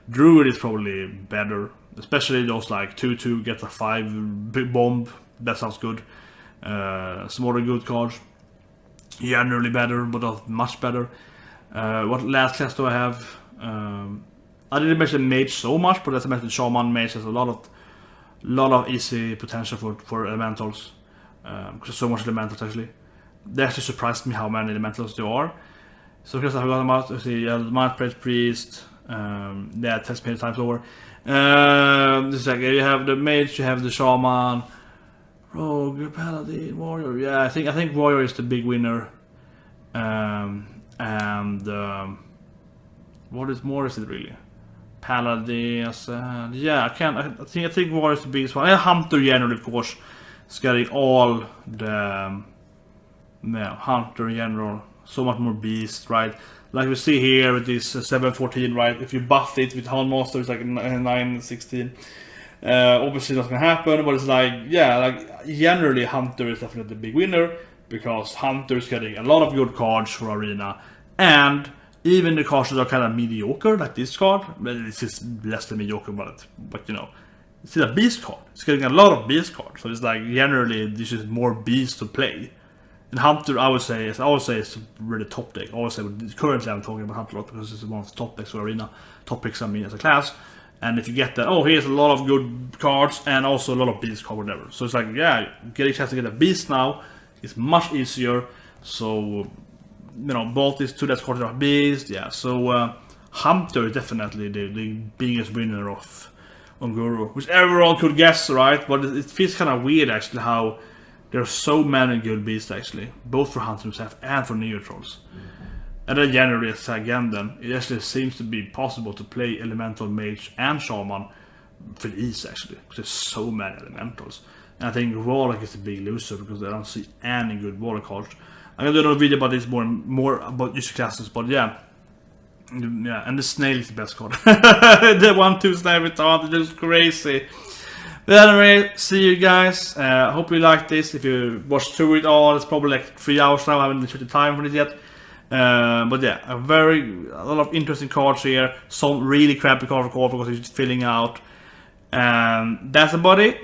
Druid is probably better, especially those like 2/2 get a 5 big bomb. That sounds good. Some other good cards, generally better, but not much better. What last class do I have? I didn't mention Mage so much, but as I mentioned, Shaman Mage has a lot of easy potential for elementals. Because there's so much elementals actually. They actually surprised me how many elementals there are. So because I forgot about, let's see, Mind Praise Priest, yeah, test many times over. This is like, you have the Mage, you have the Shaman, Rogue, Paladin, Warrior. Yeah, I think Warrior is the big winner. What is more is it really? Paladin, yeah, I think Warrior is the biggest one. Hunter generally, of course, is getting all the yeah, Hunter in general, so much more beast, right? Like we see here with this 714, right? If you buff it with Houndmaster, it's like a 916. Obviously not gonna happen, but it's like, yeah, like generally Hunter is definitely the big winner, because Hunter is getting a lot of good cards for Arena, and even the cards that are kind of mediocre, like this card, but this is less than mediocre, but you know, it's still a beast card. It's getting a lot of beast cards, so it's like generally this is more beast to play. And Hunter, I would say it's really top deck. I would say currently I'm talking about Hunter a lot because it's one of the top decks for Arena, top picks I mean as a class. And if you get that, oh, here's a lot of good cards and also a lot of beast cards, whatever. So it's like, yeah, getting a chance to get a beast now is much easier. So, you know, both these two decks cards are beast, yeah. So Hunter is definitely the biggest winner of Un'Goro, which everyone could guess, right? But it feels kind of weird actually how there are so many good beasts actually, both for Hunter himself and for Neo Trolls. And then generally, again, then it actually seems to be possible to play Elemental, Mage, and Shaman for ease actually, because there's so many Elementals. And I think Warlock is the big loser because I don't see any good Warlock cards. I'm gonna do another video about this more about user classes, but yeah, and the Snail is the best card. The 1/2 Snail with Taunt, it looks crazy. But anyway, see you guys. Hope you liked this. If you watched through it all, it's probably like 3 hours now. I haven't checked the time for it yet. But yeah, a lot of interesting cards here. Some really crappy cards because it's filling out. That's about it.